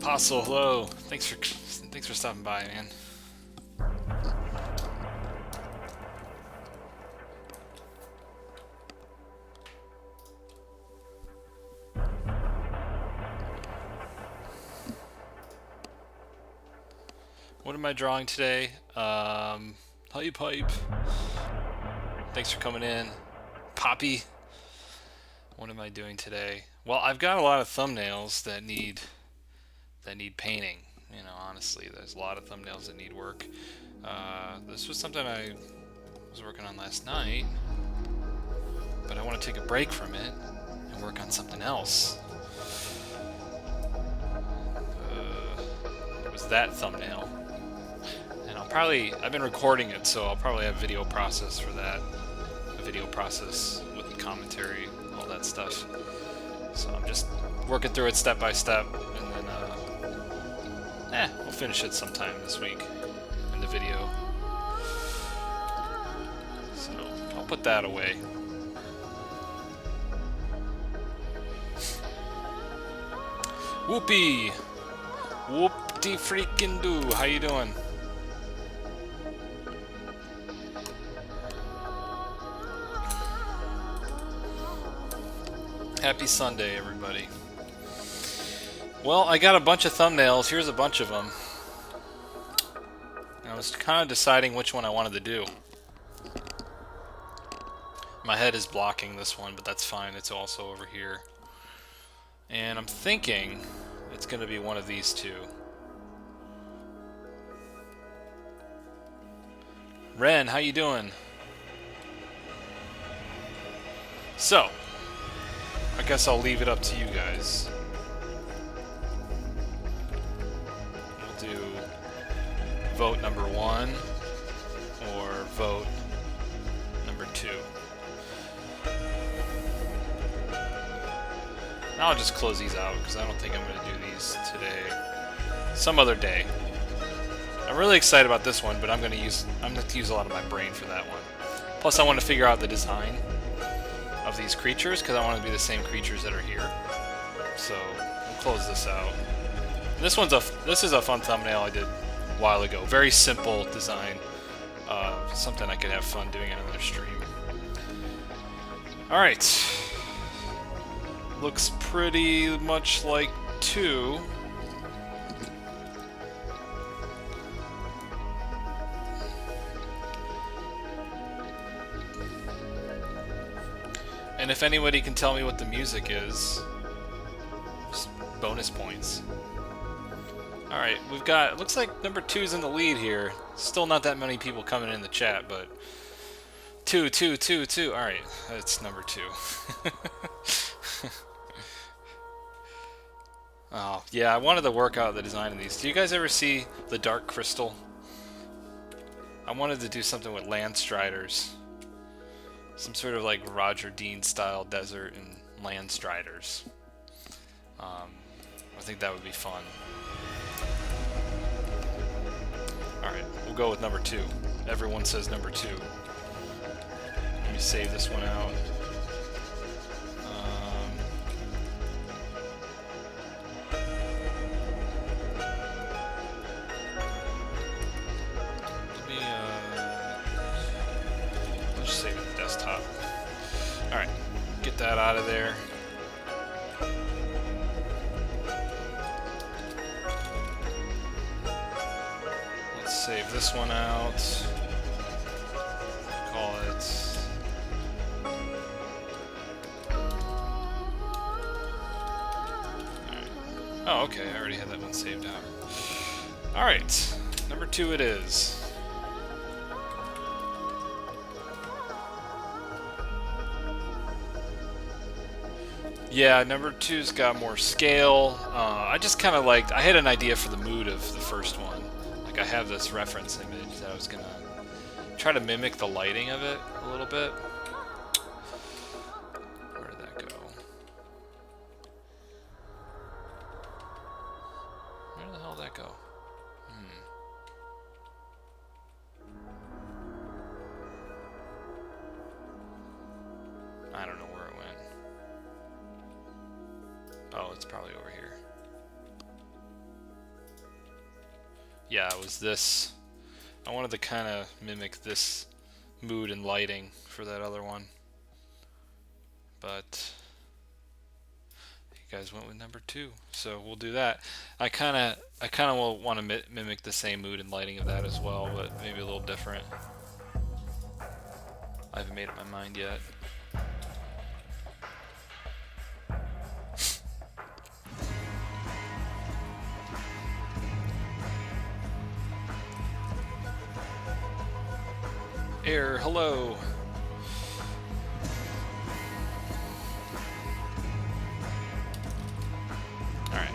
Apostle, hello. Thanks for stopping by, man. What am I drawing today? Pipe. Thanks for coming in. Poppy. What am I doing today? Well, I've got a lot of thumbnails that need painting. You know, honestly, there's a lot of thumbnails that need work. This was something I was working on last night, but I want to take a break from it and work on something else. It was that thumbnail. And I've been recording it, so I'll probably have video process for that. A video process with commentary, all that stuff. So I'm just working through it step by step, and then, we'll finish it sometime this week in the video. So I'll put that away. Whoopee! Whoop-de freaking do! How you doing? Happy Sunday, everybody. Well, I got a bunch of thumbnails. Here's a bunch of them. I was kind of deciding which one I wanted to do. My head is blocking this one, but that's fine. It's also over here. And I'm thinking it's going to be one of these two. Ren, how you doing? So, I guess I'll leave it up to you guys. We'll do vote number 1 or vote number 2. Now I'll just close these out because I don't think I'm going to do these today. Some other day. I'm really excited about this one, but I'm going to use a lot of my brain for that one. Plus, I want to figure out the design of these creatures because I want to be the same creatures that are here. So we'll close this out. This is a fun thumbnail I did a while ago. Very simple design. Something I could have fun doing in another stream. All right. Looks pretty much like 2. And if anybody can tell me what the music is, just bonus points. Alright, we've got, looks like number 2's in the lead here. Still not that many people coming in the chat, but 2. Alright, that's number 2. Oh, yeah, I wanted to work out the design of these. Do you guys ever see the Dark Crystal? I wanted to do something with land striders. Some sort of like Roger Dean style desert and land striders. I think that would be fun. Alright, we'll go with number 2. Everyone says number 2. Let me save this one out. Let's save it the desktop. Alright, get that out of there. Let's save this one out. Call it... Oh, okay, I already had that one saved out. Alright, number 2 it is. Yeah, number 2's got more scale. I just kind of liked... I had an idea for the mood of the first one. Like, I have this reference image that I was going to try to mimic the lighting of it a little bit. Where did that go? Where the hell did that go? I don't know where it went. Oh, it's probably over here. Yeah, it was this. I wanted to kind of mimic this mood and lighting for that other one. But you guys went with number 2, so we'll do that. I kind of will want to mimic the same mood and lighting of that as well, but maybe a little different. I haven't made up my mind yet. Error, hello. Alright.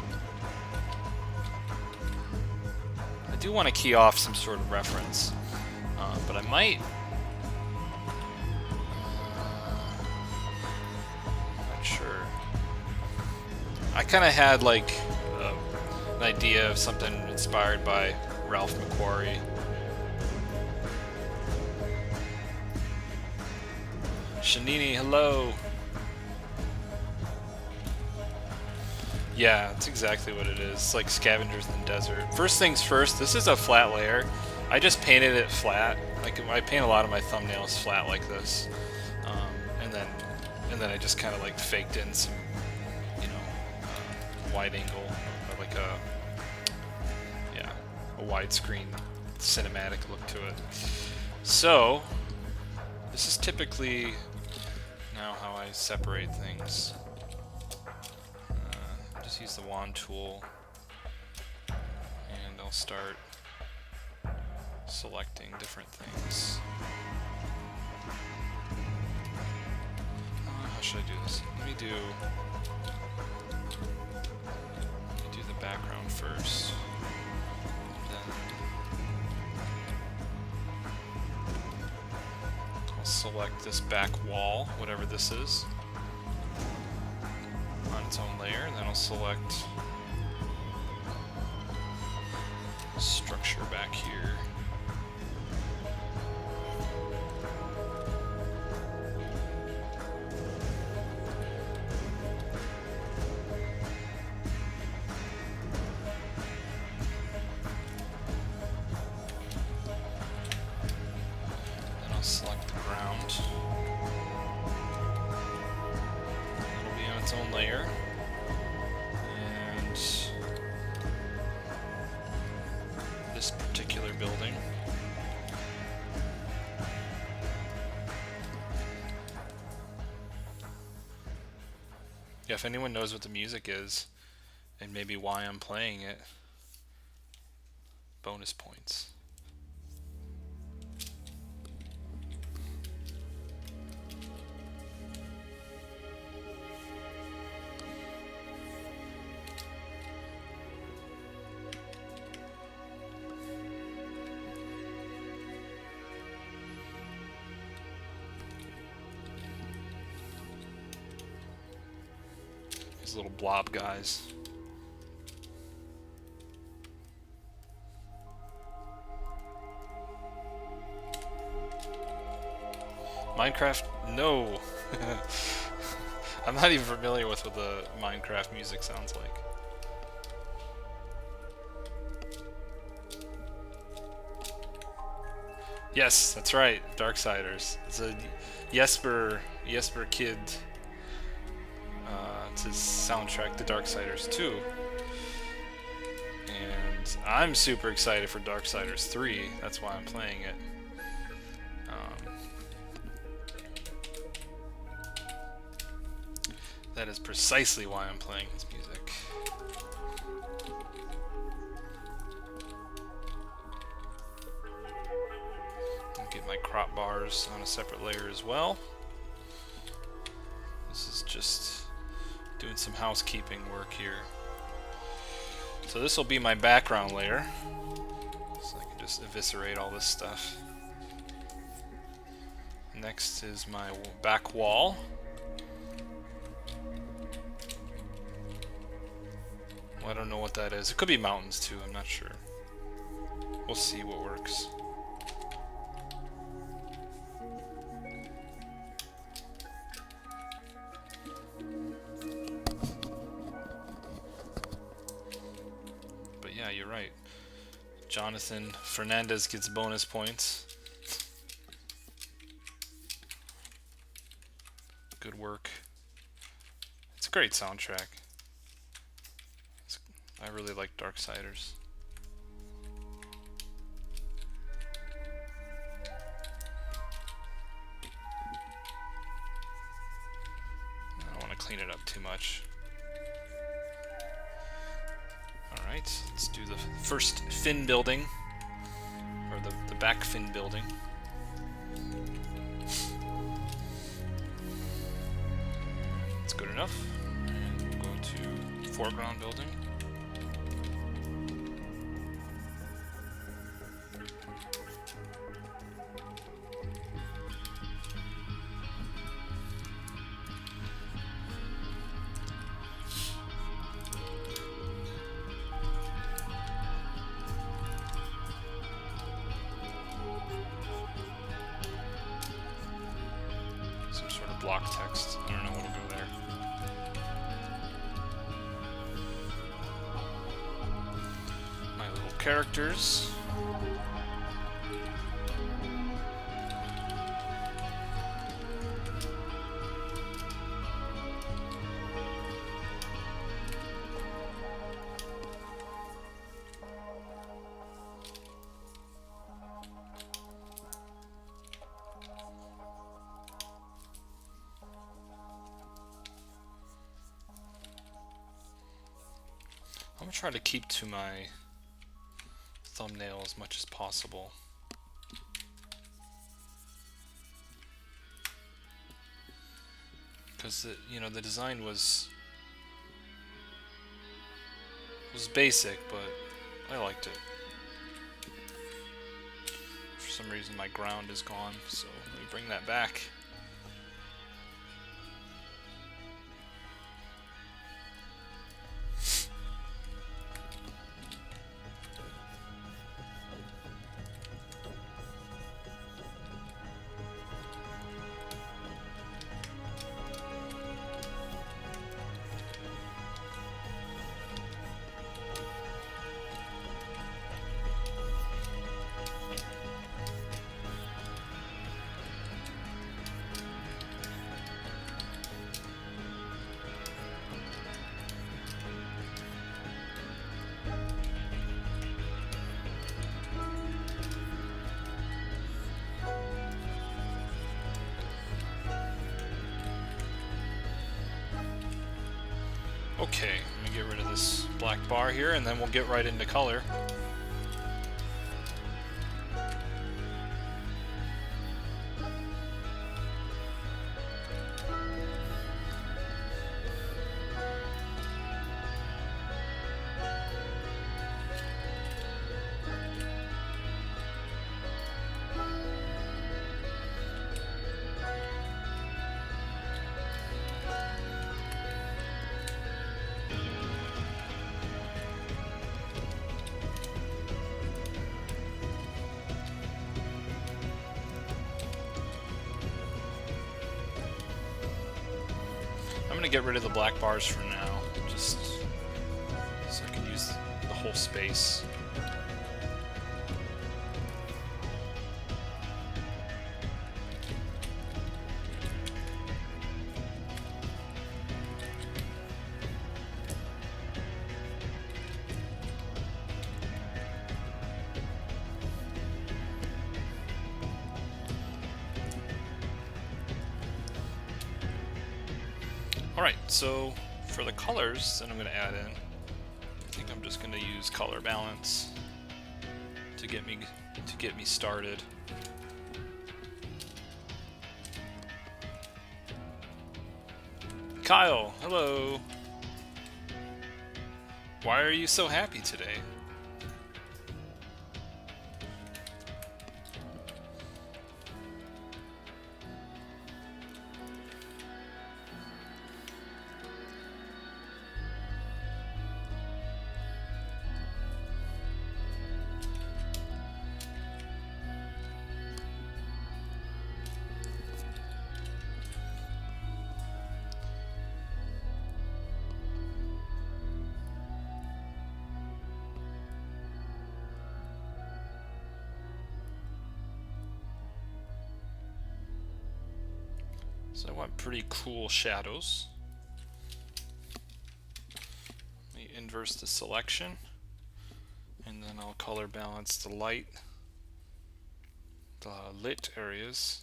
I do want to key off some sort of reference, but I might... not sure. I kind of had like an idea of something inspired by Ralph McQuarrie. Shanini, hello. Yeah, that's exactly what it is. It's like scavengers in the desert. First things first, this is a flat layer. I just painted it flat. I paint a lot of my thumbnails flat like this, and then I just kind of like faked in some, you know, wide angle, or like a widescreen cinematic look to it. So this is typically now how I separate things. Just use the wand tool, and I'll start selecting different things. How should I do this? Let me do the background first. Then I'll select this back wall, whatever this is, on its own layer, and then I'll select structure back here. Then I'll select the ground. It'll be on its own layer. And this particular building. Yeah, if anyone knows what the music is, and maybe why I'm playing it, bonus points. These little blob guys. Minecraft? No! I'm not even familiar with what the Minecraft music sounds like. Yes, that's right, Darksiders. It's a Jesper Kid. It's his soundtrack to Darksiders 2. And I'm super excited for Darksiders 3. That's why I'm playing it. That is precisely why I'm playing his music. I'll get my crop bars on a separate layer as well. This is just doing some housekeeping work here. So this will be my background layer. So I can just eviscerate all this stuff. Next is my back wall. Well, I don't know what that is. It could be mountains too, I'm not sure. We'll see what works. But yeah, you're right. Jonathan Fernandez gets bonus points. Good work. It's a great soundtrack. I really like Darksiders. I don't want to clean it up too much. Alright, let's do the first fin building, or the back fin building. That's good enough. And we'll go to foreground building. Some sort of block text. I don't know what'll go there. My little characters. I'm gonna try to keep to my thumbnail as much as possible. Because the design was basic, but I liked it. For some reason my ground is gone, so let me bring that back. Okay, let me get rid of this black bar here, and then we'll get right into color. I'm going to get rid of the black bars for now, just so I can use the whole space. Alright, so for the colors that I'm going to add in, I think I'm just going to use color balance to get me started. Kyle, hello. Why are you so happy today? So I want pretty cool shadows. Let me inverse the selection, and then I'll color balance the lit areas.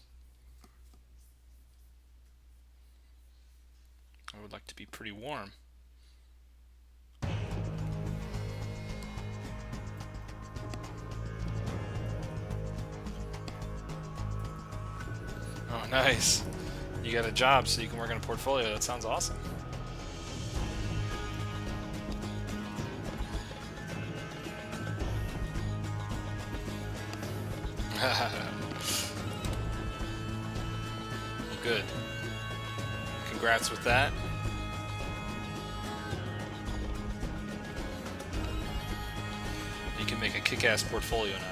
I would like to be pretty warm. Oh, nice. You got a job so you can work on a portfolio. That sounds awesome. Well, good. Congrats with that. You can make a kick-ass portfolio now.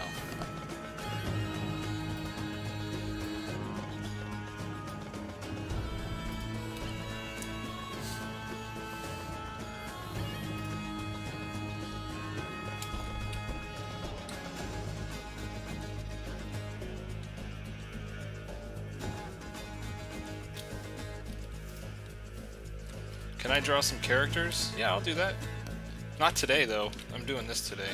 Can I draw some characters? Yeah, I'll do that. Not today, though. I'm doing this today.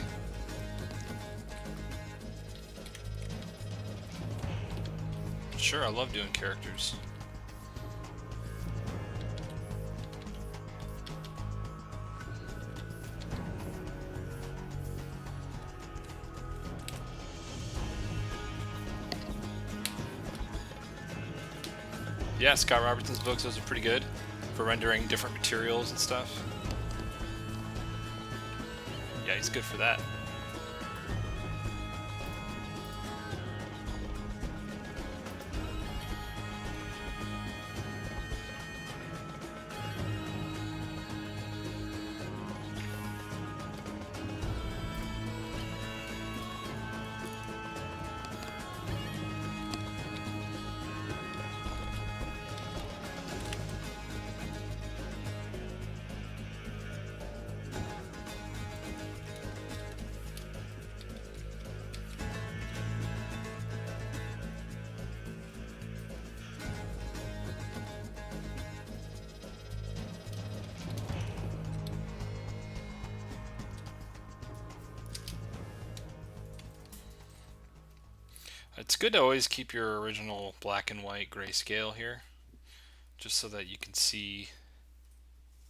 Sure, I love doing characters. Yeah, Scott Robertson's books, those are pretty good for rendering different materials and stuff. Yeah, he's good for that. It's good to always keep your original black and white grayscale here, just so that you can see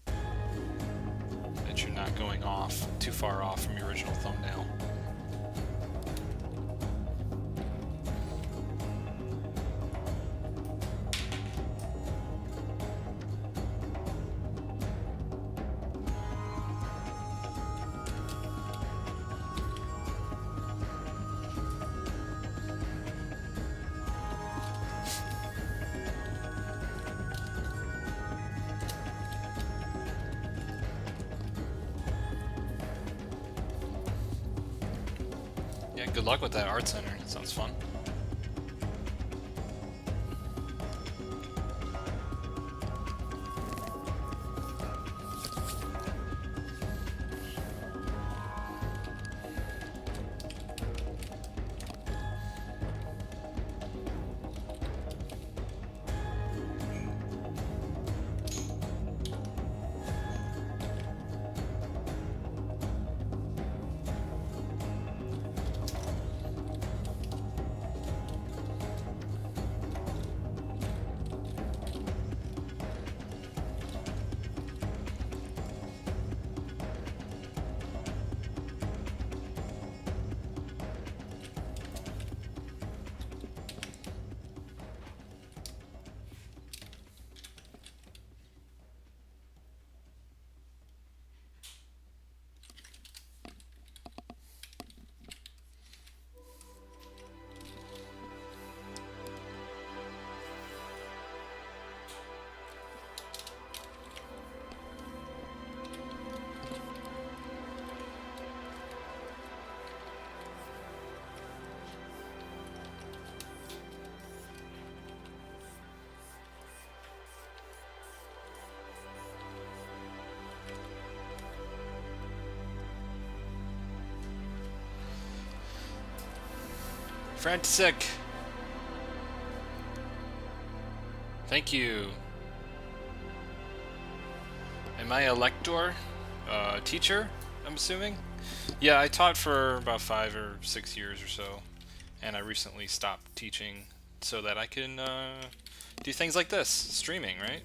that you're not going off too far off from your original thumbnail. Yeah, good luck with that art center. That sounds fun. Frantic. Thank you. Am I a lector? Teacher, I'm assuming? Yeah, I taught for about 5 or 6 years or so, and I recently stopped teaching so that I can do things like this, streaming, right?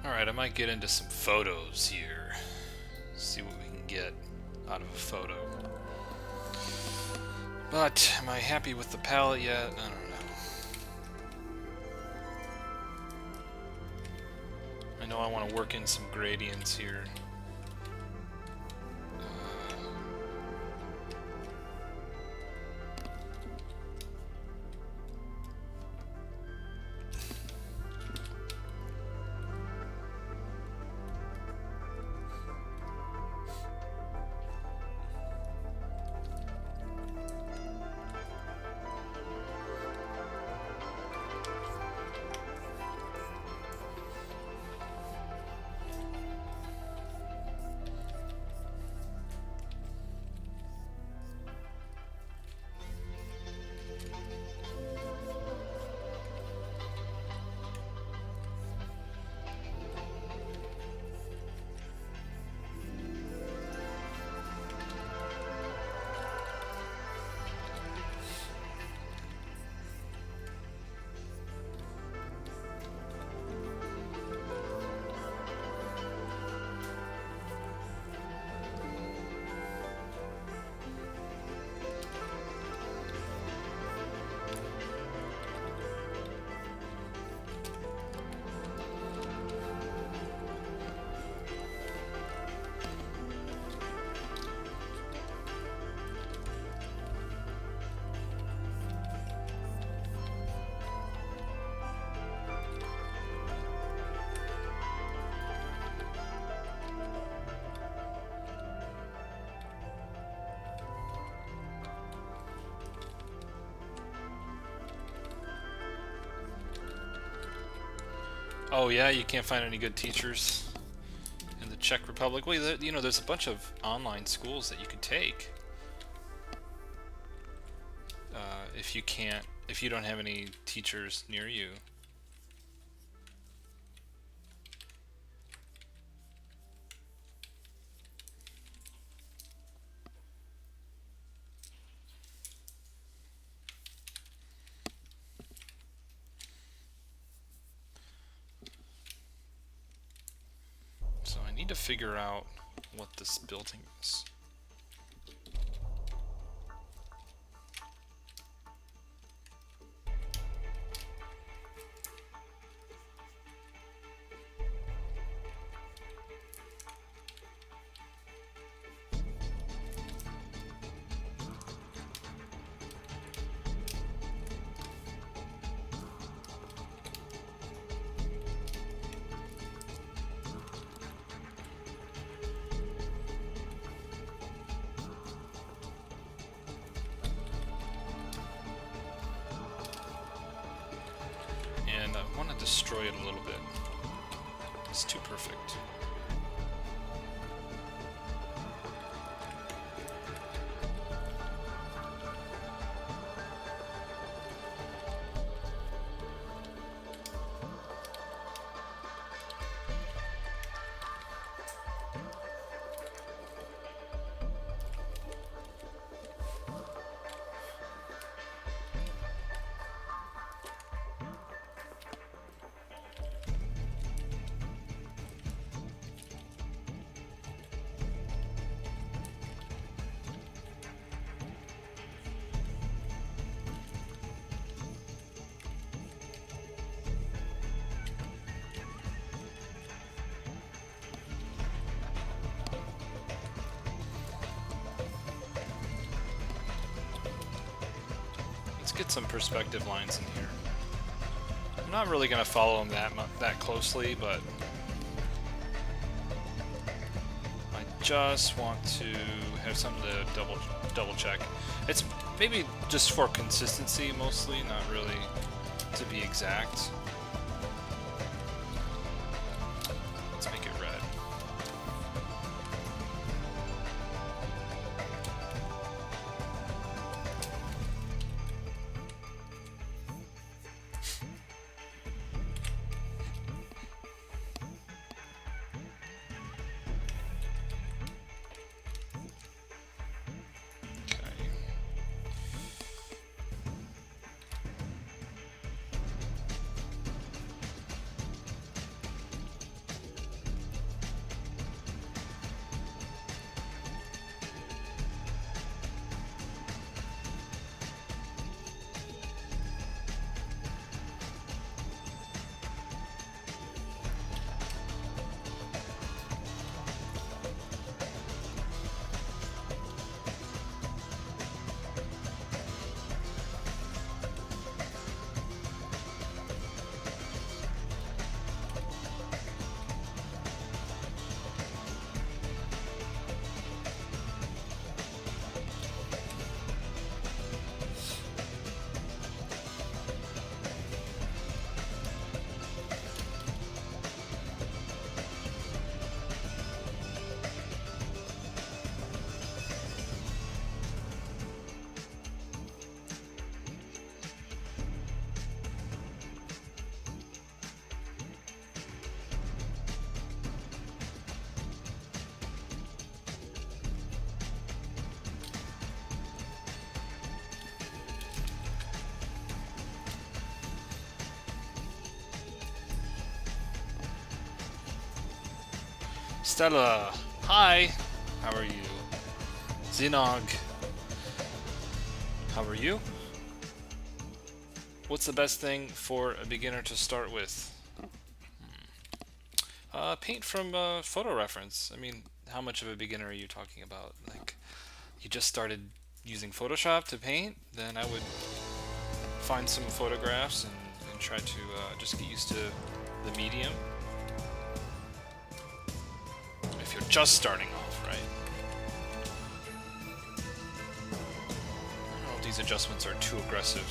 Alright, I might get into some photos here. See what we can get out of a photo. But, am I happy with the palette yet? I don't know. I know I want to work in some gradients here. Oh yeah, you can't find any good teachers in the Czech Republic. Well, you know, there's a bunch of online schools that you could take. If you don't have any teachers near you. So I need to figure out what this building is. destroy it a little bit. It's too perfect. Get some perspective lines in here. I'm not really going to follow them that closely, but I just want to have something to double check. It's maybe just for consistency mostly, not really to be exact. Let's make it red. Stella, hi. How are you? Zinog, how are you? What's the best thing for a beginner to start with? Paint from photo reference. I mean, how much of a beginner are you talking about? Like, you just started using Photoshop to paint? Then I would find some photographs and try to just get used to the medium. If you're just starting off, right? I don't know if these adjustments are too aggressive.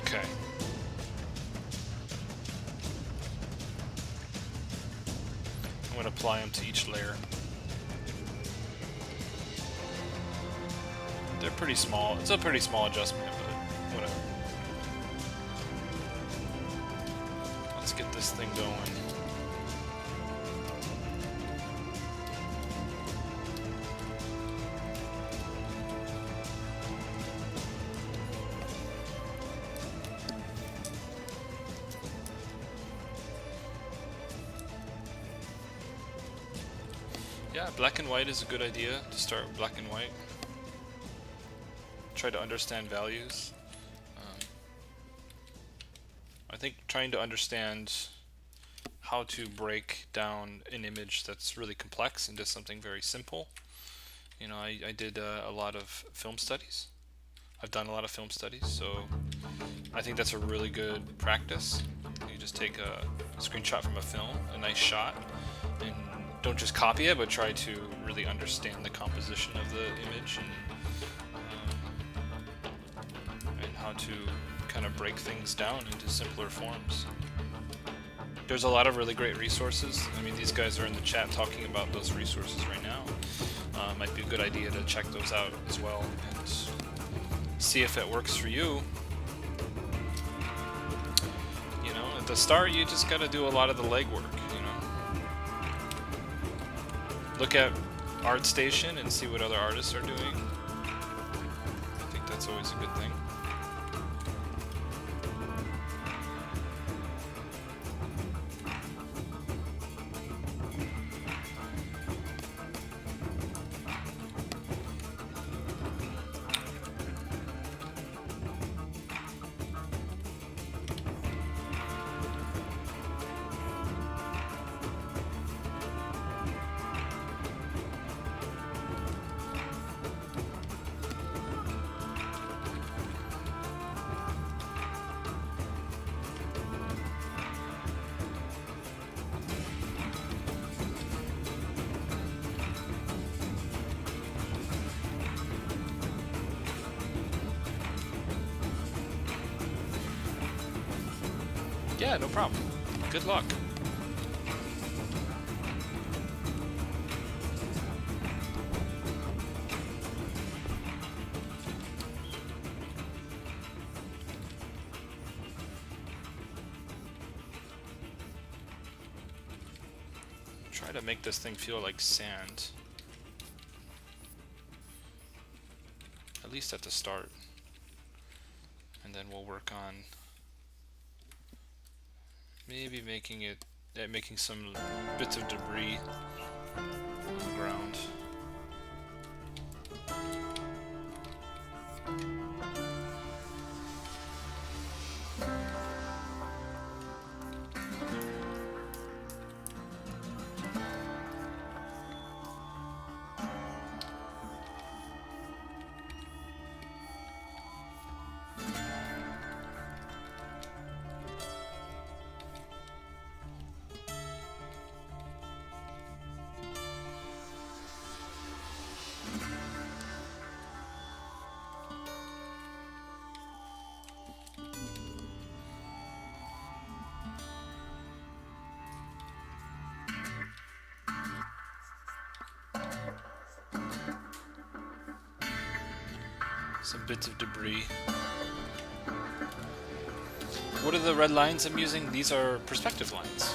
Okay. I'm going to apply them to each layer. They're pretty small. It's a pretty small adjustment, but whatever. Let's get this thing going. Yeah, black and white is a good idea to start with black and white. Try to understand values. I think trying to understand how to break down an image that's really complex into something very simple. You know, I did a lot of film studies. I've done a lot of film studies, so I think that's a really good practice. You just take a screenshot from a film, a nice shot, and don't just copy it, but try to really understand the composition of the image and how to kind of break things down into simpler forms. There's a lot of really great resources. I mean, these guys are in the chat talking about those resources right now. Might be a good idea to check those out as well and see if it works for you. You know, at the start, you just got to do a lot of the legwork, you know. Look at ArtStation and see what other artists are doing. I think that's always a good thing. Yeah, no problem. Good luck. Try to make this thing feel like sand. At least at the start. And then we'll work on maybe making some bits of debris on the ground. Some bits of debris. What are the red lines I'm using? These are perspective lines.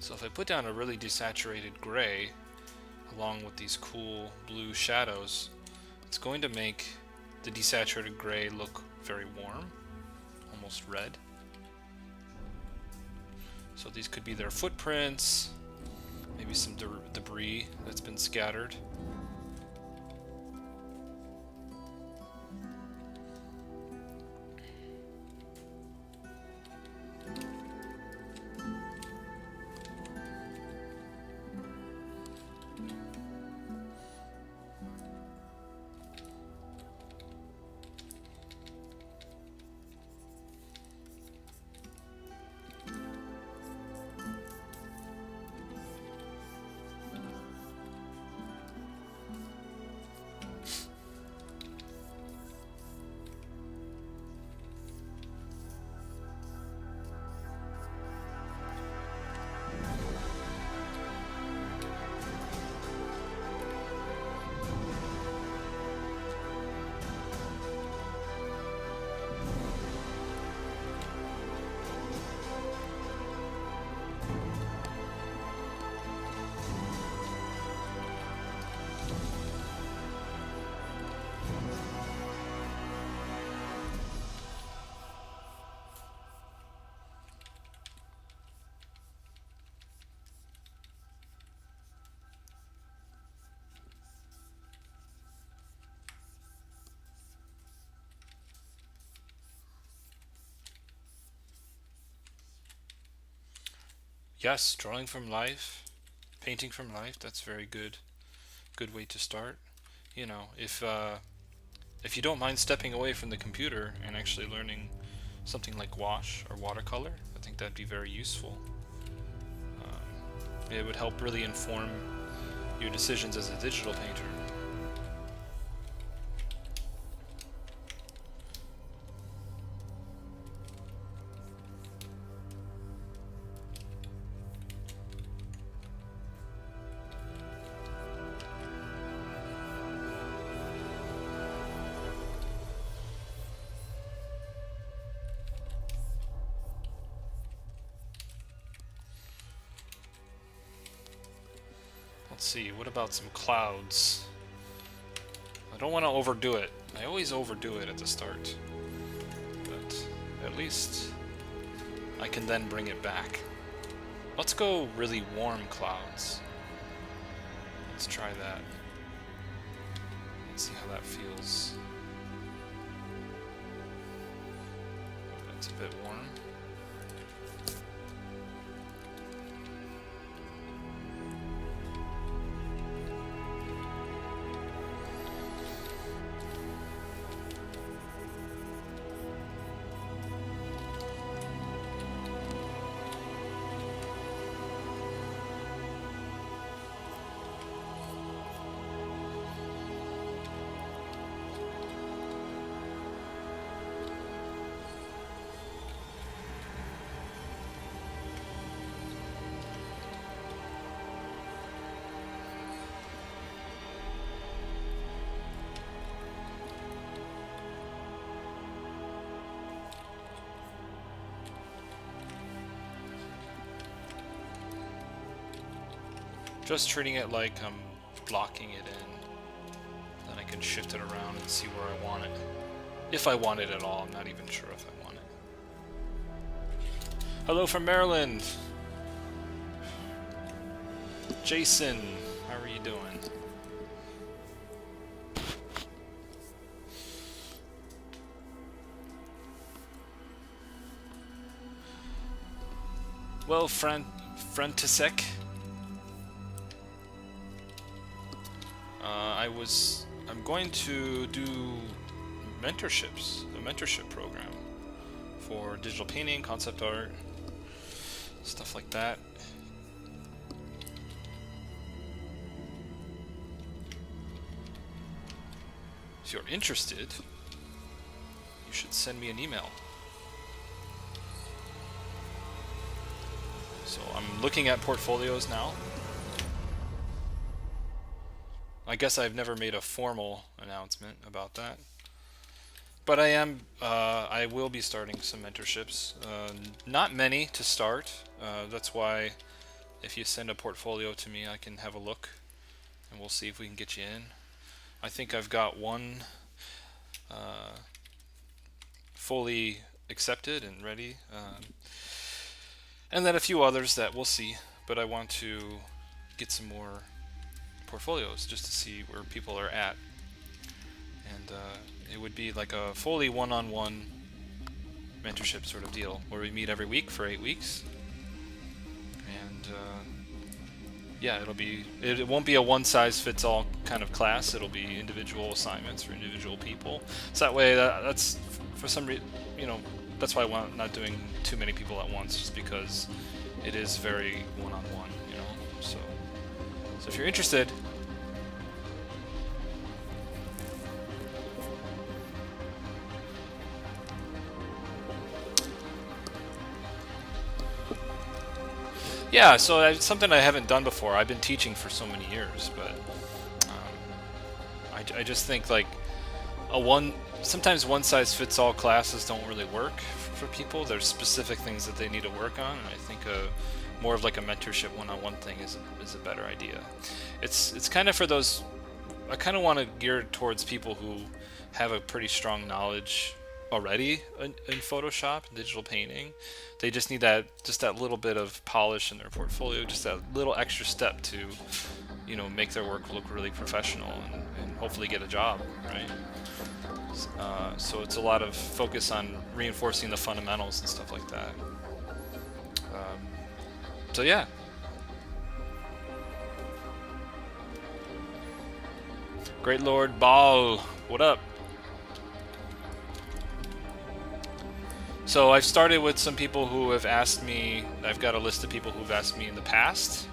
So if I put down a really desaturated gray along with these cool blue shadows, it's going to make the desaturated gray look very warm, almost red. So these could be their footprints, maybe some debris that's been scattered. Yes, drawing from life, painting from life, that's very good way to start. You know, if you don't mind stepping away from the computer and actually learning something like wash or watercolor, I think that'd be very useful. It would help really inform your decisions as a digital painter. Let's see, what about some clouds? I don't want to overdo it. I always overdo it at the start. But at least I can then bring it back. Let's go really warm clouds. Let's try that. Let's see how that feels. That's a bit warm. Just treating it like I'm blocking it in. Then I can shift it around and see where I want it. If I want it at all, I'm not even sure if I want it. Hello from Maryland! Jason, how are you doing? Well, Frantisek. I'm going to do mentorships, a mentorship program for digital painting, concept art, stuff like that. If you're interested, you should send me an email. So I'm looking at portfolios now. I guess I've never made a formal announcement about that, but I will be starting some mentorships. Not many to start. That's why if you send a portfolio to me, I can have a look, and we'll see if we can get you in. I think I've got one fully accepted and ready, and then a few others that we'll see. But I want to get some more portfolios just to see where people are at, and it would be like a fully one-on-one mentorship sort of deal where we meet every week for 8 weeks, and yeah, it won't be a one-size-fits-all kind of class. It'll be individual assignments for individual people, so that way that's for some reason, you know, that's why I'm not doing too many people at once, just because it is very one-on-one, you know. So if you're interested, yeah, so it's something I haven't done before. I've been teaching for so many years, but I just think like sometimes one-size-fits-all classes don't really work for people. There's specific things that they need to work on, and I think more of like a mentorship one-on-one thing is a better idea. It's kind of for those. I kind of want to gear towards people who have a pretty strong knowledge already in Photoshop and digital painting. They just need that little bit of polish in their portfolio, just that little extra step to, you know, make their work look really professional and hopefully get a job, right? So it's a lot of focus on reinforcing the fundamentals and stuff like that. So yeah. Great Lord Baal, what up? So I've started with some people who have asked me. I've got a list of people who've asked me in the past.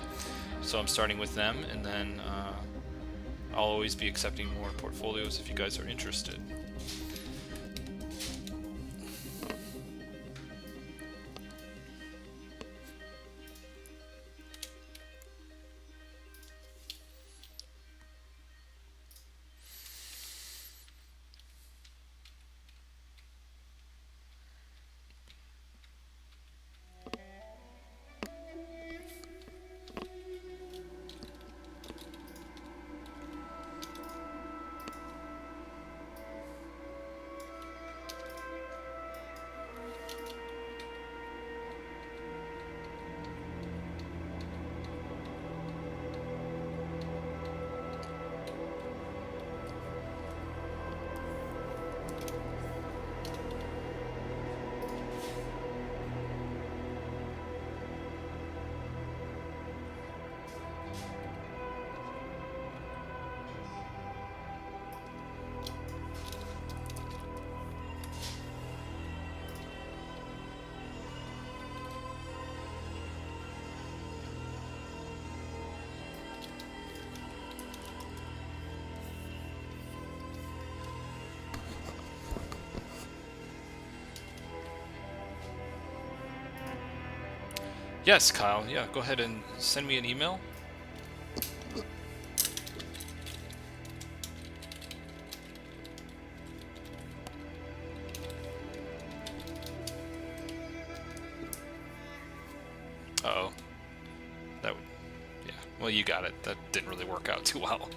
So I'm starting with them, and then I'll always be accepting more portfolios if you guys are interested. Yes, Kyle. Yeah, go ahead and send me an email. Uh-oh. That would... Yeah. Well, you got it. That didn't really work out too well.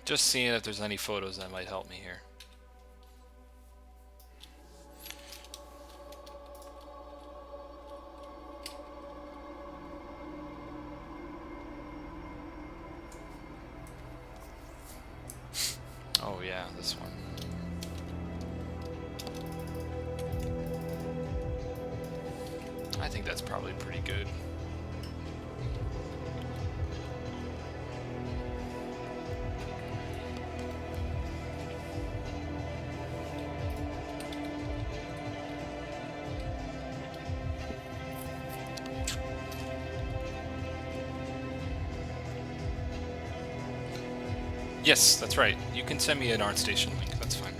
Just seeing if there's any photos that might help me here. Oh yeah, this one. I think that's probably pretty good. Yes, that's right. You can send me an ARTSTATION link. That's fine.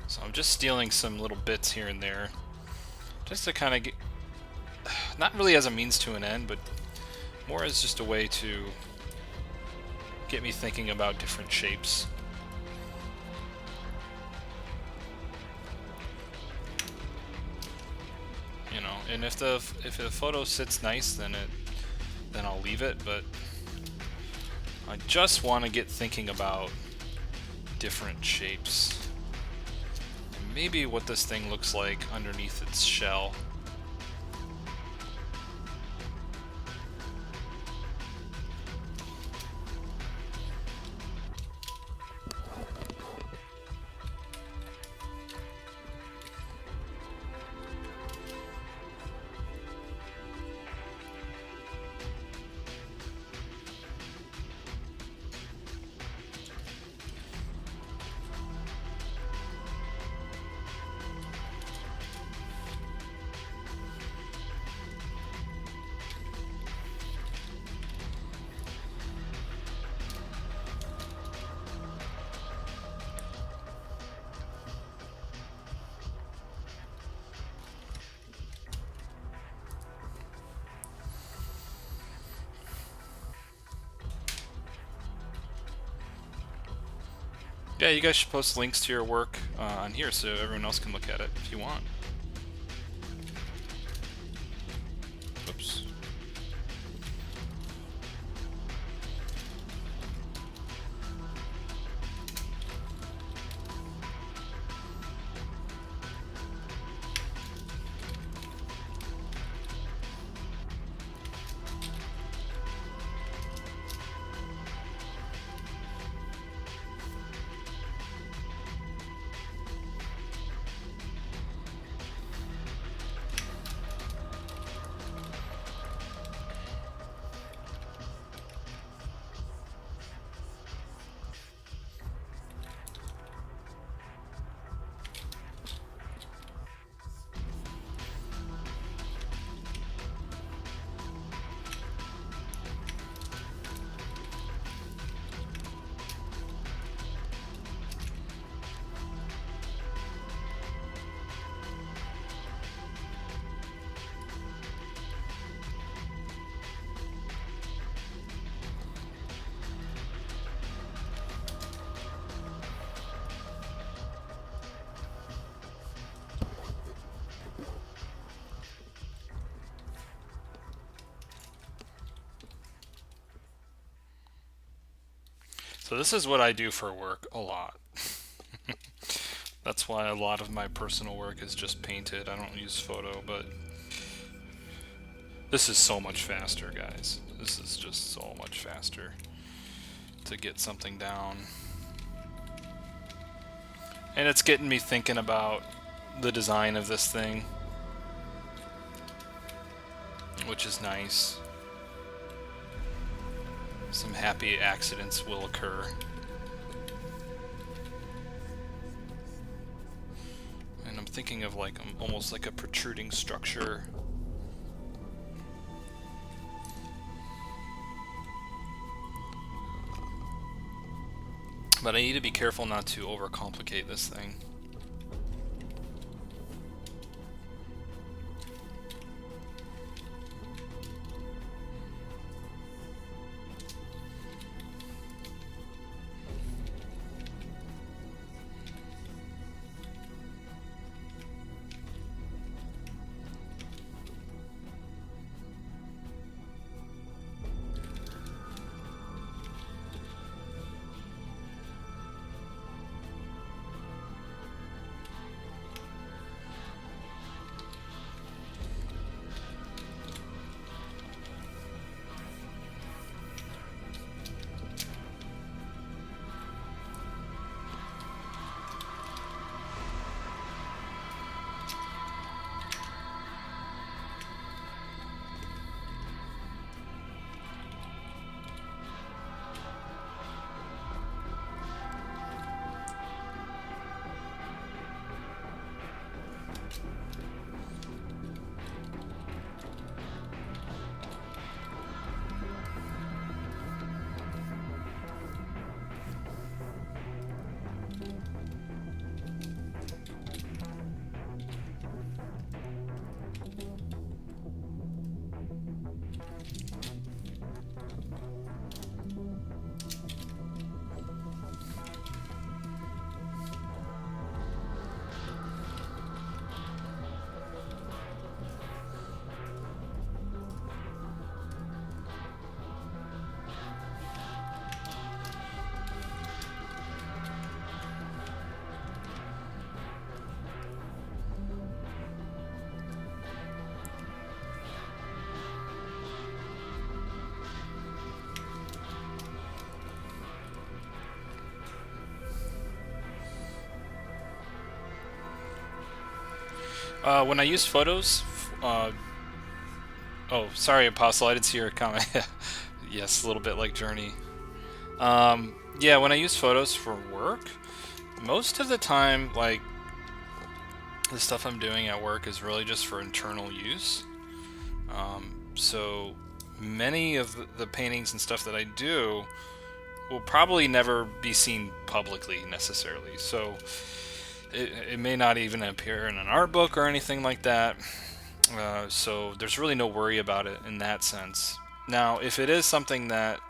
So I'm just stealing some little bits here and there, just to kind of get, not really as a means to an end, but more as just a way to get me thinking about different shapes. You know, And if the photo sits nice, then I'll leave it. But I just want to get thinking about different shapes. Maybe what this thing looks like underneath its shell. Yeah, you guys should post links to your work on here so everyone else can look at it if you want. Oops. So this is what I do for work a lot. That's why a lot of my personal work is just painted. I don't use photo, but this is so much faster, guys. This is just so much faster to get something down. And it's getting me thinking about the design of this thing, which is nice. Some happy accidents will occur. And I'm thinking of like almost like a protruding structure. But I need to be careful not to overcomplicate this thing. When I use photos, oh, sorry, Apostle, I didn't see your comment. Yes, a little bit like Journey. Yeah, when I use photos for work, most of the time, like, the stuff I'm doing at work is really just for internal use. So many of the paintings and stuff that I do will probably never be seen publicly necessarily. So it may not even appear in an art book or anything like that. So there's really no worry about it in that sense. Now, if it is something that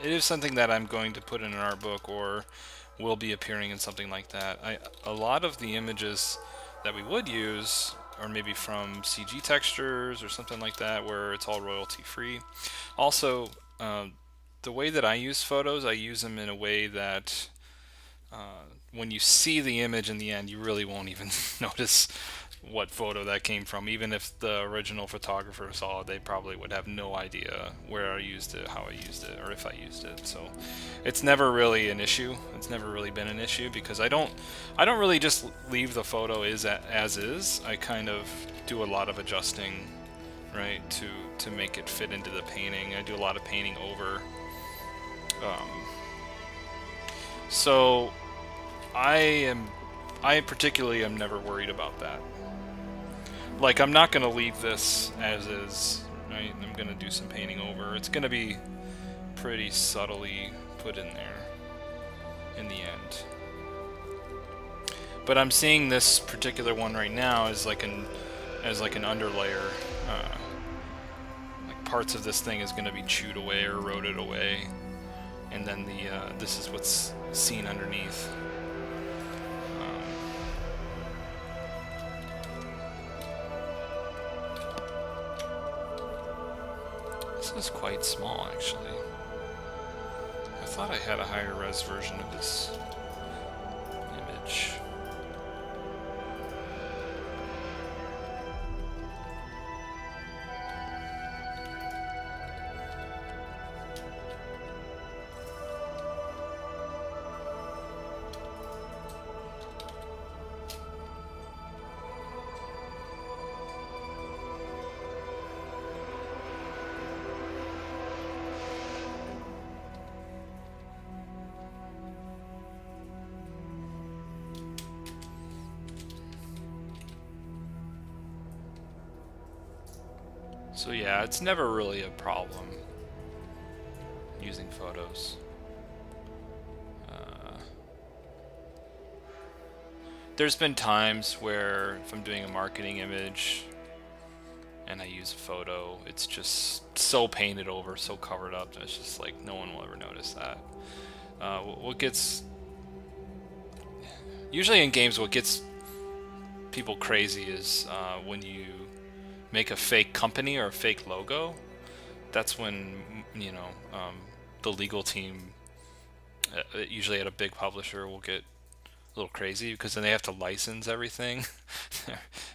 I'm going to put in an art book or will be appearing in something like that, a lot of the images that we would use are maybe from CG textures or something like that, where it's all royalty free. Also, the way that I use photos, I use them in a way that when you see the image in the end, you really won't even notice what photo that came from. Even if the original photographer saw it, they probably would have no idea where I used it, how I used it, or if I used it. So it's never really an issue. It's never really been an issue because I don't really just leave the photo as is. I kind of do a lot of adjusting, right, to make it fit into the painting. I do a lot of painting over. So I particularly am never worried about that. Like, I'm not going to leave this as is, right? I'm going to do some painting over. It's going to be pretty subtly put in there in the end. But I'm seeing this particular one right now as like an underlayer. Like, parts of this thing is going to be chewed away or eroded away, and then this is what's seen underneath. This is quite small, actually. I thought I had a higher res version of this image. So yeah, it's never really a problem using photos. There's been times where if I'm doing a marketing image and I use a photo, it's just so painted over, so covered up, that it's just like no one will ever notice that. What gets... Usually in games, what gets people crazy is when you make a fake company or a fake logo. That's when, you know, the legal team, usually at a big publisher, will get a little crazy because then they have to license everything.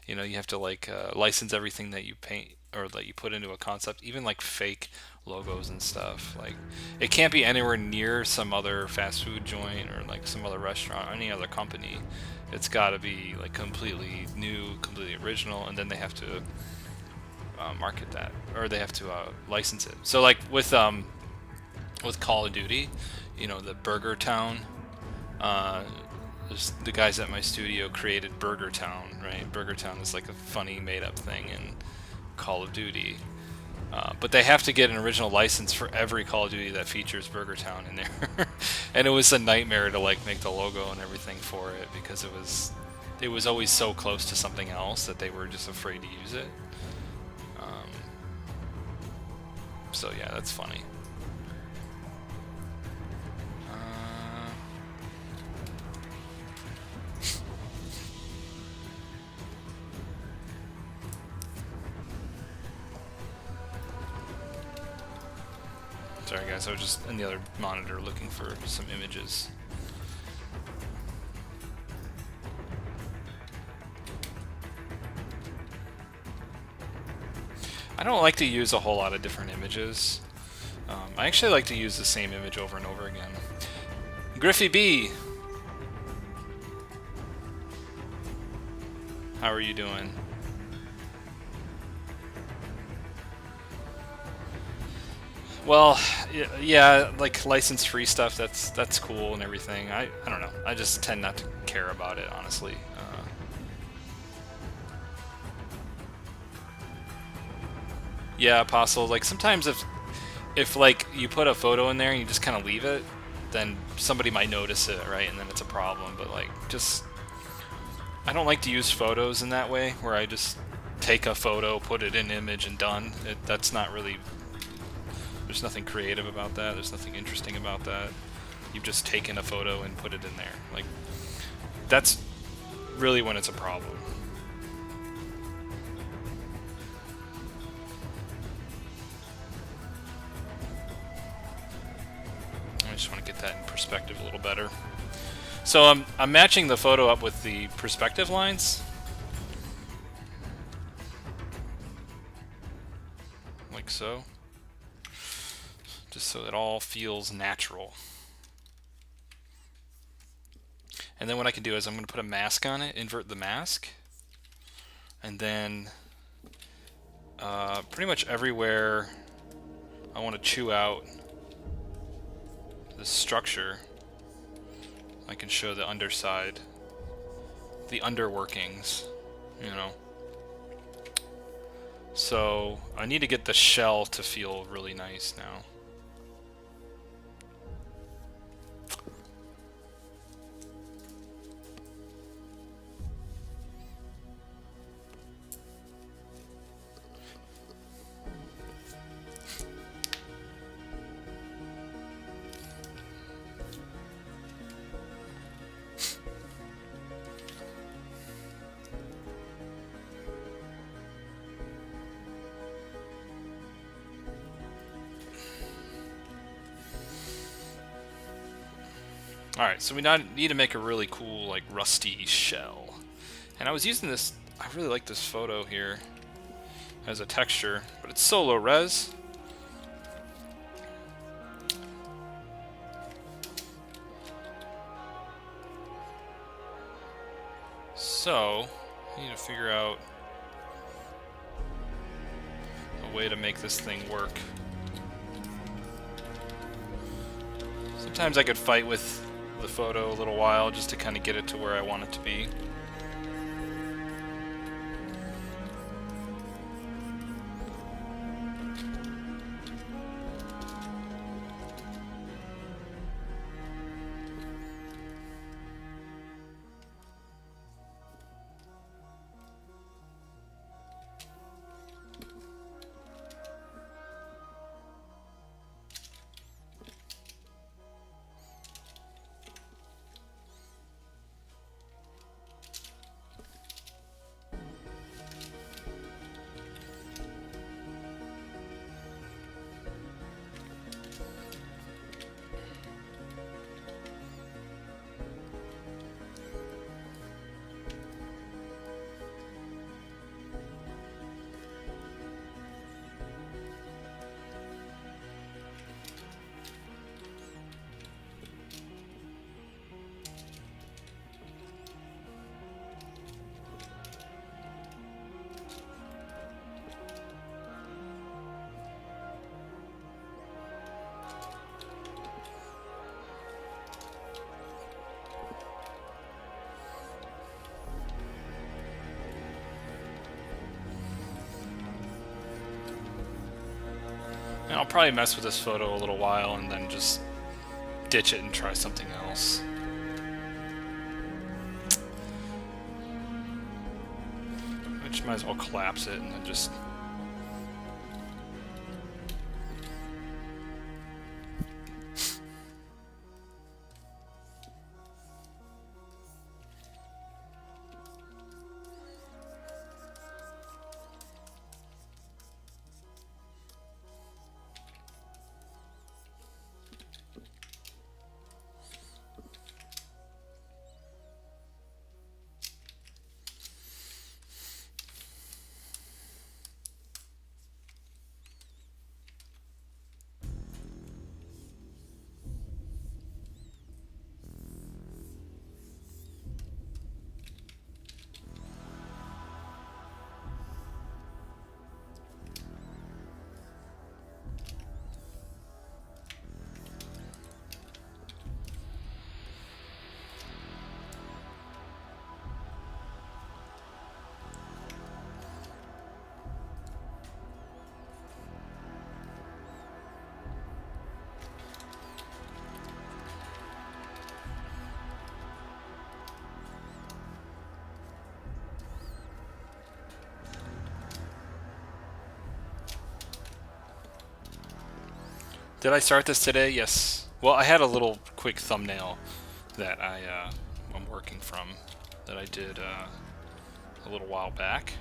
You know, you have to like license everything that you paint or that you put into a concept, even like fake logos and stuff. Like, it can't be anywhere near some other fast food joint or like some other restaurant or any other company. It's got to be like completely new, completely original, and then they have to market that, or they have to license it. So like with Call of Duty, you know, the Burger Town, the guys at my studio created Burger Town, right? Burger Town is like a funny made-up thing in Call of Duty, but they have to get an original license for every Call of Duty that features Burger Town in there. And it was a nightmare to like make the logo and everything for it because it was always so close to something else that they were just afraid to use it. So yeah, that's funny. Sorry guys, I was just in the other monitor looking for some images. I don't like to use a whole lot of different images. I actually like to use the same image over and over again. Griffey B! How are you doing? Well, yeah, like license-free stuff, that's cool and everything. I don't know. I just tend not to care about it, honestly. Yeah, Apostle. Like sometimes if like you put a photo in there and you just kind of leave it, then somebody might notice it, right? And then it's a problem. But like, just I don't like to use photos in that way, where I just take a photo, put it in image, and done. That's not really. There's nothing creative about that. There's nothing interesting about that. You've just taken a photo and put it in there. Like, that's really when it's a problem. I just want to get that in perspective a little better. So I'm matching the photo up with the perspective lines. Like so. Just so it all feels natural. And then what I can do is I'm going to put a mask on it, invert the mask, and then pretty much everywhere I want to chew out the structure, I can show the underside, the underworkings, you know. So I need to get the shell to feel really nice now. Alright, so we need to make a really cool, like, rusty shell. And I was using this, I really like this photo here as a texture, but it's so low res. So, I need to figure out a way to make this thing work. Sometimes I could fight with the photo a little while just to kind of get it to where I want it to be. And I'll probably mess with this photo a little while and then just ditch it and try something else. Which might as well collapse it and then just... Did I start this today? Yes. Well, I had a little quick thumbnail that I'm working from that I did a little while back.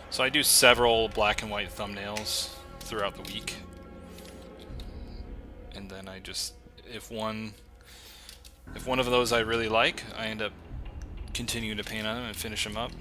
So I do several black and white thumbnails throughout the week. And then I just, if one of those I really like, I end up continuing to paint on them and finish them up.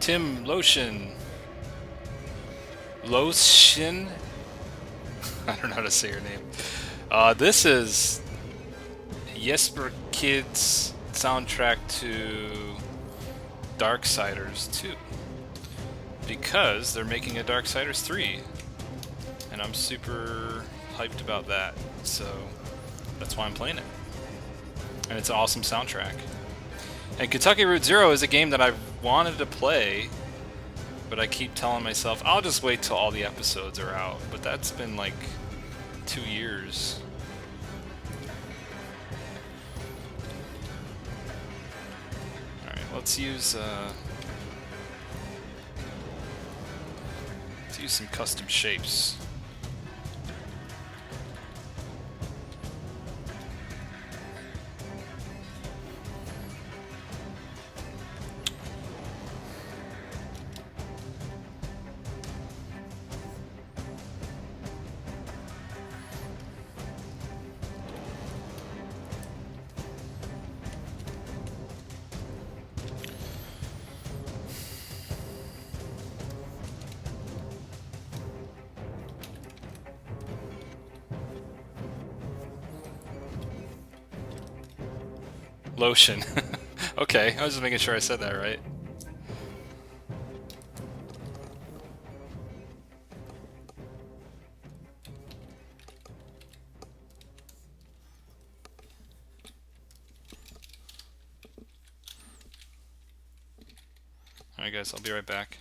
Tim Lotion. Lotion? I don't know how to say your name. This is Jesper Kid's soundtrack to Darksiders 2. Because they're making a Darksiders 3. And I'm super hyped about that. So that's why I'm playing it. And it's an awesome soundtrack. And Kentucky Route Zero is a game that I've wanted to play, but I keep telling myself, I'll just wait till all the episodes are out. But that's been like 2 years. Alright, let's use some custom shapes. Lotion. Okay, I was just making sure I said that right. Alright guys, I'll be right back.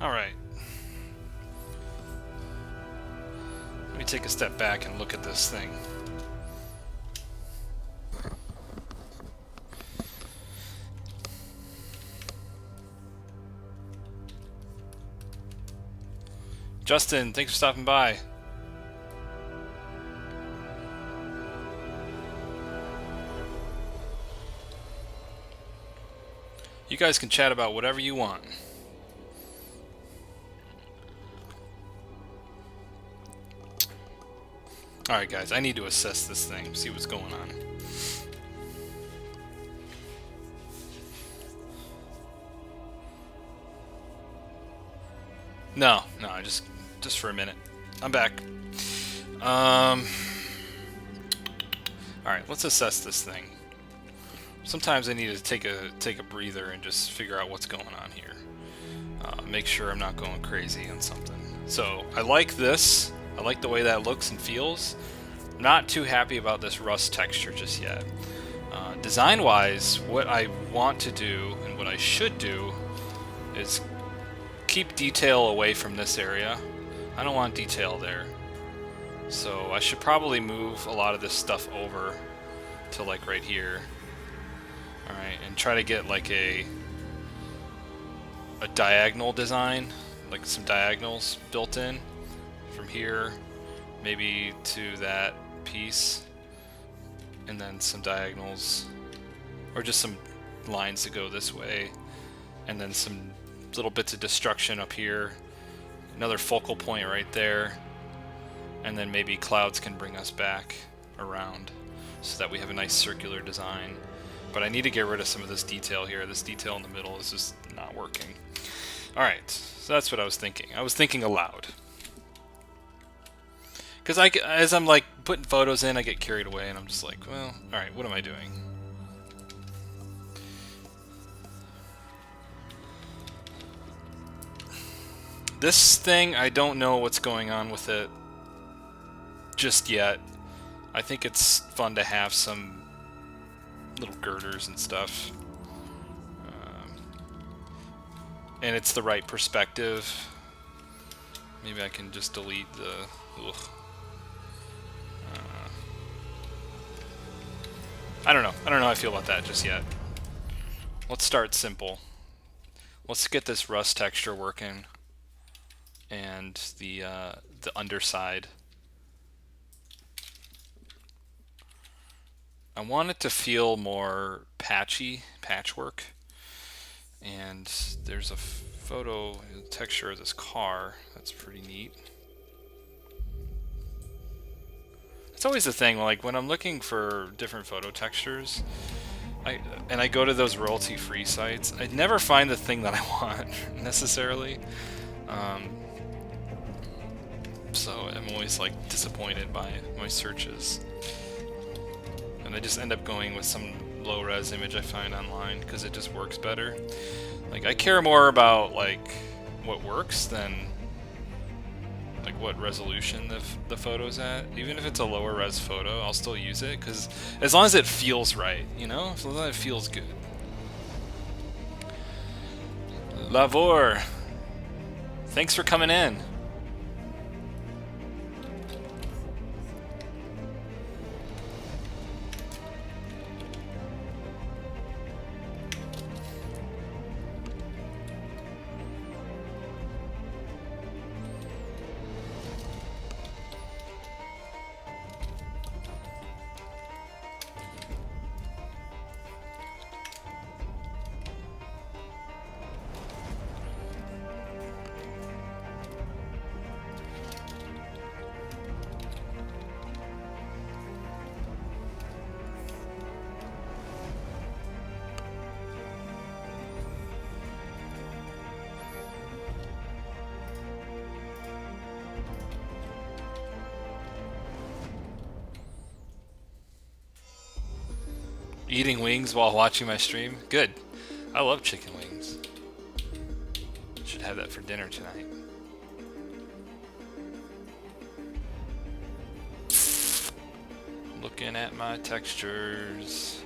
Alright. Let me take a step back and look at this thing. Justin, thanks for stopping by. You guys can chat about whatever you want. Alright guys, I need to assess this thing, see what's going on. No, just for a minute. I'm back. Alright, let's assess this thing. Sometimes I need to take a breather and just figure out what's going on here. Make sure I'm not going crazy on something. So, I like this. I like the way that looks and feels. Not too happy about this rust texture just yet. Design-wise, what I want to do and what I should do is keep detail away from this area. I don't want detail there. So I should probably move a lot of this stuff over to like right here. Alright, and try to get like a diagonal design, like some diagonals built in from here maybe to that piece, and then some diagonals, or just some lines to go this way, and then some little bits of destruction up here, another focal point right there, and then maybe clouds can bring us back around so that we have a nice circular design. But I need to get rid of some of this detail here. This detail in the middle is just not working. Alright, so that's what I was thinking. I was thinking aloud. Because as I'm like putting photos in, I get carried away, and I'm just like, well, all right, what am I doing? This thing, I don't know what's going on with it just yet. I think it's fun to have some little girders and stuff. And it's the right perspective. Maybe I can just delete the... Ugh. I don't know. I don't know how I feel about that just yet. Let's start simple. Let's get this rust texture working. And the underside. I want it to feel more patchy, patchwork. And there's a photo texture of this car. That's pretty neat. It's always the thing, like when I'm looking for different photo textures, I go to those royalty-free sites, I never find the thing that I want necessarily. So I'm always like disappointed by my searches, and I just end up going with some low-res image I find online because it just works better. Like I care more about like what works than like what resolution the photo's at. Even if it's a lower res photo, I'll still use it because as long as it feels right, you know, as long as it feels good. Lavor, thanks for coming in. Eating wings while watching my stream? Good. I love chicken wings. Should have that for dinner tonight. Looking at my textures.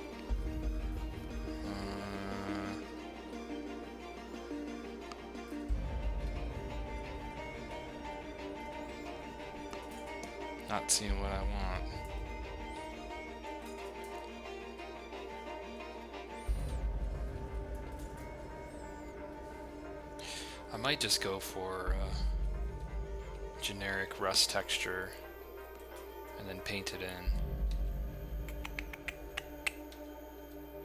Not seeing what I want. I might just go for generic rust texture and then paint it in.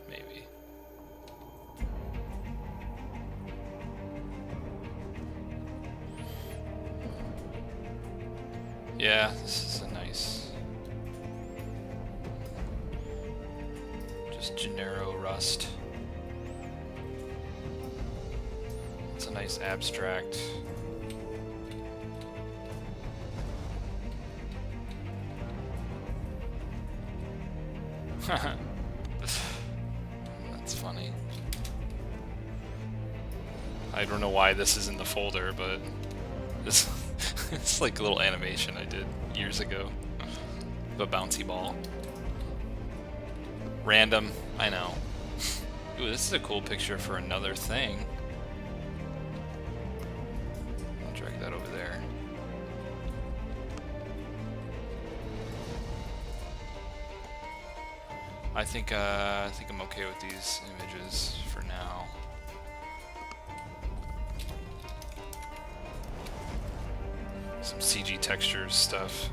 Maybe. Yeah, this is a nice, just genero rust. It's a nice abstract. That's funny. I don't know why this is in the folder, but this it's like a little animation I did years ago. The bouncy ball. Random, I know. Ooh, this is a cool picture for another thing. I'll drag that over there. I think I'm okay with these images for now. Some CG textures stuff.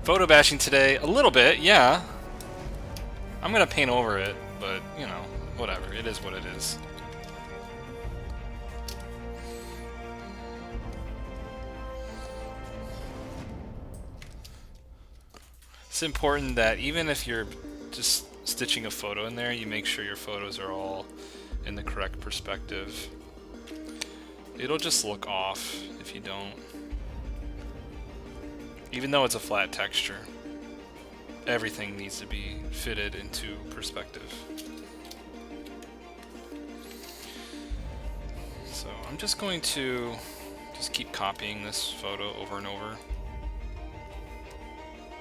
Photo bashing today, a little bit, yeah. I'm gonna paint over it, but you know, whatever. It is what it is. It's important that even if you're just stitching a photo in there, you make sure your photos are all in the correct perspective. It'll just look off if you don't. Even though it's a flat texture, everything needs to be fitted into perspective. So I'm just going to just keep copying this photo over and over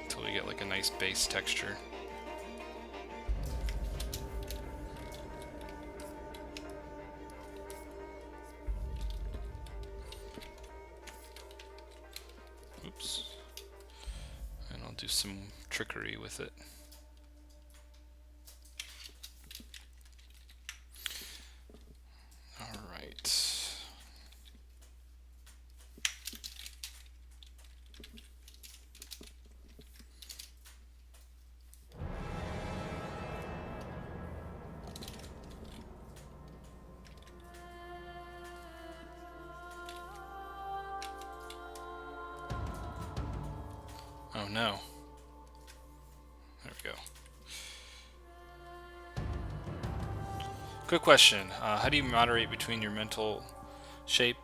until we get like a nice base texture. Oops. And I'll do some trickery with it. All right. Oh no. There we go. Good question. How do you moderate between your mental shape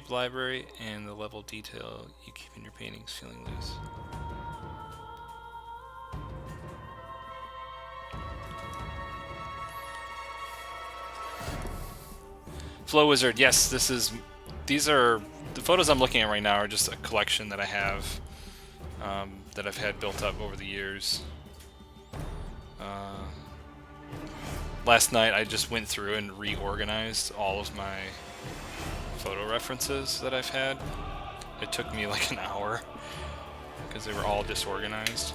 library and the level of detail you keep in your paintings feeling loose? Flow Wizard, yes, these are the photos I'm looking at right now are just a collection that I have that I've had built up over the years. Last night I just went through and reorganized all of my photo references that I've had. It took me like an hour because they were all disorganized.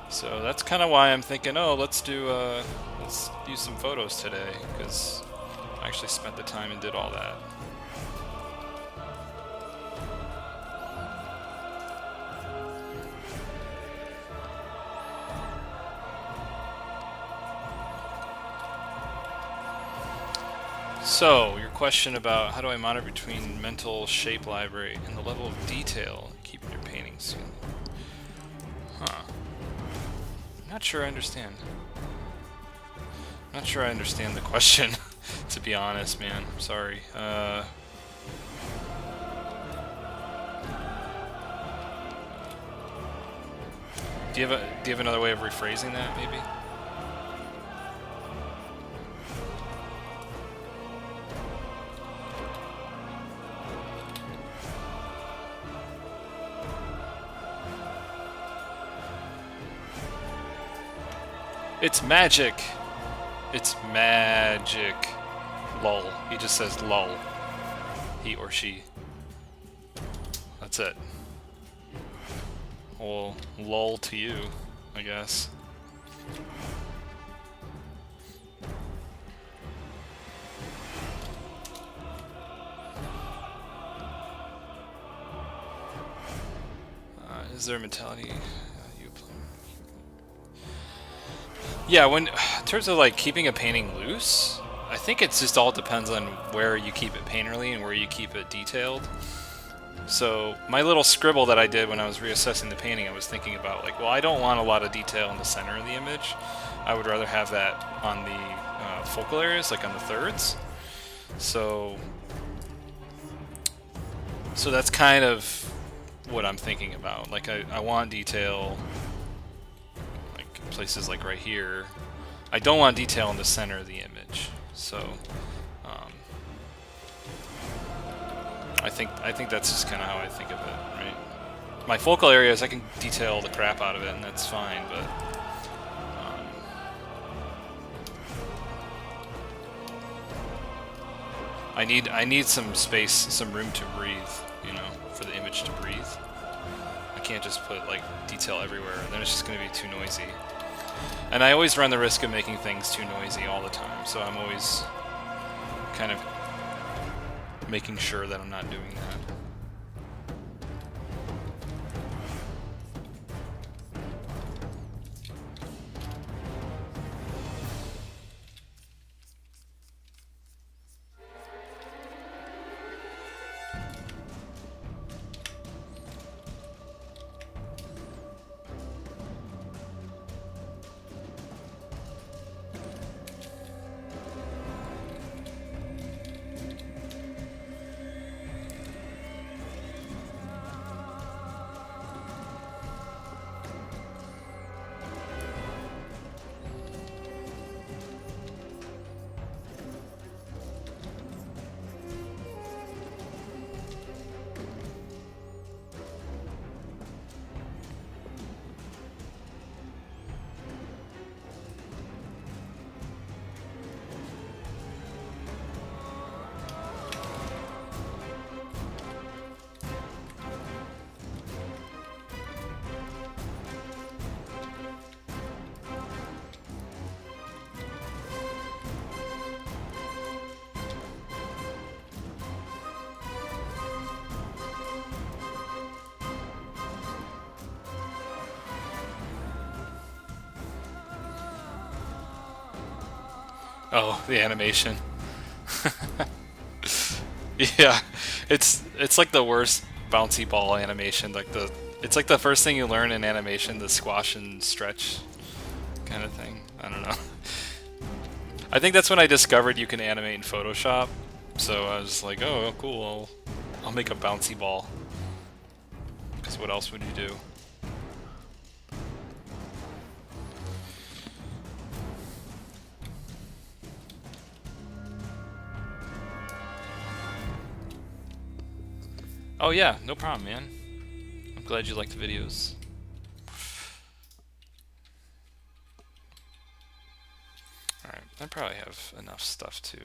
So that's kind of why I'm thinking, oh, let's do some photos today, because I actually spent the time and did all that. So, your question about how do I monitor between mental shape library and the level of detail keeping your paintings. Huh. Not sure I understand. Not sure I understand the question, to be honest, man. I'm sorry. Do you have another way of rephrasing that, maybe? It's magic. It's magic. Lol. He just says lol. He or she. That's it. Well, lol to you, I guess. Is there a mentality? Yeah, in terms of like keeping a painting loose, I think it's just all depends on where you keep it painterly and where you keep it detailed. So my little scribble that I did when I was reassessing the painting, I was thinking about like, well, I don't want a lot of detail in the center of the image. I would rather have that on the focal areas, like on the thirds. So that's kind of what I'm thinking about. Like I want detail places like right here. I don't want detail in the center of the image, so I think that's just kind of how I think of it, right? My focal areas, I can detail the crap out of it, and that's fine, but I need some space, some room to breathe, you know, for the image to breathe. I can't just put like detail everywhere, then it's just going to be too noisy. And I always run the risk of making things too noisy all the time, so I'm always kind of making sure that I'm not doing that. Oh, the animation. Yeah, it's like the worst bouncy ball animation. It's like the first thing you learn in animation, the squash and stretch kind of thing. I don't know. I think that's when I discovered you can animate in Photoshop. So I was like, oh, cool. I'll make a bouncy ball. Because what else would you do? Oh yeah, no problem, man. I'm glad you like the videos. Alright, I probably have enough stuff to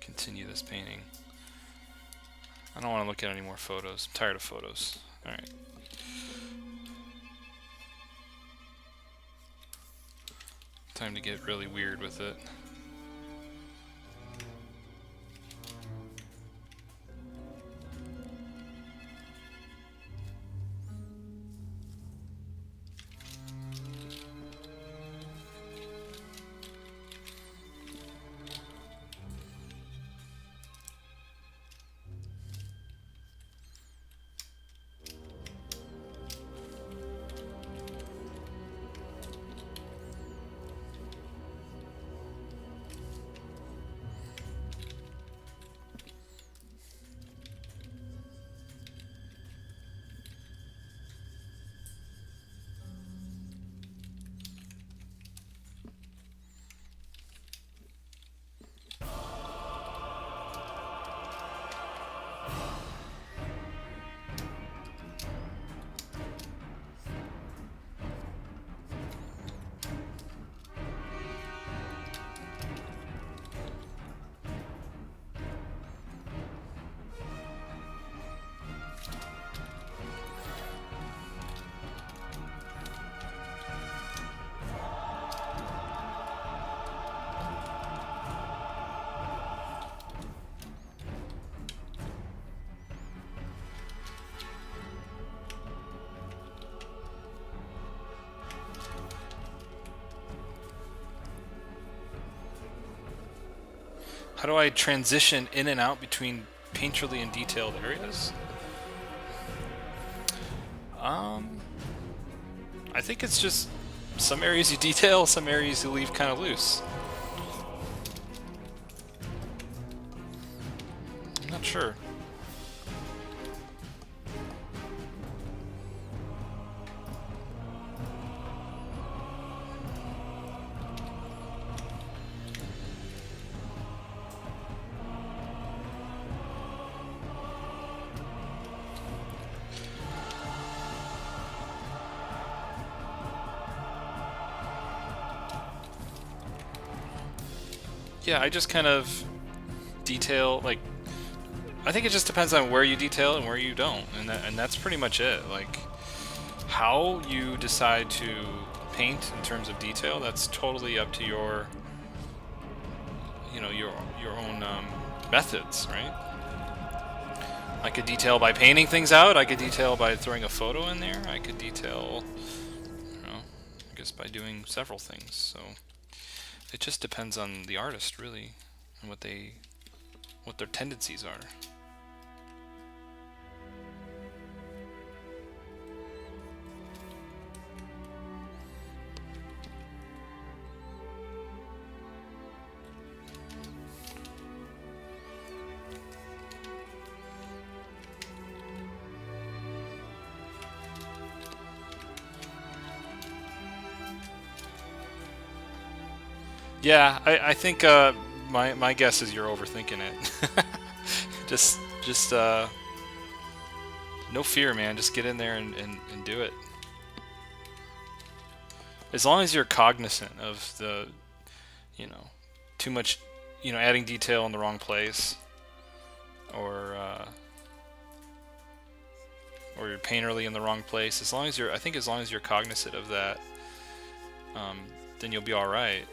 continue this painting. I don't want to look at any more photos. I'm tired of photos. Alright. Time to get really weird with it. How do I transition in and out between painterly and detailed areas? I think it's just some areas you detail, some areas you leave kind of loose. I'm not sure. Yeah, I just kind of detail, like, I think it just depends on where you detail and where you don't, and that's pretty much it. Like, how you decide to paint in terms of detail, that's totally up to your, you know, your own methods, right? I could detail by painting things out, I could detail by throwing a photo in there, I could detail, you know, I guess by doing several things, so it just depends on the artist, really, and what their tendencies are. Yeah, I think my guess is you're overthinking it. just no fear, man. Just get in there and do it. As long as you're cognizant of the, you know, too much, you know, adding detail in the wrong place, or you're painterly in the wrong place. As long as you're, I think, as long as you're cognizant of that, then you'll be all right.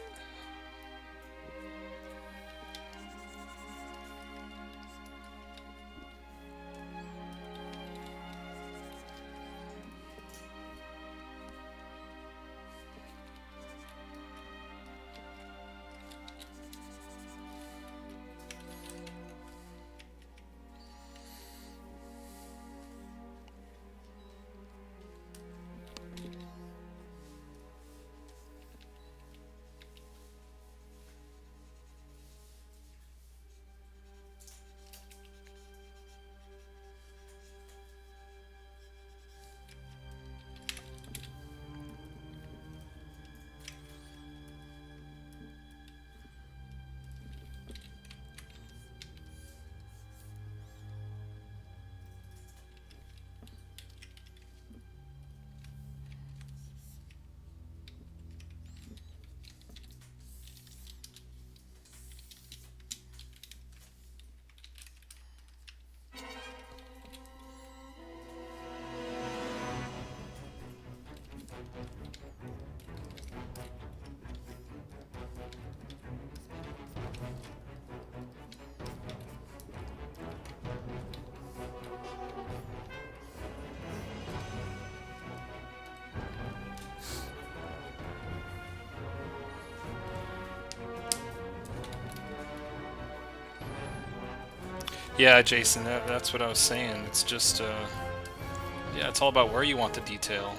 Yeah, Jason, that's what I was saying. It's just, yeah, it's all about where you want the detail,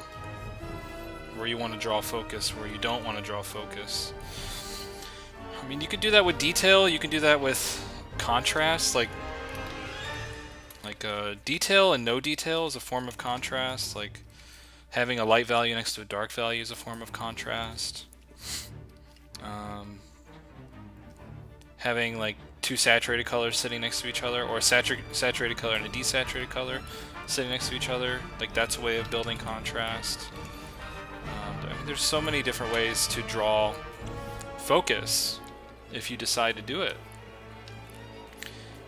where you want to draw focus, where you don't want to draw focus. I mean, you could do that with detail. You can do that with contrast, like detail and no detail is a form of contrast. Like having a light value next to a dark value is a form of contrast. Having like two saturated colors sitting next to each other, or a saturated color and a desaturated color sitting next to each other, like that's a way of building contrast. I mean, there's so many different ways to draw focus if you decide to do it.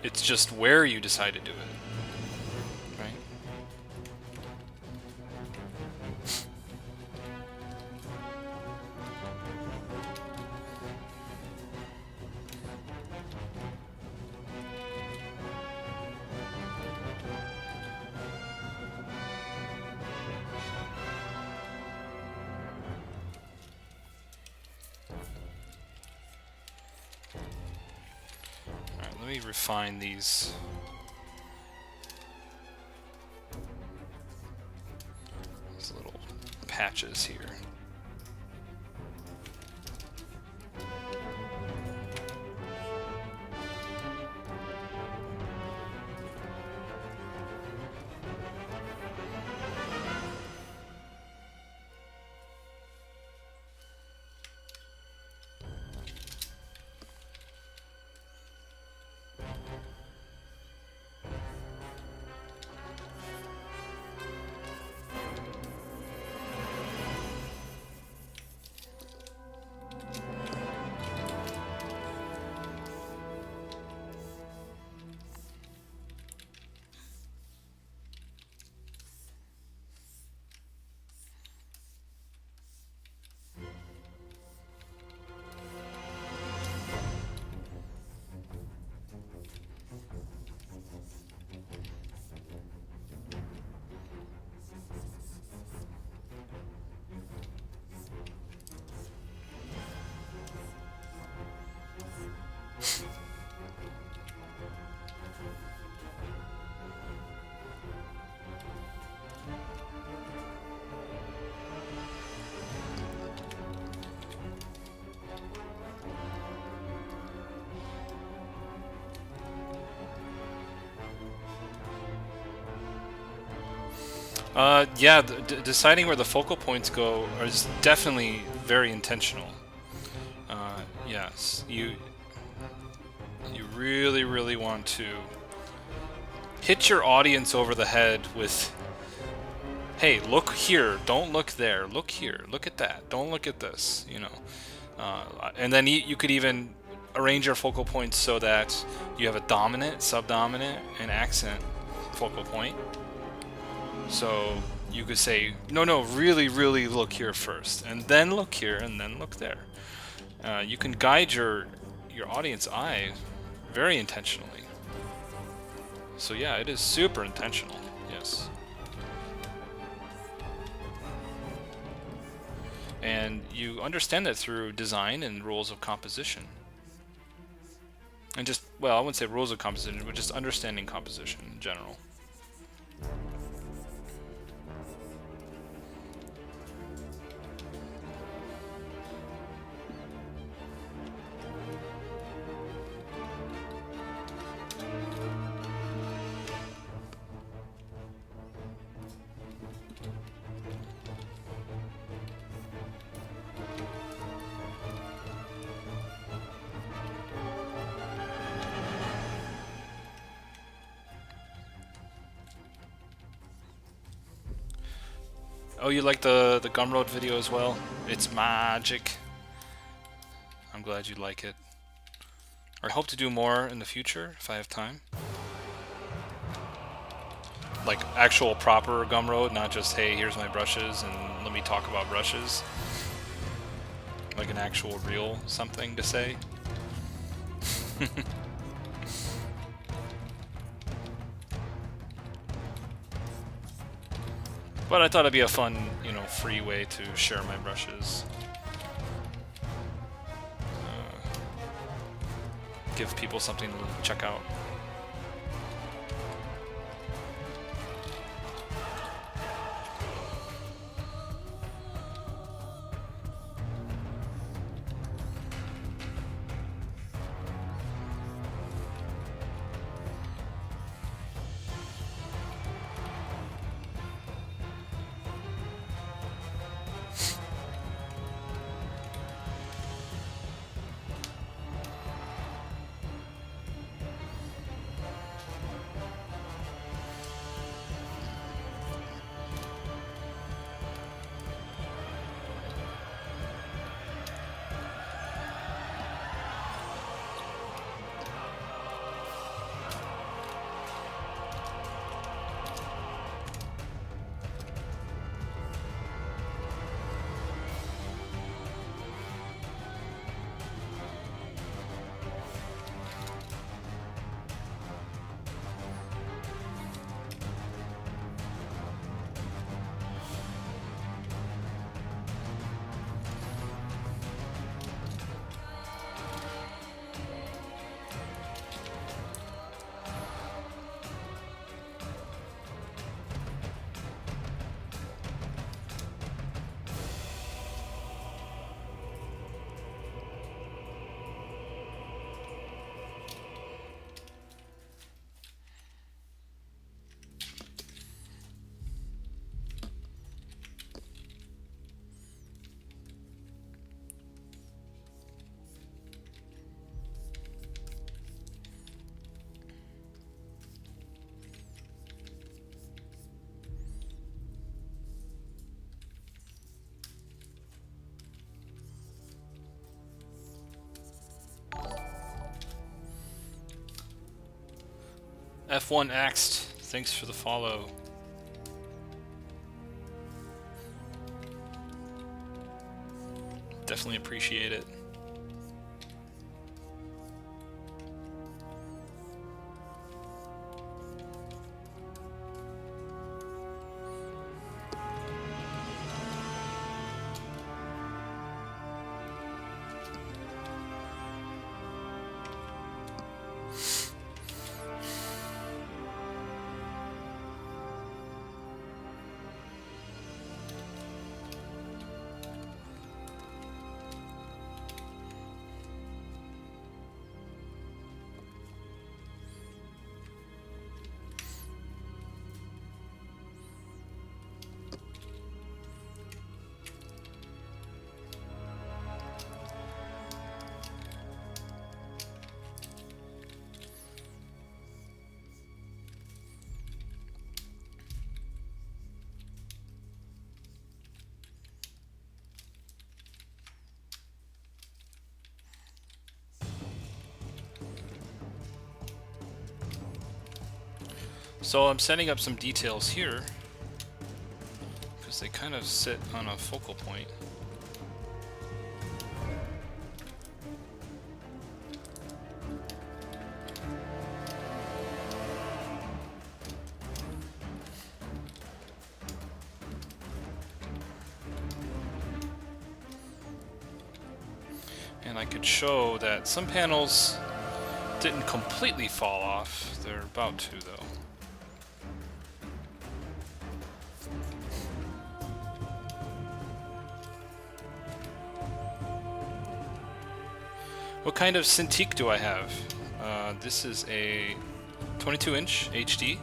It's just where you decide to do it, right? Alright, let me refine these. These little patches here. Yeah, deciding where the focal points go is definitely very intentional. Yes, you really want to hit your audience over the head with, hey, look here, don't look there, look here, look at that, don't look at this, you know. And then you could even arrange your focal points so that you have a dominant, subdominant, and accent focal point. So you could say, no, really look here first, and then look here, and then look there. You can guide your audience eye very intentionally. So yeah, it is super intentional, yes. And you understand that through design and rules of composition. And just, well, I wouldn't say rules of composition, but just understanding composition in general. Oh, you like the Gumroad video as well? It's magic. I'm glad you like it. I hope to do more in the future if I have time. Like actual proper Gumroad, not just, hey, here's my brushes and let me talk about brushes. Like an actual real something to say. But I thought it'd be a fun, you know, free way to share my brushes. Give people something to check out. F1 Axed, thanks for the follow. Definitely appreciate it. So I'm setting up some details here because they kind of sit on a focal point. And I could show that some panels didn't completely fall off. They're about to, though. What kind of Cintiq do I have? This is a 22-inch HD.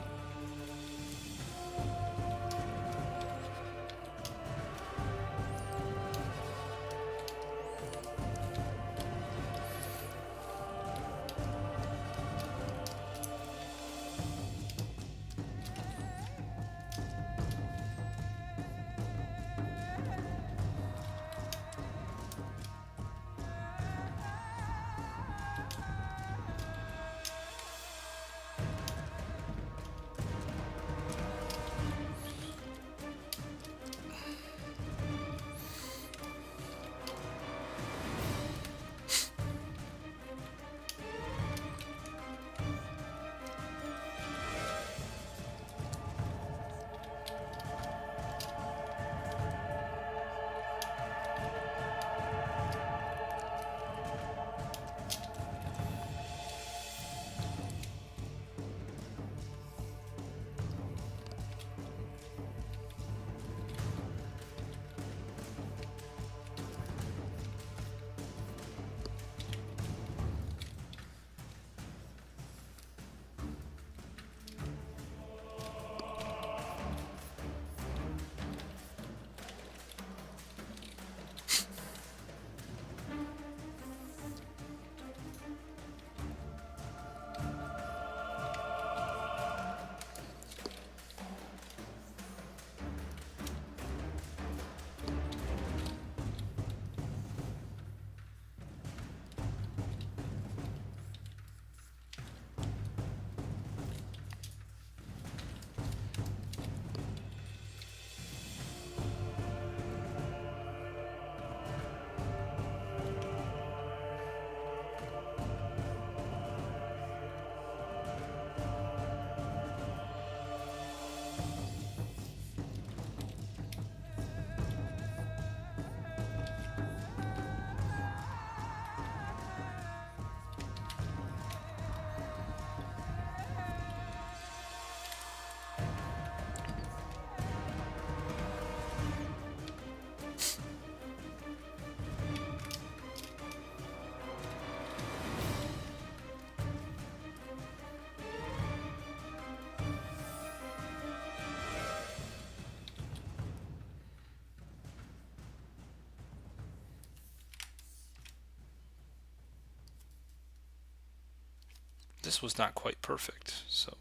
This was not quite perfect, so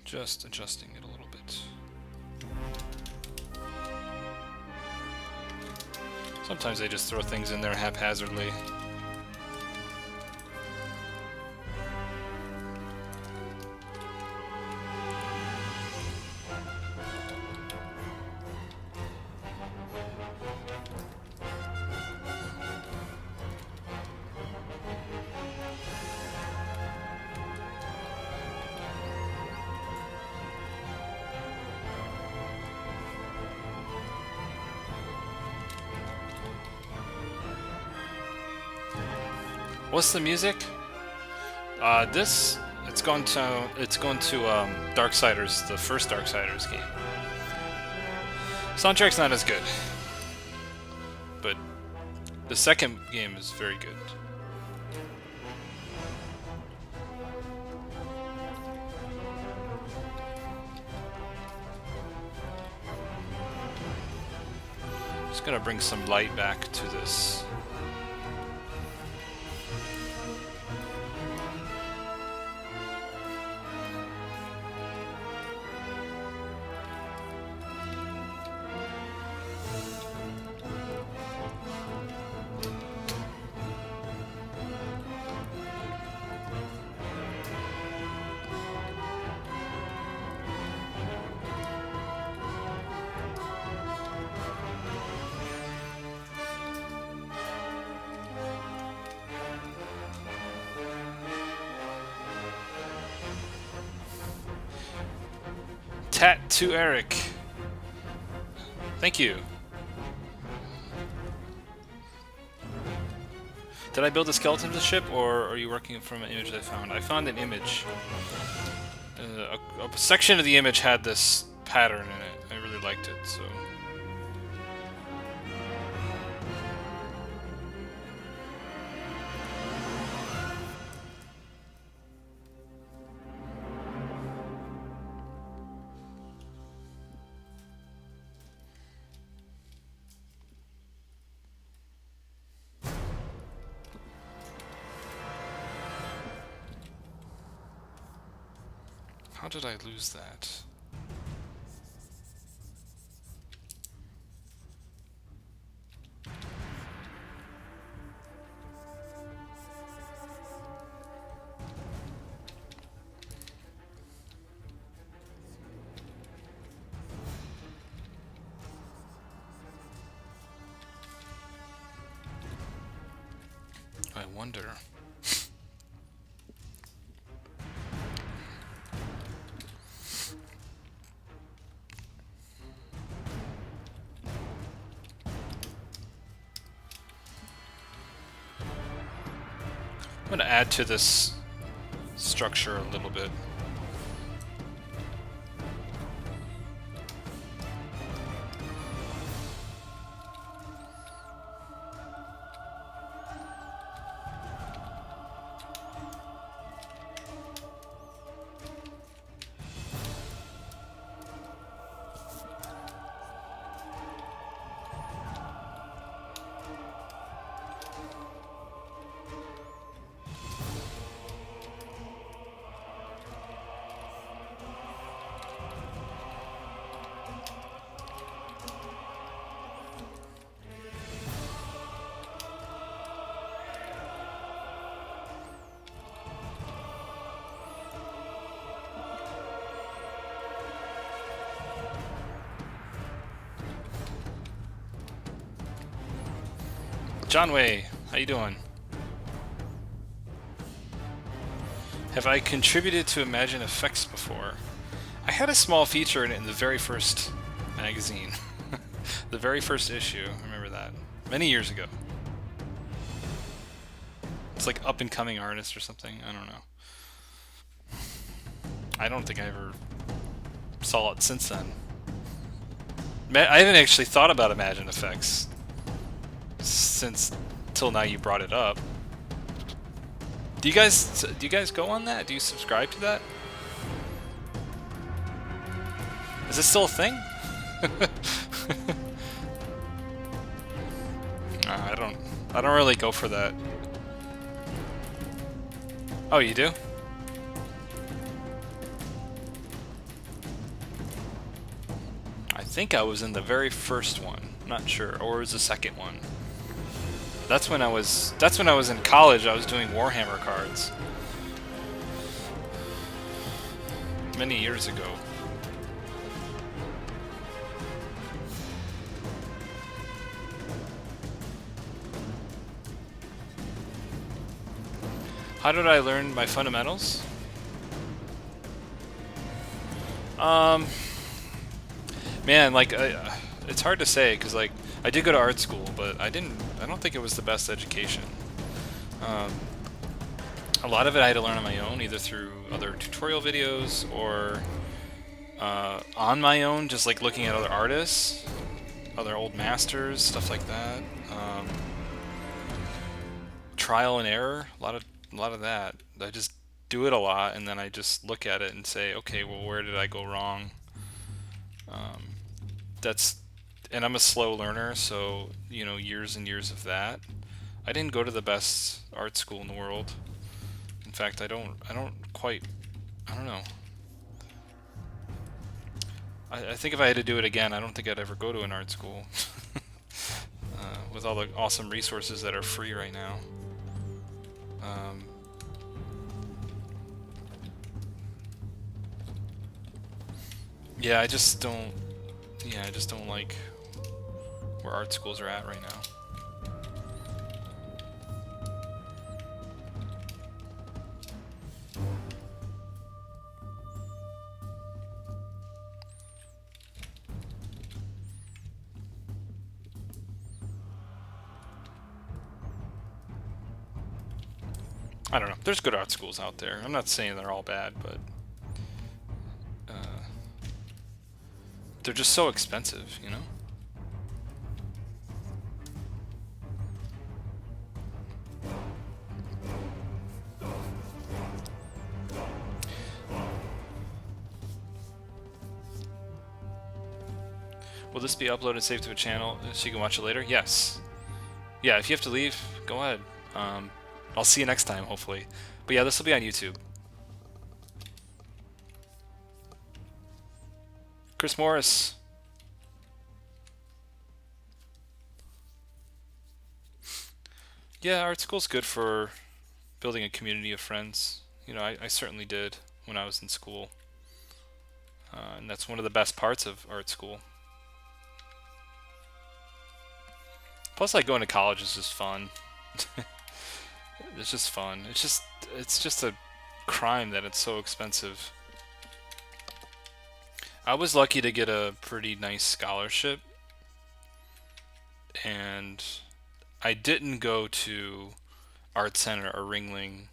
just adjusting it a little bit. Sometimes they just throw things in there haphazardly. What's the music? It's going to Darksiders, the first Darksiders game. Soundtrack's not as good, but the second game is very good. Just gonna bring some light back to this. Tat to Eric. Thank you. Did I build a skeleton ship, or are you working from an image I found? I found an image. A section of the image had this pattern in it. I really liked it, so... How did I lose that? I wonder. I'm going to add to this structure a little bit. John Way, how you doing? Have I contributed to Imagine Effects before? I had a small feature in it in the very first magazine. The very first issue, I remember that. Many years ago. It's like up-and-coming artist or something, I don't know. I don't think I ever saw it since then. I haven't actually thought about Imagine Effects since till now you brought it up. Do you guys go on that? Do you subscribe to that? Is it still a thing? I don't really go for that. Oh, you do? I think I was in the very first one. I'm not sure, or it was the second one. That's when I was in college. I was doing Warhammer cards. Many years ago. How did I learn my fundamentals? Man, like it's hard to say because like I did go to art school, but I don't think it was the best education. A lot of it I had to learn on my own, either through other tutorial videos or on my own, just like looking at other artists, other old masters, stuff like that. Trial and error, a lot of that. I just do it a lot, and then I just look at it and say, okay, well, where did I go wrong? That's, and I'm a slow learner, so you know, years and years of that. I didn't go to the best art school in the world. In fact, I don't quite, I don't know. I think if I had to do it again, I don't think I'd ever go to an art school. With all the awesome resources that are free right now. Yeah, I just don't like where art schools are at right now. I don't know. There's good art schools out there. I'm not saying they're all bad, but they're just so expensive, you know? Will this be uploaded and saved to a channel so you can watch it later? Yes. Yeah, if you have to leave, go ahead. I'll see you next time, hopefully. But yeah, this will be on YouTube. Chris Morris. Yeah, art school's good for building a community of friends. You know, I certainly did when I was in school. And that's one of the best parts of art school. Plus, like, going to college is just fun. It's just fun. It's just a crime that it's so expensive. I was lucky to get a pretty nice scholarship, and I didn't go to Art Center or Ringling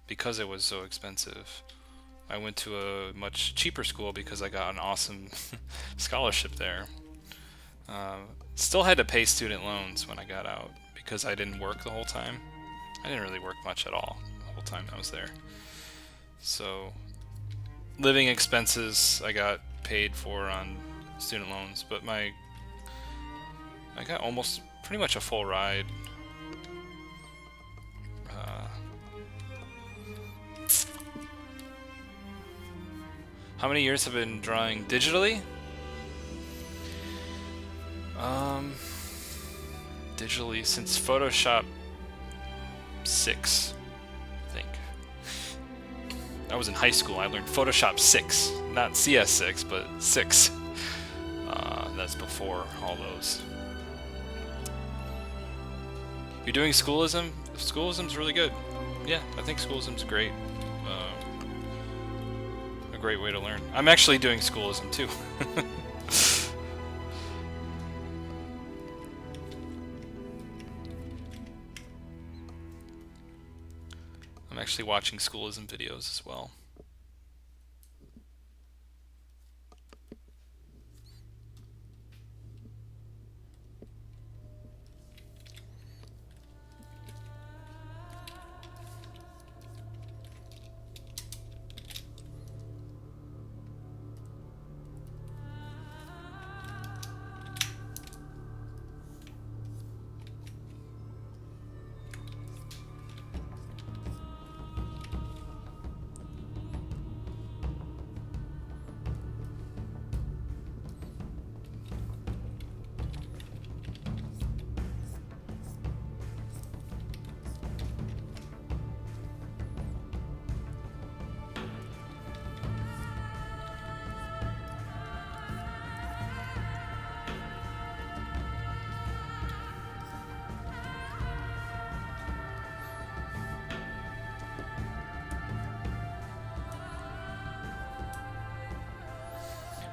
because it was so expensive. I went to a much cheaper school because I got an awesome scholarship there. Still had to pay student loans when I got out because I didn't work the whole time. I didn't really work much at all the whole time I was there. So living expenses I got paid for on student loans, but I got almost pretty much a full ride. How many years have I been drawing digitally? Digitally since Photoshop 6, I think. I was in high school. I learned Photoshop 6, not CS6, but 6. That's before all those. You're doing schoolism? Schoolism's really good. Yeah, I think schoolism's great. A great way to learn. I'm actually doing schoolism too. I'm actually watching schoolism videos as well.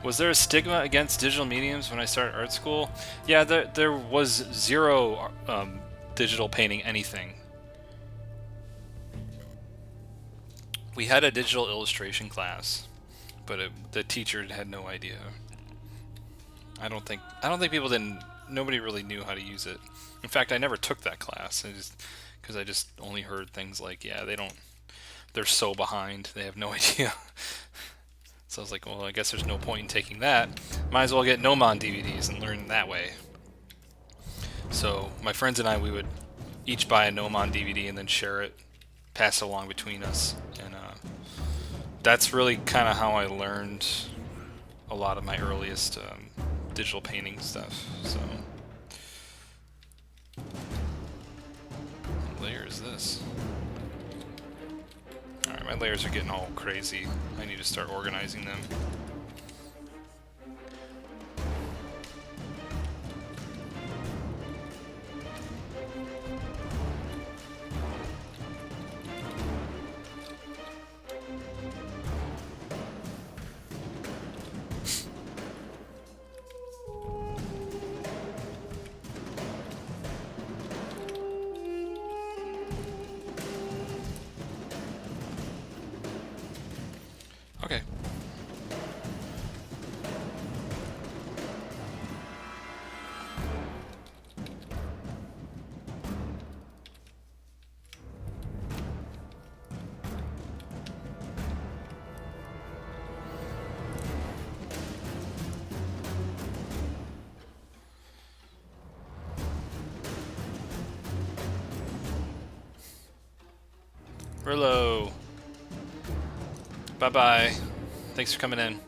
Was there a stigma against digital mediums when I started art school? Yeah, there was zero digital painting anything. We had a digital illustration class, but the teacher had no idea. I don't think people didn't. Nobody really knew how to use it. In fact, I never took that class. Because I just only heard things like, yeah, they're so behind, they have no idea. So I was like, well, I guess there's no point in taking that. Might as well get Gnomon DVDs and learn that way. So my friends and I, we would each buy a Gnomon DVD and then share it, pass it along between us, and that's really kind of how I learned a lot of my earliest digital painting stuff. So, what layer is this? Alright, my layers are getting all crazy. I need to start organizing them. Okay. Rillo. Bye-bye. Thanks for coming in.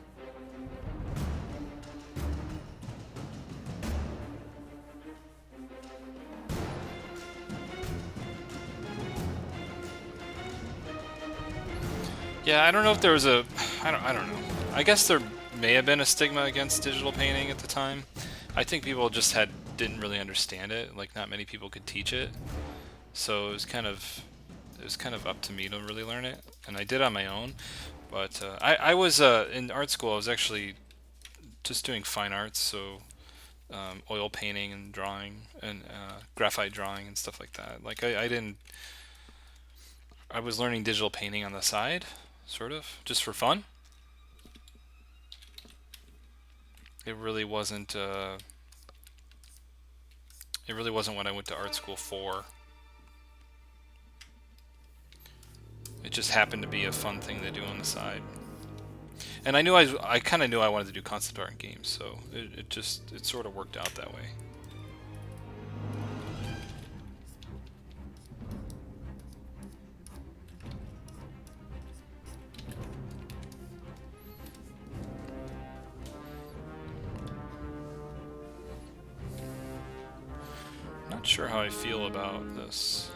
Yeah, I don't know if there was a... I don't know. I guess there may have been a stigma against digital painting at the time. I think people just didn't really understand it. Like, not many people could teach it. So it was kind of up to me to really learn it. And I did on my own. But I was in art school. I was actually just doing fine arts, so oil painting and drawing and graphite drawing and stuff like that. Like I was learning digital painting on the side, sort of, just for fun. It really wasn't. It really wasn't what I went to art school for. It just happened to be a fun thing to do on the side. And I kind of knew I wanted to do concept art and games, so it sort of worked out that way. Not sure how I feel about this.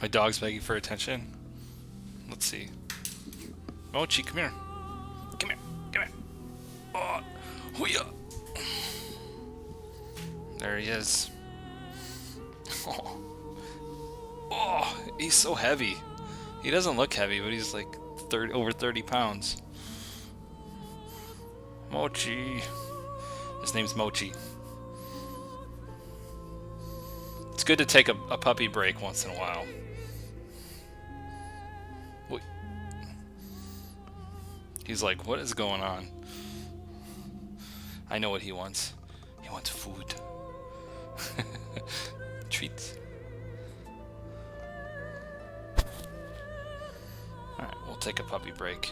My dog's begging for attention. Let's see. Mochi, come here. Come here. Come here. Oh, hoo-ya. There he is. Oh. Oh, he's so heavy. He doesn't look heavy, but he's like over 30 pounds. Mochi. His name's Mochi. It's good to take a puppy break once in a while. Wait. He's like, what is going on? I know what he wants. He wants food. Treats. Alright, we'll take a puppy break.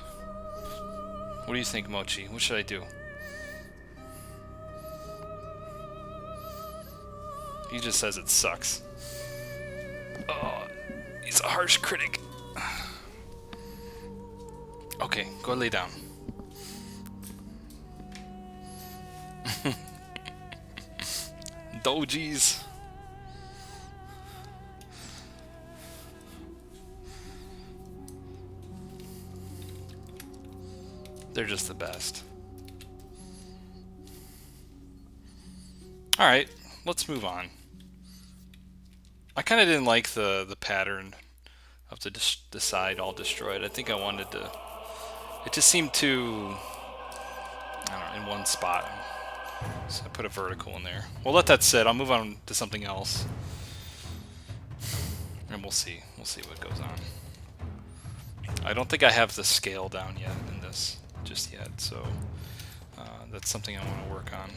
What do you think, Mochi? What should I do? He just says it sucks. Oh, he's a harsh critic. Okay, go lay down. Dojis. They're just the best. Alright, let's move on. I kind of didn't like the pattern of the side all destroyed. I think I wanted to... It just seemed too... I don't know, in one spot. So I put a vertical in there. Well, let that sit. I'll move on to something else. And we'll see. We'll see what goes on. I don't think I have the scale down yet in this just yet, so that's something I want to work on.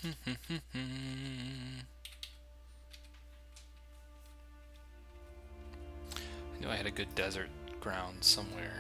I knew I had a good desert ground somewhere.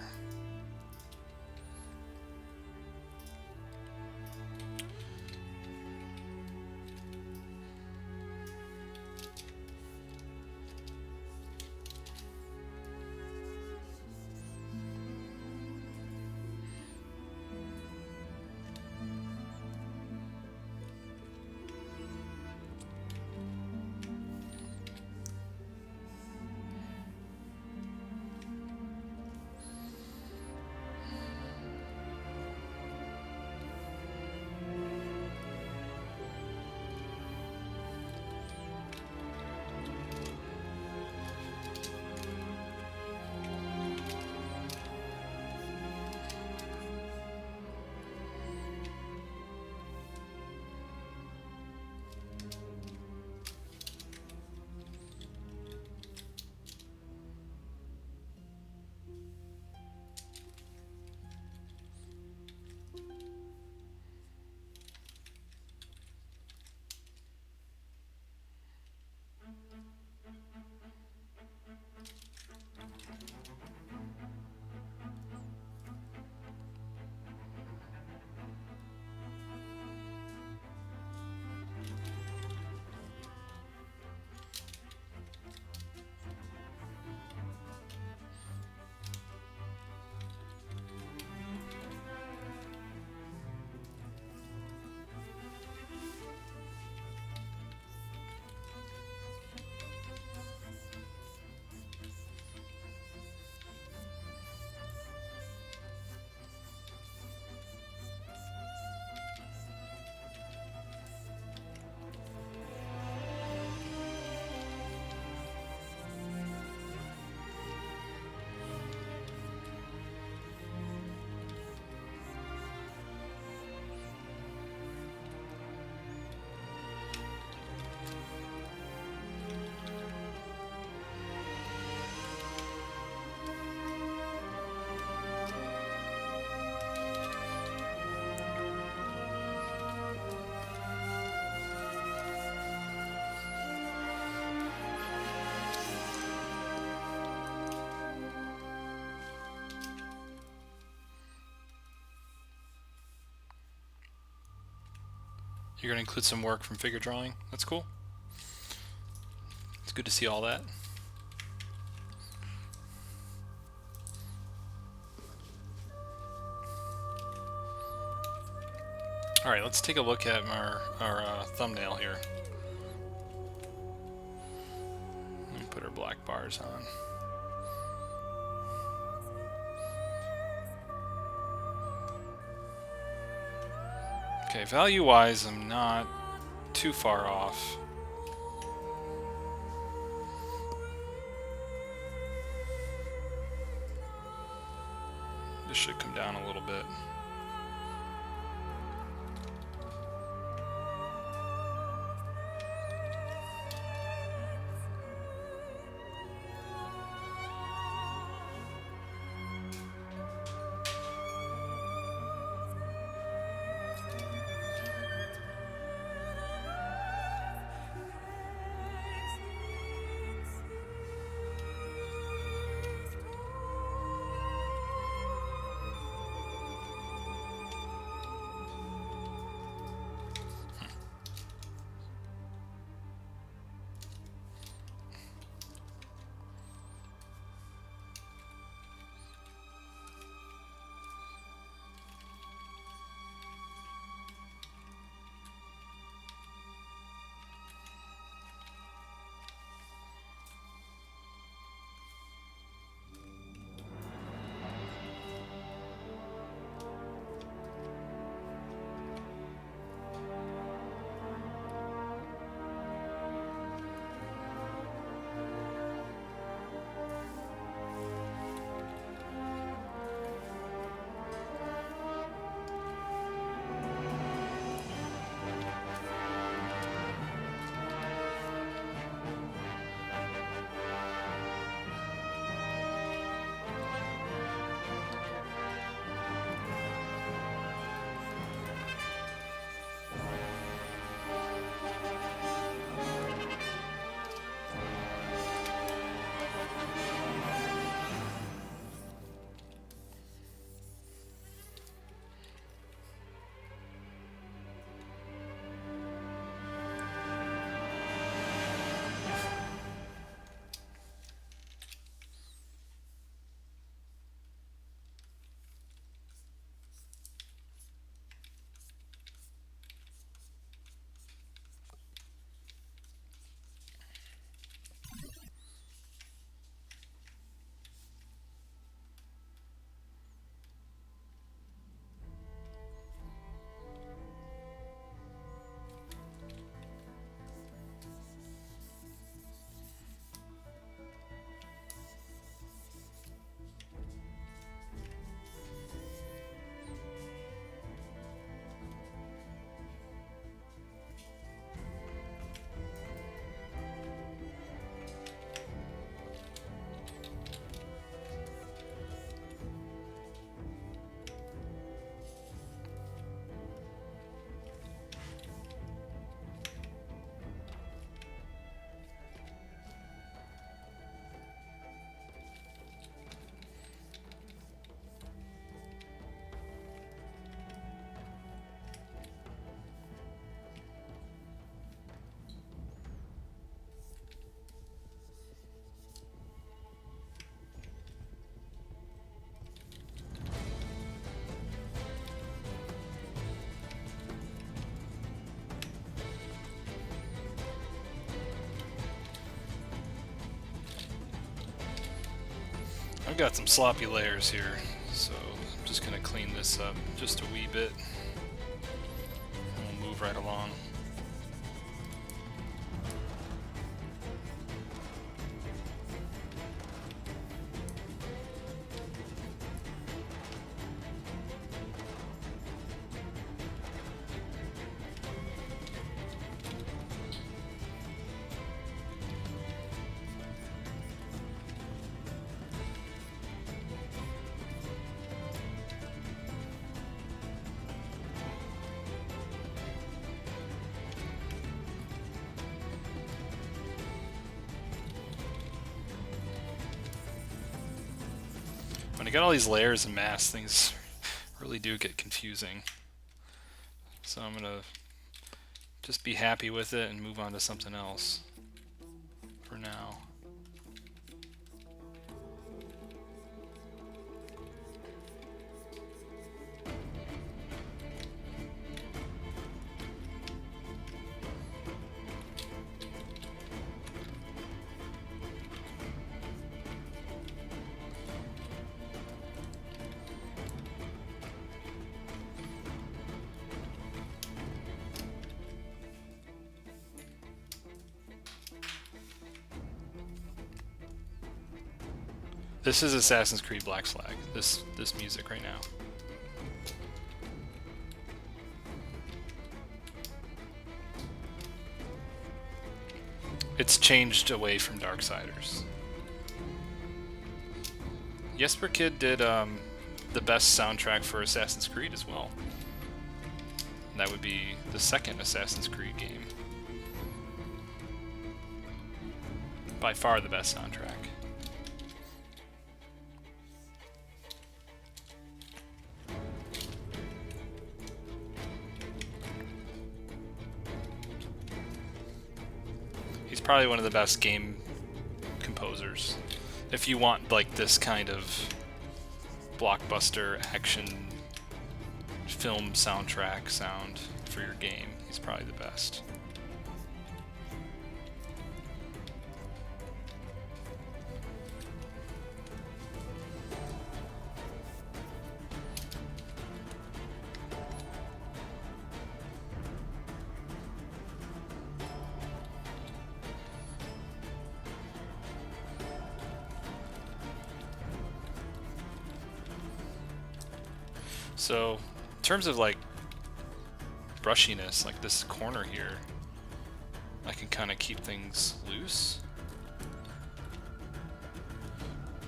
You're going to include some work from figure drawing. That's cool. It's good to see all that. Alright, let's take a look at our thumbnail here. Let me put our black bars on. Okay, value-wise, I'm not too far off. This should come down a little bit. got some sloppy layers here, so I'm just going to clean this up just a wee bit. And we'll move right along. When I got all these layers and masks, things really do get confusing. So I'm gonna just be happy with it and move on to something else for now. This is Assassin's Creed Black Flag, this music right now. It's changed away from Darksiders. Jesper Kid did the best soundtrack for Assassin's Creed as well. And that would be the second Assassin's Creed game. By far the best soundtrack. He's probably one of the best game composers. If you want like this kind of blockbuster action film soundtrack sound for your game, he's probably the best. So, in terms of like brushiness, like this corner here, I can kind of keep things loose.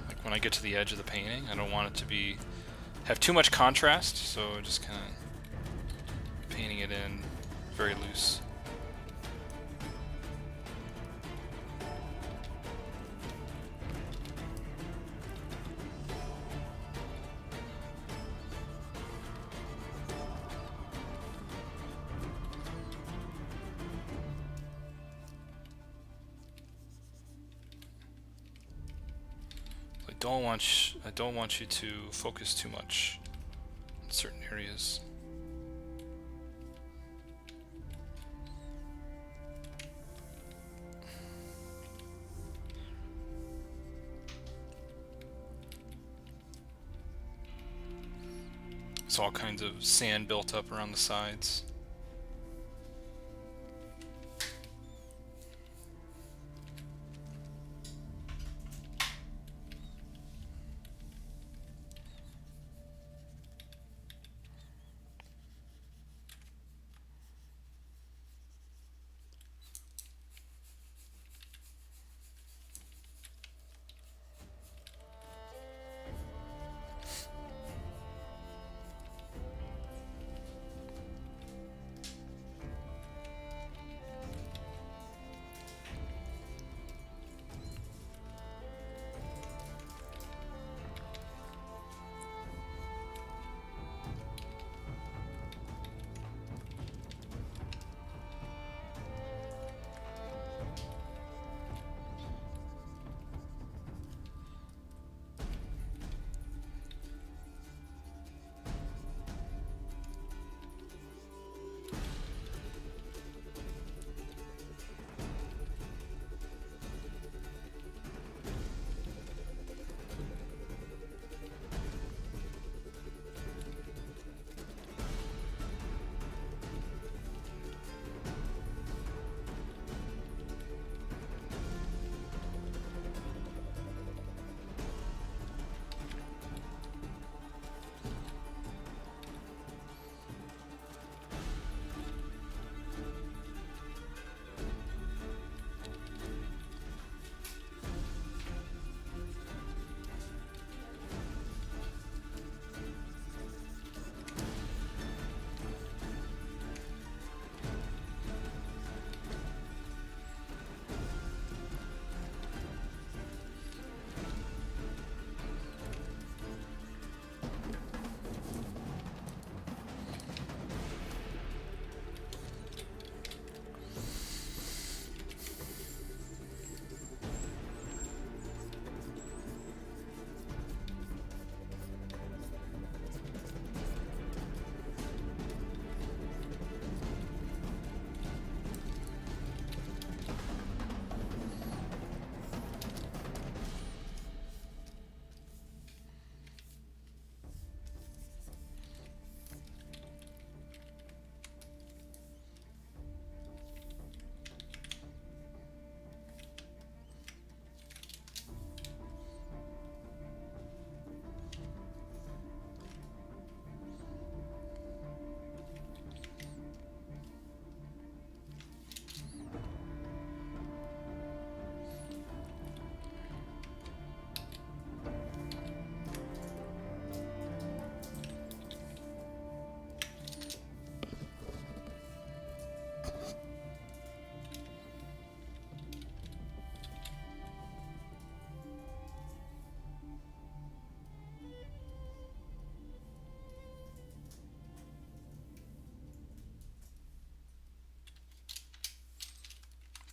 Like when I get to the edge of the painting, I don't want it to have too much contrast, so just kind of painting it in very loose. I don't want you to focus too much in certain areas. There's all kinds of sand built up around the sides.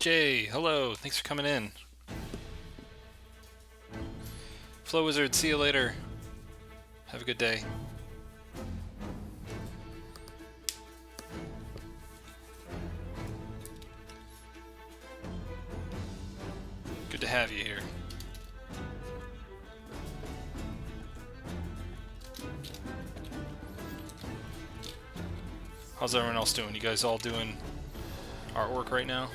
Jay, hello. Thanks for coming in. Flow Wizard, see you later. Have a good day. Good to have you here. How's everyone else doing? You guys all doing artwork right now?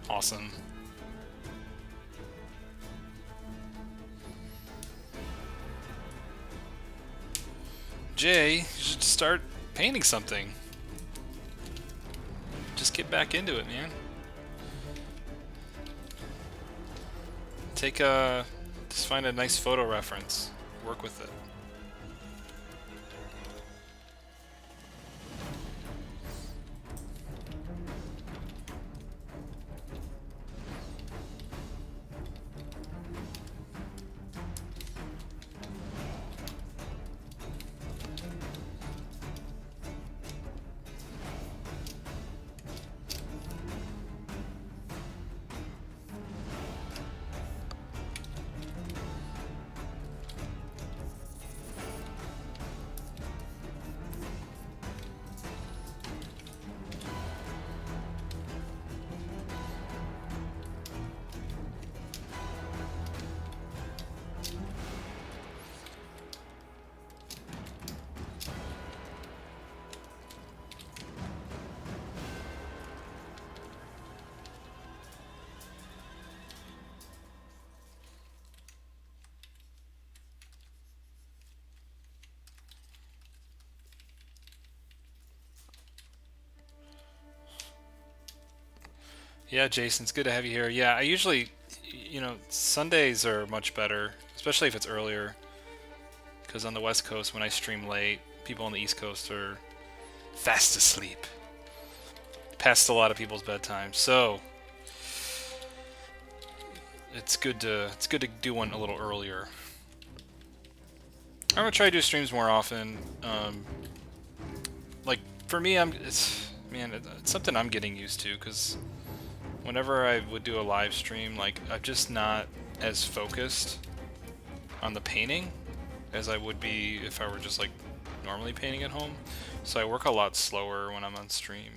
Awesome. Jay, you should start painting something. Just get back into it, man. Just find a nice photo reference. Work with it. Yeah, Jason, it's good to have you here. Yeah, I usually, Sundays are much better, especially if it's earlier. Because on the West Coast, when I stream late, people on the East Coast are fast asleep. Past a lot of people's bedtime. So it's good to do one a little earlier. I'm gonna try to do streams more often. Like for me, it's something I'm getting used to because whenever I would do a live stream, like I'm just not as focused on the painting as I would be if I were just like normally painting at home. So I work a lot slower when I'm on stream.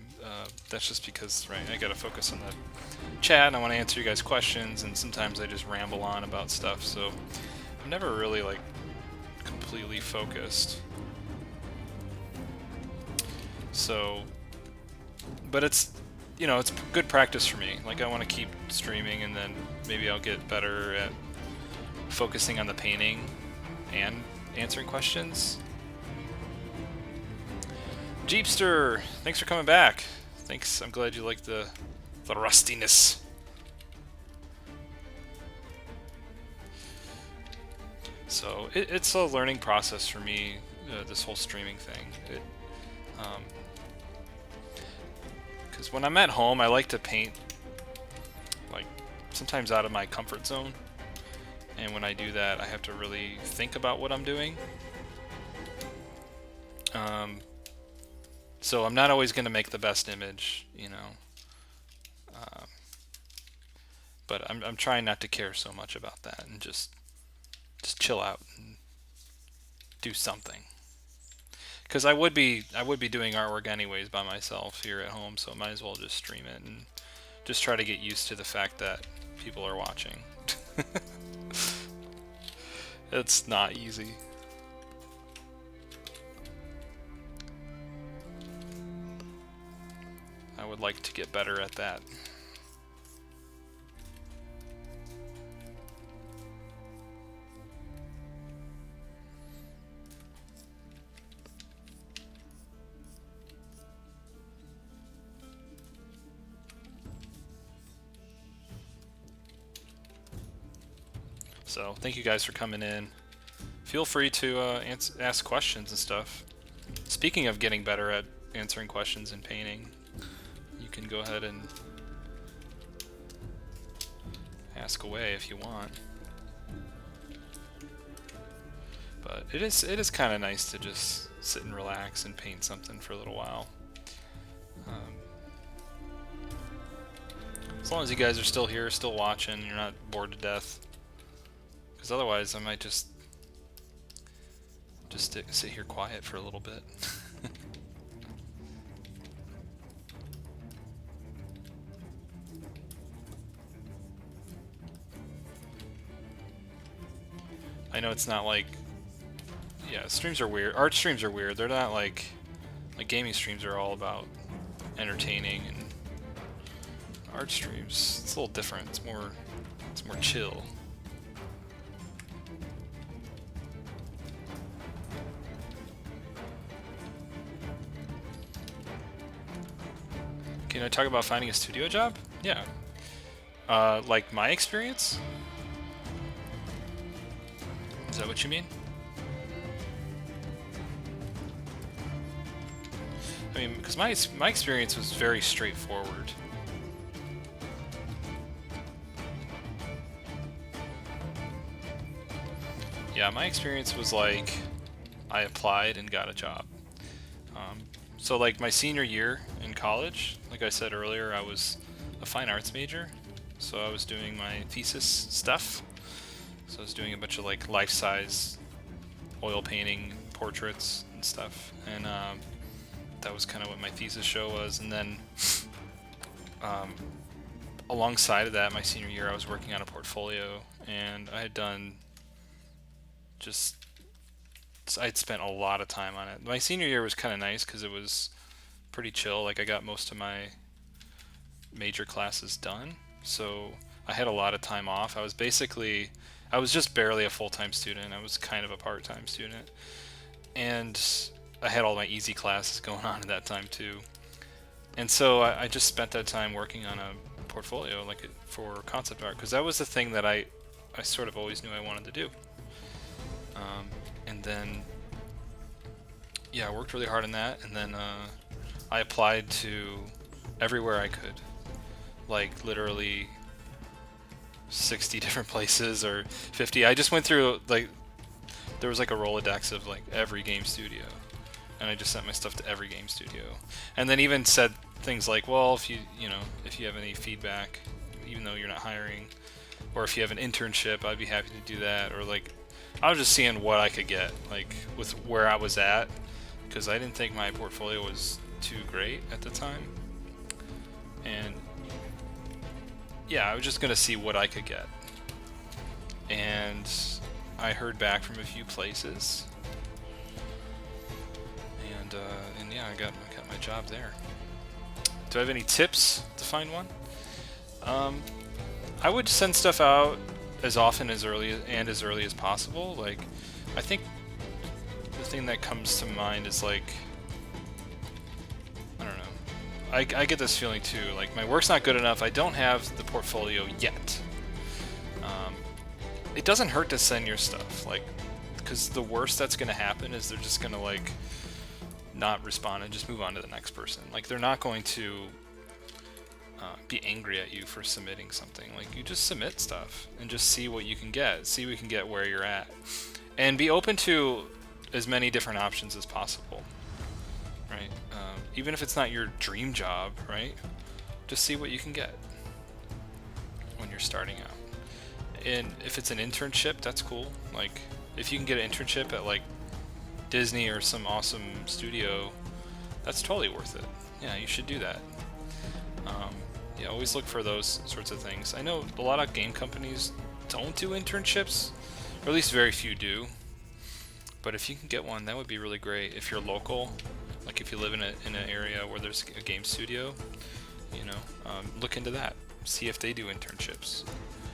That's just because, right, I gotta focus on the chat and I want to answer you guys' questions, and sometimes I just ramble on about stuff, so I'm never really like completely focused. So, but it's good practice for me. Like I want to keep streaming, and then maybe I'll get better at focusing on the painting and answering questions. Jeepster, thanks for coming back. Thanks, I'm glad you like the rustiness. So it's a learning process for me, this whole streaming thing. Because when I'm at home, I like to paint like sometimes out of my comfort zone, and when I do that, I have to really think about what I'm doing. So I'm not always going to make the best image, but I'm trying not to care so much about that and just chill out and do something. Because I would be doing artwork anyways by myself here at home, so I might as well just stream it and just try to get used to the fact that people are watching. It's not easy. would like to get better at that. So thank you guys for coming in. Feel free to ask questions and stuff. Speaking of getting better at answering questions in painting, you can go ahead and ask away if you want. But it is kind of nice to just sit and relax and paint something for a little while. As long as you guys are still here, still watching, you're not bored to death. Because otherwise, I might just sit here quiet for a little bit. I know it's not like, yeah, streams are weird. Art streams are weird. They're not like gaming streams are all about entertaining, and art streams, it's a little different. It's more chill. Can I talk about finding a studio job? Yeah. Like my experience? Is that what you mean? I mean, because my experience was very straightforward. Yeah, my experience was like, I applied and got a job. So like my senior year in college, like I said earlier, I was a fine arts major. So I was doing my thesis stuff. So I was doing a bunch of like life-size oil painting portraits and stuff. And that was kind of what my thesis show was. And then alongside of that, my senior year, I was working on a portfolio, and I had done I'd spent a lot of time on it. My senior year was kind of nice because it was pretty chill. Like I got most of my major classes done, so I had a lot of time off. I was just barely a full-time student. I was kind of a part-time student, and I had all my easy classes going on at that time too. And so I just spent that time working on a portfolio, like for concept art, because that was the thing that I sort of always knew I wanted to do. And then, yeah, I worked really hard on that, and then I applied to everywhere I could, like literally 60 different places or 50. I just went through, like, there was like a Rolodex of like every game studio, and I just sent my stuff to every game studio, and then even said things like, well, if you have any feedback, even though you're not hiring, or if you have an internship, I'd be happy to do that. Or like, I was just seeing what I could get, like with where I was at, because I didn't think my portfolio was too great at the time. And yeah, I was just gonna see what I could get. And I heard back from a few places, and yeah, I got my job there. Do I have any tips to find one? I would send stuff out as often as early as possible. Like, I think the thing that comes to mind is like, I don't know. I get this feeling too. Like, my work's not good enough. I don't have the portfolio yet. It doesn't hurt to send your stuff, like, because the worst that's gonna happen is they're just gonna like not respond and just move on to the next person. Like, they're not going to be angry at you for submitting something. Like, you just submit stuff and just see what you can get. See what you can get where you're at, and be open to as many different options as possible. Right? Even if it's not your dream job, right? Just see what you can get when you're starting out. And if it's an internship, that's cool. Like, if you can get an internship at like Disney or some awesome studio, that's totally worth it. Yeah, you should do that. Yeah, always look for those sorts of things. I know a lot of game companies don't do internships, or at least very few do. But if you can get one, that would be really great. If you're local, like if you live in an area where there's a game studio, You know, look into that. See if they do internships.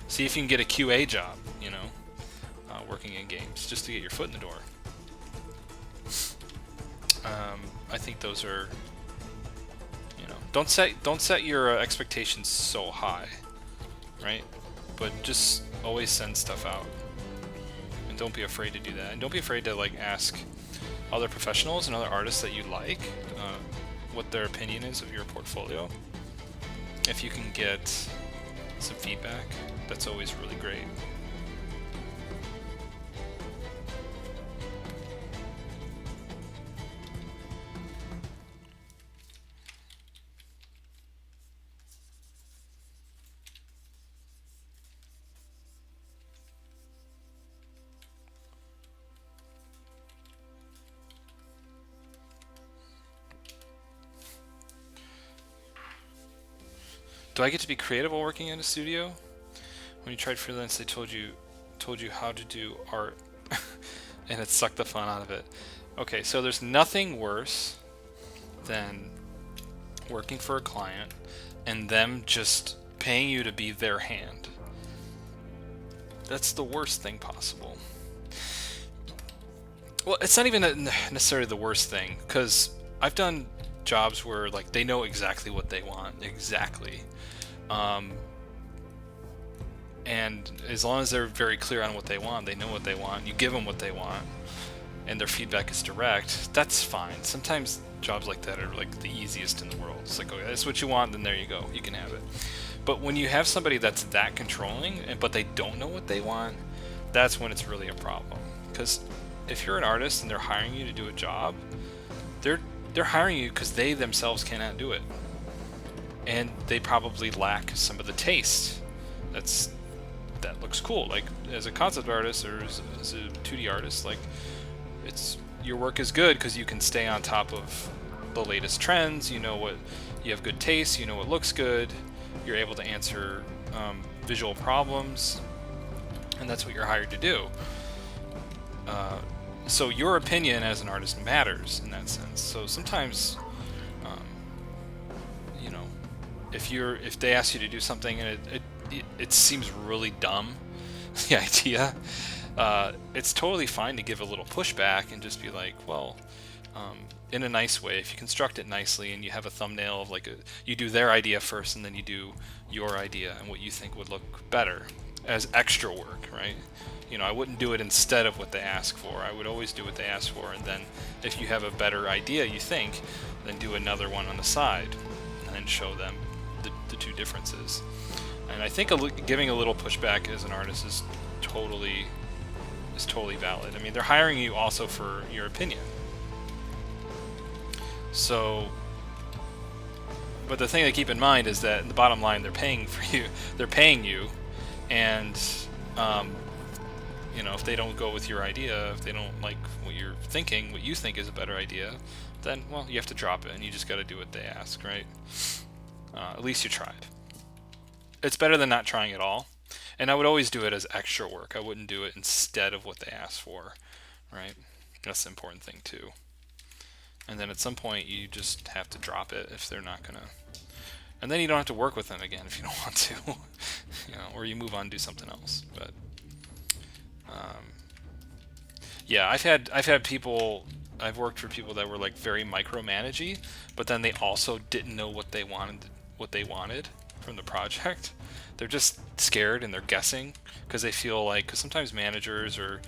See if you can get a QA job. You know, working in games just to get your foot in the door. I think those are, you know, don't set your expectations so high, right? But just always send stuff out, and don't be afraid to do that. And don't be afraid to like ask other professionals and other artists that you like what their opinion is of your portfolio. If you can get some feedback, that's always really great. Do I get to be creative while working in a studio? When you tried freelance, they told you how to do art, and it sucked the fun out of it. Okay, so there's nothing worse than working for a client and them just paying you to be their hand. That's the worst thing possible. Well, it's not even necessarily the worst thing, because I've done jobs where like they know exactly what they want, exactly. And as long as they're very clear on what they want, they know what they want, you give them what they want, and their feedback is direct, that's fine. Sometimes jobs like that are like the easiest in the world. It's like, okay, that's what you want, then there you go, you can have it. But when you have somebody that's that controlling, but they don't know what they want, that's when it's really a problem. Because if you're an artist and they're hiring you to do a job, they're hiring you because they themselves cannot do it. And they probably lack some of the taste that looks cool. Like as a concept artist or as a 2D artist, like your work is good because you can stay on top of the latest trends. You know what, you have good taste. You know what looks good. You're able to answer visual problems, and that's what you're hired to do. So your opinion as an artist matters in that sense. So sometimes, you know, if they ask you to do something and it seems really dumb, the idea, it's totally fine to give a little pushback and just be like, well, in a nice way, if you construct it nicely and you have a thumbnail of like you do their idea first and then you do your idea and what you think would look better as extra work, right? You know, I wouldn't do it instead of what they ask for. I would always do what they ask for, and then if you have a better idea, you think, then do another one on the side and then show them the two differences. And I think giving a little pushback as an artist is totally valid. I mean, they're hiring you also for your opinion. So, but the thing to keep in mind is that in the bottom line, they're paying for you. They're paying you, and you know, if they don't go with your idea, if they don't like what you're thinking, what you think is a better idea, then, well, you have to drop it, and you just got to do what they ask, right? At least you tried. It's better than not trying at all. And I would always do it as extra work. I wouldn't do it instead of what they asked for, right? That's the important thing, too. And then at some point, you just have to drop it if they're not going to. And then you don't have to work with them again if you don't want to, you know, or you move on and do something else. But yeah, I've had people. I've worked for people that were like very micromanagey, but then they also didn't know what they wanted from the project. They're just scared and they're guessing because they feel like, because sometimes managers or,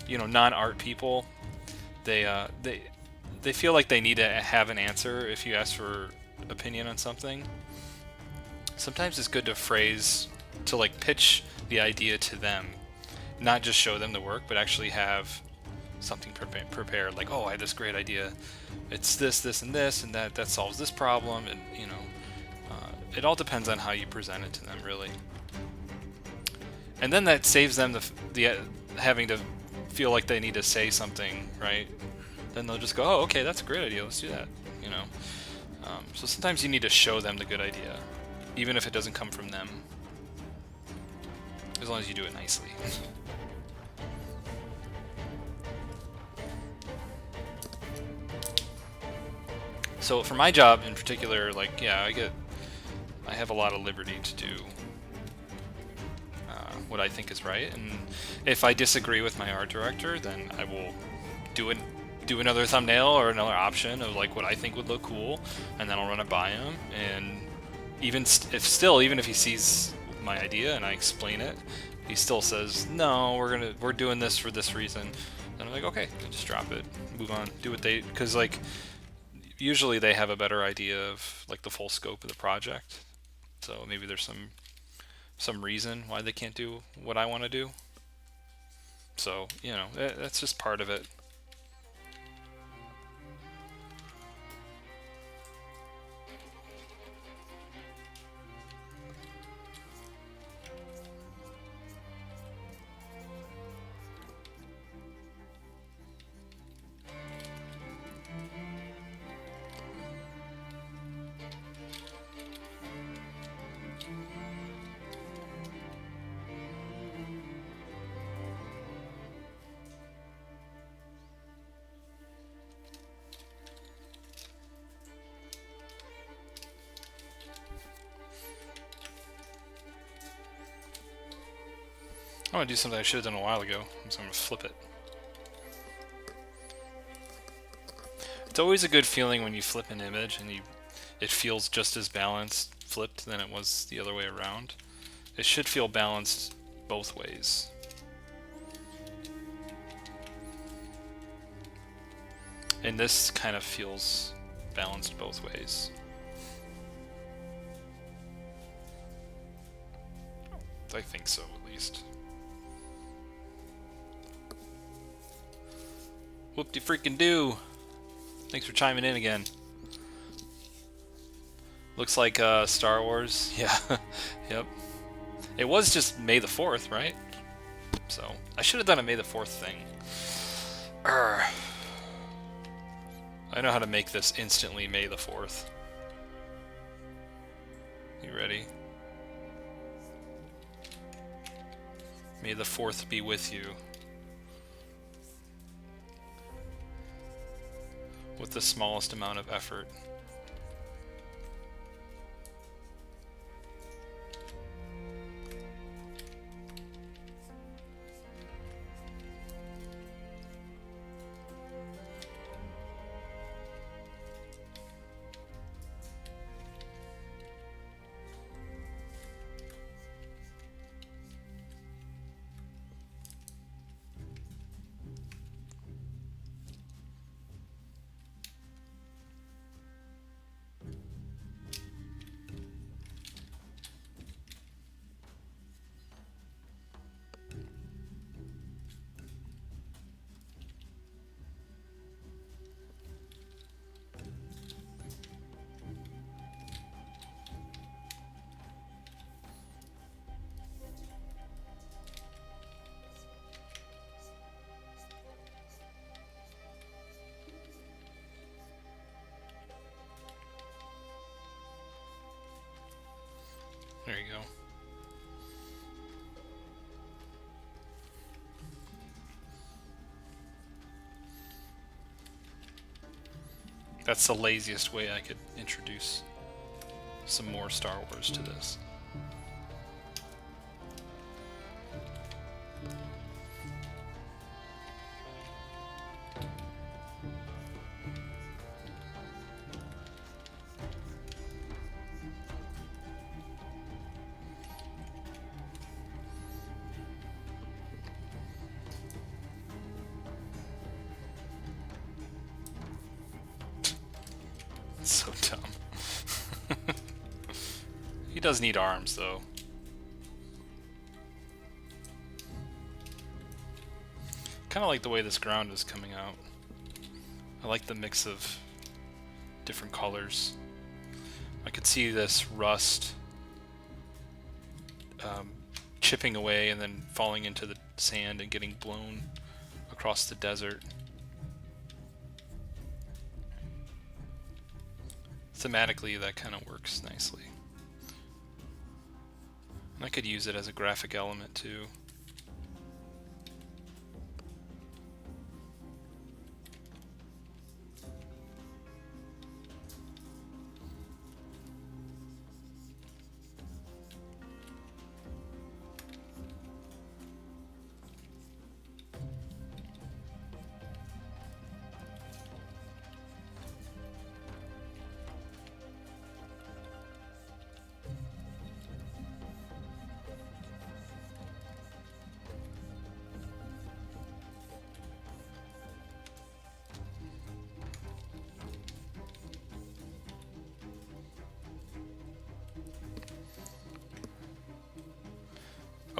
you know, non-art people, they feel like they need to have an answer if you ask for opinion on something. Sometimes it's good to like pitch the idea to them, not just show them the work, but actually have something prepared. Like, oh, I had this great idea. It's this, and this, and that solves this problem, and you know, it all depends on how you present it to them, really. And then that saves them the having to feel like they need to say something, right? Then they'll just go, oh, okay, that's a great idea. Let's do that, you know. So sometimes you need to show them the good idea, even if it doesn't come from them, as long as you do it nicely. So for my job in particular, like, yeah, I get have a lot of liberty to do what I think is right, and if I disagree with my art director, then I will do another thumbnail or another option of like what I think would look cool, and then I'll run it by him. And even if he sees my idea and I explain it, he still says no, we're doing this for this reason. And I'm like, okay, I'll just drop it, move on, do what they, because like usually they have a better idea of like the full scope of the project. So maybe there's some reason why they can't do what I want to do. So, you know, that's just part of it. I want to do something I should have done a while ago, so I'm going to flip it. It's always a good feeling when you flip an image and it feels just as balanced flipped than it was the other way around. It should feel balanced both ways. And this kind of feels balanced both ways. I think so, at least. Whoop-de-freaking-do! Thanks for chiming in again. Looks like Star Wars. Yeah. Yep. It was just May the 4th, right? So, I should have done a May the 4th thing. I know how to make this instantly May the 4th. You ready? May the 4th be with you. With the smallest amount of effort. There you go. That's the laziest way I could introduce some more Star Wars to this. So dumb. He does need arms, though. Kind of like the way this ground is coming out. I like the mix of different colors. I could see this rust chipping away and then falling into the sand and getting blown across the desert. Thematically, that kind of works nicely. And I could use it as a graphic element too.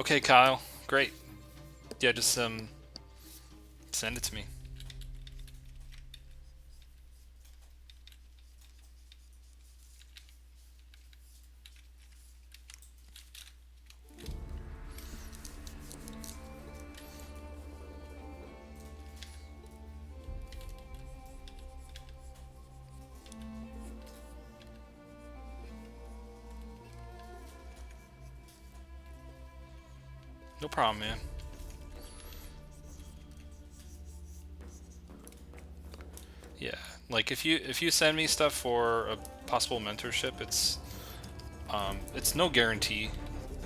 Okay, Kyle. Great. Yeah, just send it to me. No problem, man. Yeah, like if you send me stuff for a possible mentorship, it's no guarantee.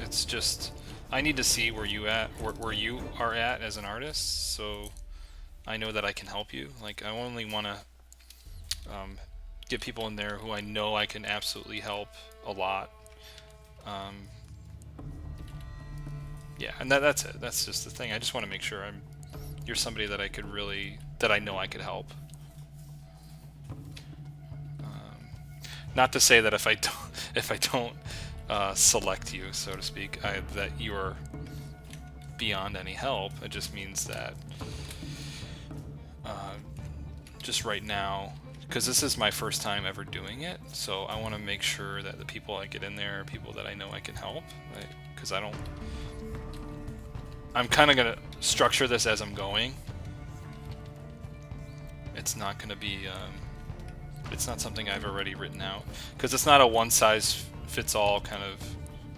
It's just I need to see where where you are at as an artist, so I know that I can help you. Like I only want to get people in there who I know I can absolutely help a lot. Um, yeah, and that's it. That's just the thing. I just want to make sure you're somebody that I know I could help. Not to say that if I don't select you, so to speak, that you are beyond any help. It just means that just right now, because this is my first time ever doing it, so I want to make sure that the people I get in there are people that I know I can help. Because I'm kind of gonna structure this as I'm going. It's not gonna be. It's not something I've already written out, because it's not a one-size-fits-all kind of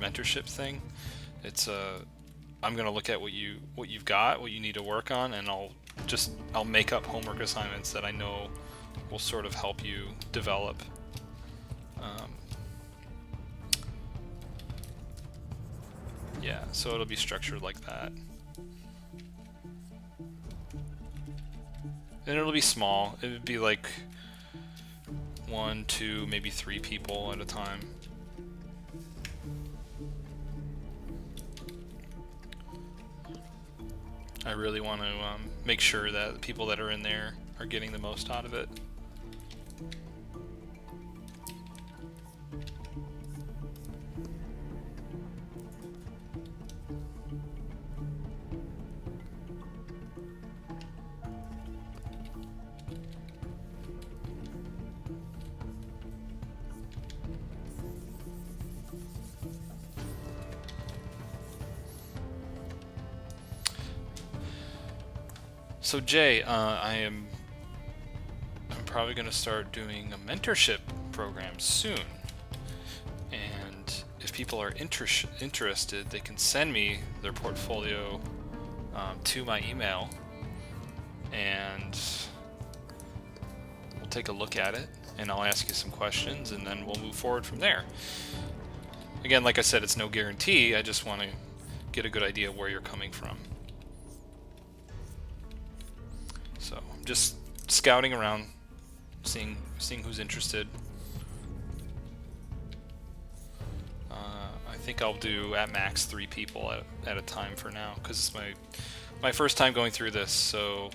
mentorship thing. It's I'm gonna look at what you've got, what you need to work on, and I'll make up homework assignments that I know will sort of help you develop. Yeah, so it'll be structured like that. And it'll be small. It would be like 1, 2, maybe 3 people at a time. I really want to make sure that the people that are in there are getting the most out of it. So Jay, I'm probably going to start doing a mentorship program soon, and if people are interested, they can send me their portfolio to my email, and we'll take a look at it, and I'll ask you some questions, and then we'll move forward from there. Again, like I said, it's no guarantee. I just want to get a good idea of where you're coming from. So I'm just scouting around, seeing who's interested. I think I'll do at max 3 people at a time for now, because it's my first time going through this, so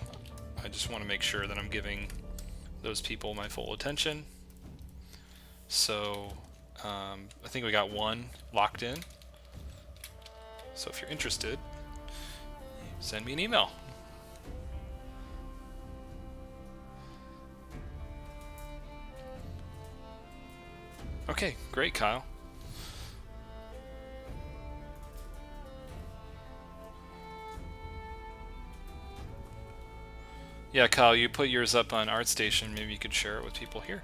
I just want to make sure that I'm giving those people my full attention. So I think we got 1 locked in. So if you're interested, send me an email. Okay, great, Kyle. Yeah, Kyle, you put yours up on ArtStation. Maybe you could share it with people here.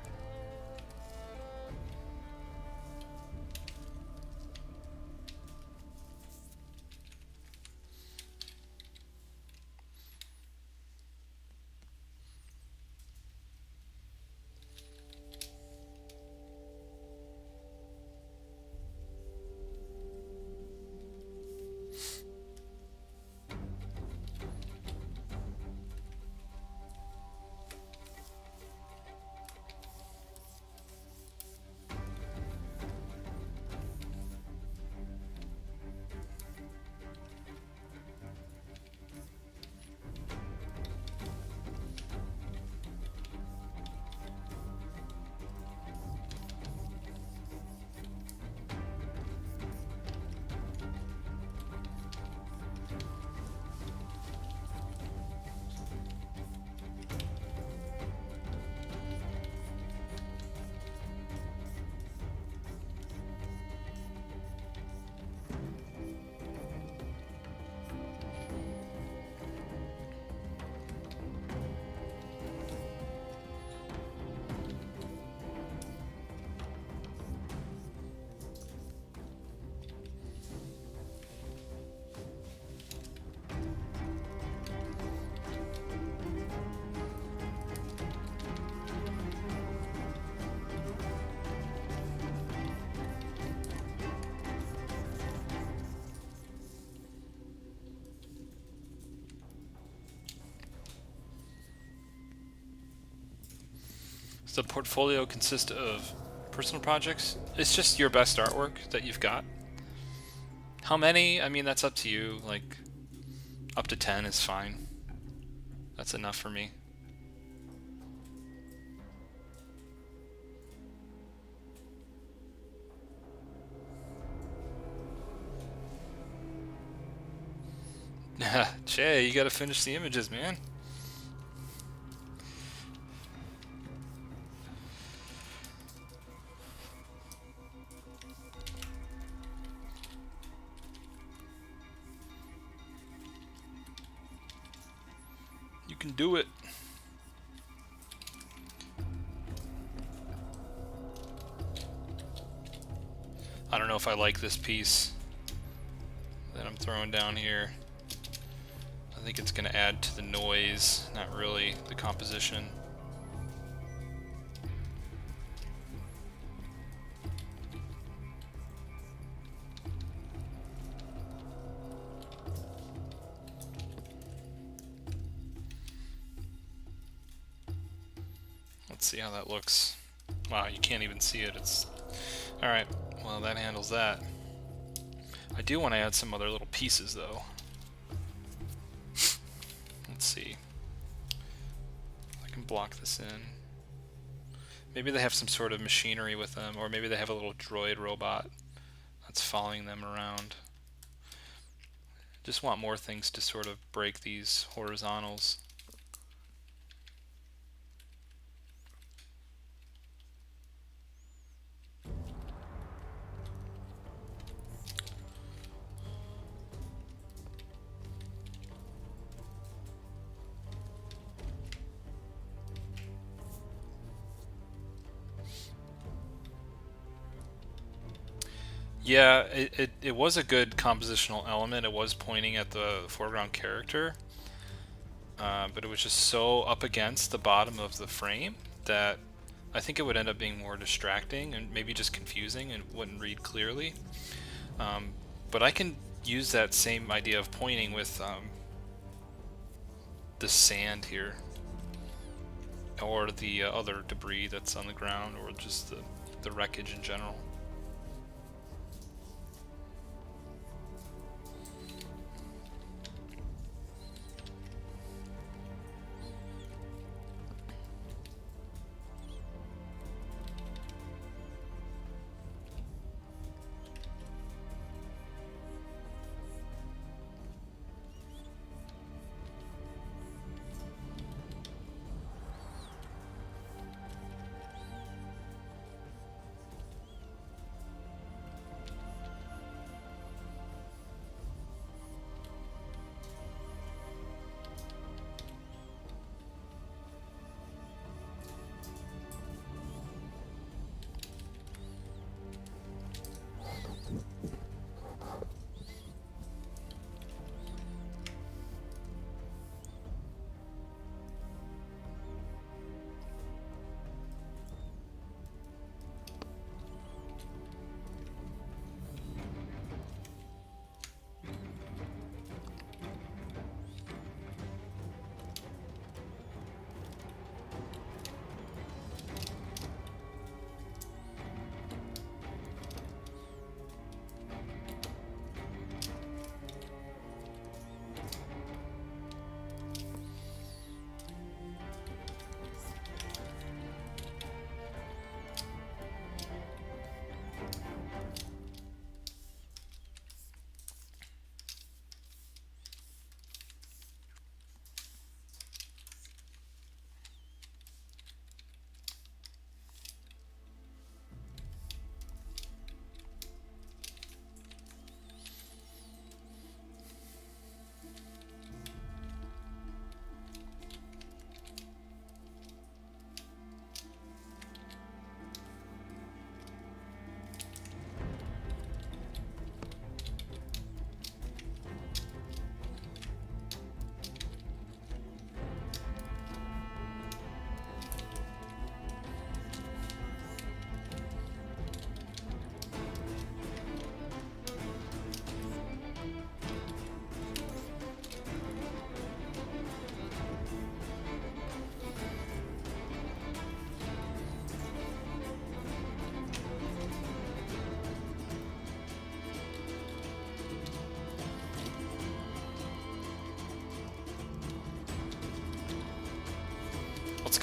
the portfolio consist of personal projects? It's just your best artwork that you've got. How many? I mean, that's up to you. Like, up to 10 is fine. That's enough for me. Jay, you gotta finish the images, man. You can do it. I don't know if I like this piece that I'm throwing down here. I think it's going to add to the noise, not really the composition. Let's see how that looks. Wow, you can't even see it. It's alright. Well, that handles that. I do want to add some other little pieces, though. Let's see. I can block this in. Maybe they have some sort of machinery with them, or maybe they have a little droid robot that's following them around. Just want more things to sort of break these horizontals. Yeah, it was a good compositional element. It was pointing at the foreground character, but it was just so up against the bottom of the frame that I think it would end up being more distracting and maybe just confusing and wouldn't read clearly. But I can use that same idea of pointing with the sand here, or the other debris that's on the ground, or just the wreckage in general.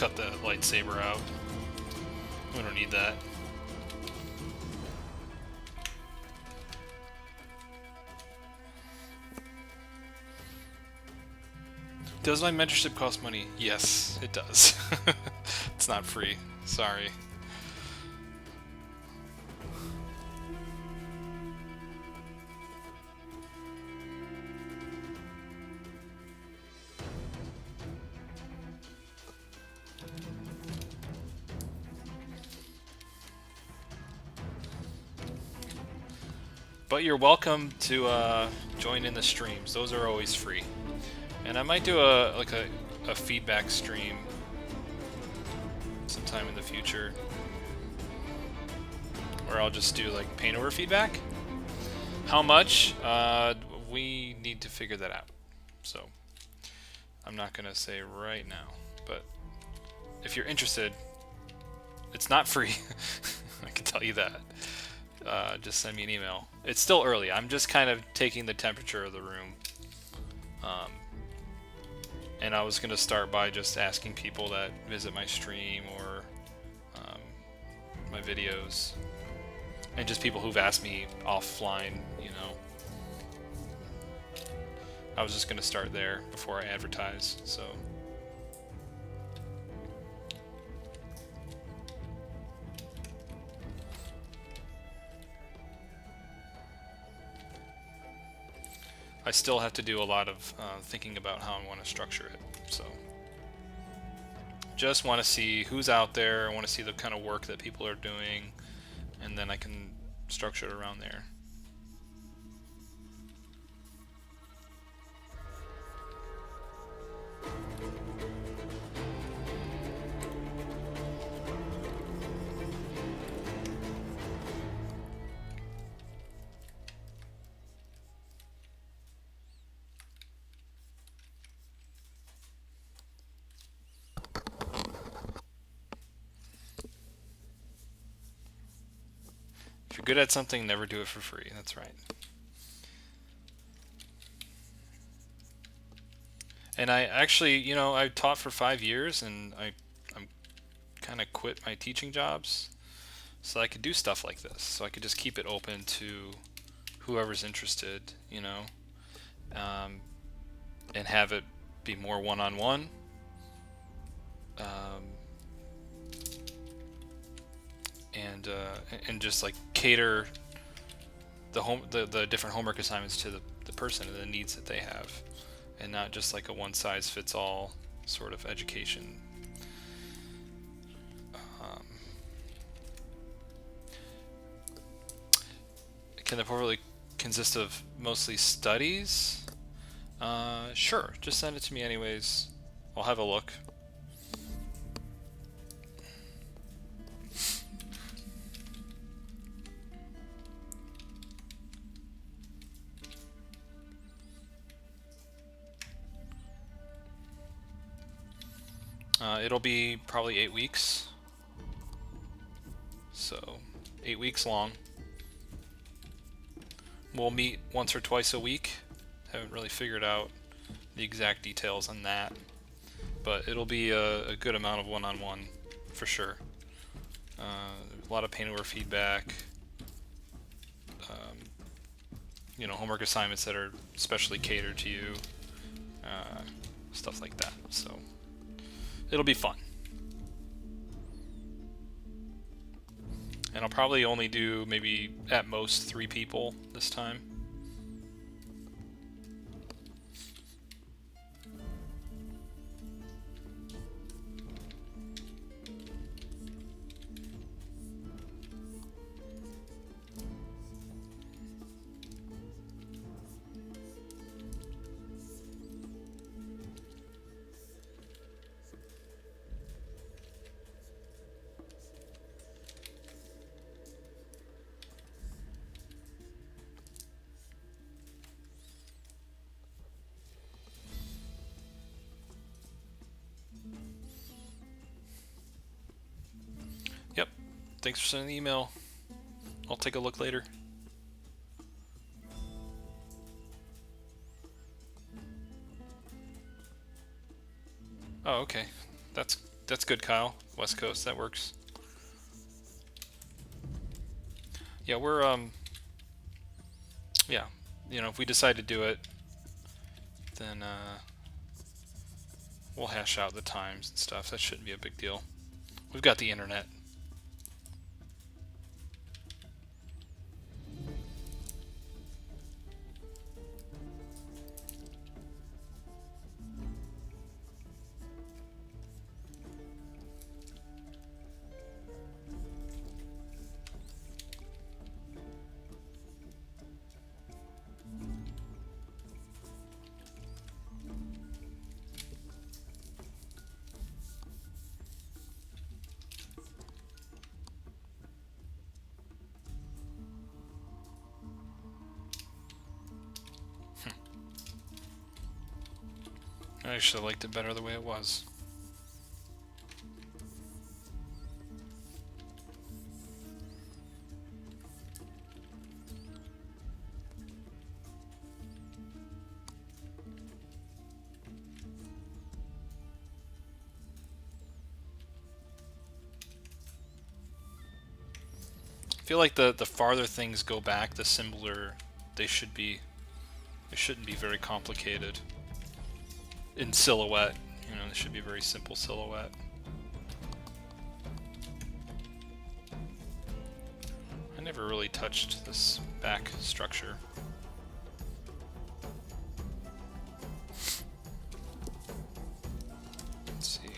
cut the lightsaber out. We don't need that. Does my mentorship cost money? Yes, it does. It's not free. Sorry. But you're welcome to join in the streams. Those are always free. And I might do a feedback stream sometime in the future, or I'll just do like paint over feedback. How much? We need to figure that out. So I'm not gonna say right now, but if you're interested, it's not free. I can tell you that. Just send me an email. It's still early. I'm just kind of taking the temperature of the room. And I was going to start by just asking people that visit my stream or my videos, and just people who've asked me offline, you know. I was just going to start there before I advertise, so. I still have to do a lot of thinking about how I want to structure it, so just want to see who's out there. I want to see the kind of work that people are doing, and then I can structure it around there. If you're good at something, never do it for free. That's right. And I actually, you know, I taught for 5 years, and I'm kind of quit my teaching jobs so I could do stuff like this. So I could just keep it open to whoever's interested, you know, and have it be more one-on-one. And just like cater the different homework assignments to the person and the needs that they have, and not just like a one-size-fits-all sort of education. Can the portfolio consist of mostly studies? Sure, just send it to me anyways. I'll have a look. It'll be probably 8 weeks, so 8 weeks long. We'll meet once or twice a week. Haven't really figured out the exact details on that, but it'll be a good amount of one-on-one for sure. A lot of paint over feedback, you know, homework assignments that are specially catered to you, stuff like that. So it'll be fun. And I'll probably only do maybe at most 3 people this time. Yep. Thanks for sending the email. I'll take a look later. Oh, okay. That's That's good, Kyle. West Coast, that works. Yeah, we're yeah, you know, if we decide to do it, then we'll hash out the times and stuff. That shouldn't be a big deal. We've got the internet. I should have liked it better the way it was. I feel like the farther things go back, the simpler they should be. They shouldn't be very complicated. In silhouette, you know, they should be a very simple silhouette. I never really touched this back structure. Let's see.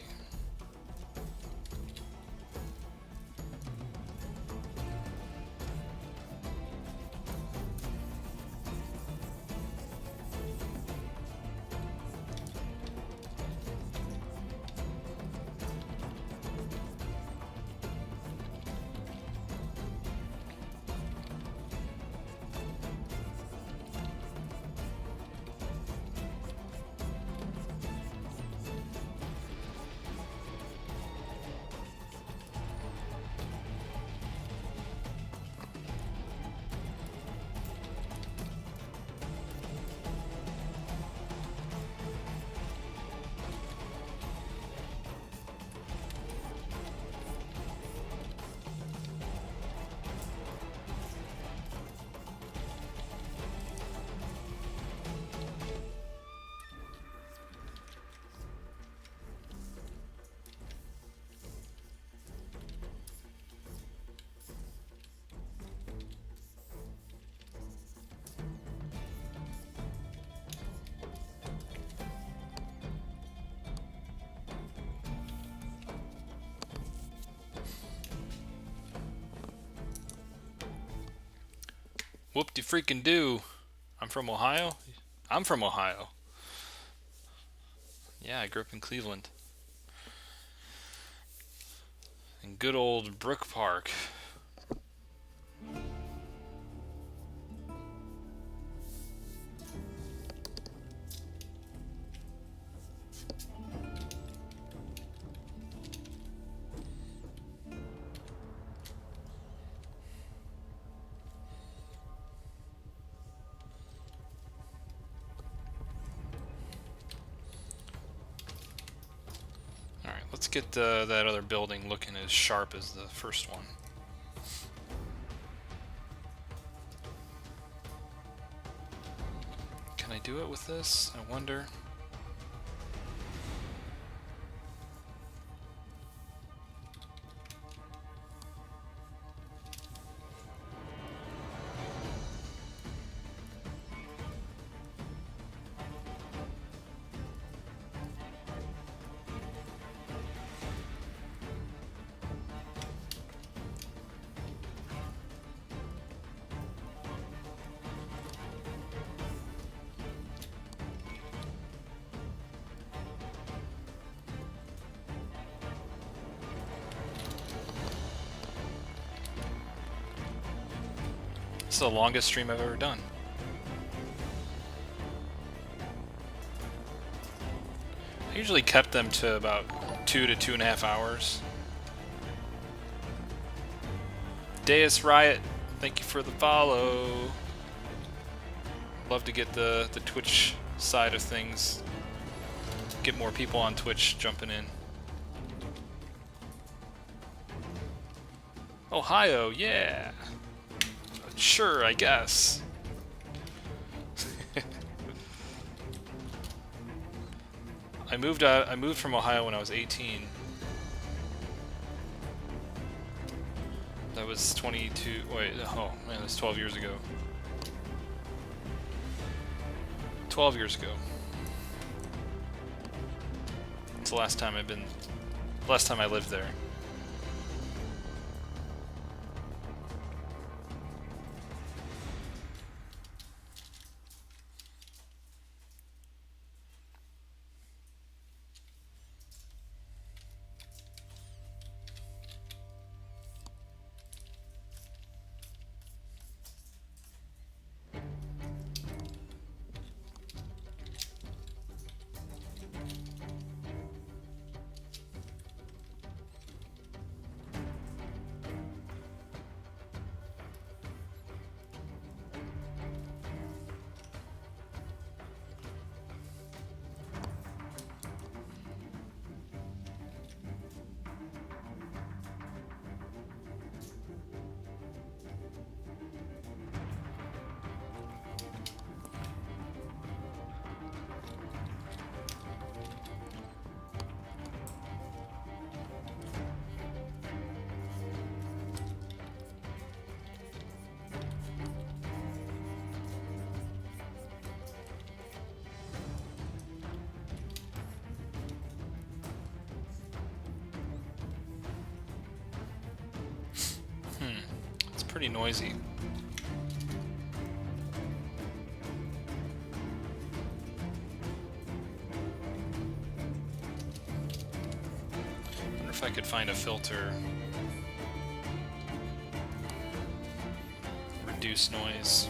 Whoop-de-freaking-do. I'm from Ohio? I'm from Ohio. Yeah, I grew up in Cleveland. In good old Brook Park. Let's get that other building looking as sharp as the first one. Can I do it with this? I wonder. It's the longest stream I've ever done. I usually kept them to about 2 to 2.5 hours. Deus Riot, thank you for the follow. Love to get the Twitch side of things. Get more people on Twitch jumping in. Ohio, yeah. Sure, I guess. I moved from Ohio when I was 18. That was 22. Wait, oh man, that's 12 years ago. 12 years ago. It's the last time I lived there. It's pretty noisy. Wonder if I could find a filter. Reduce noise.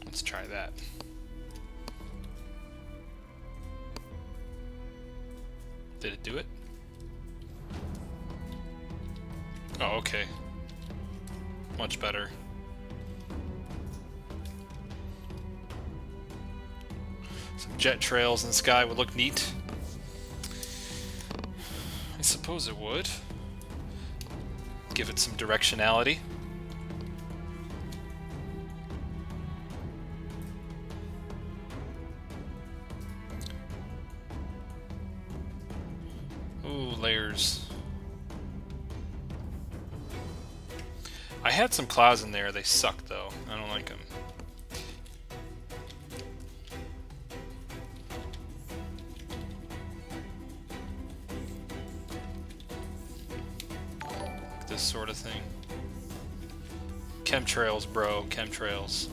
Let's try that. Did it do it? Oh, okay. Much better. Some jet trails in the sky would look neat. I suppose it would. Give it some directionality. Ooh, layers. I had some clouds in there. They suck, though. I don't like them. This sort of thing. Chemtrails, bro. Chemtrails.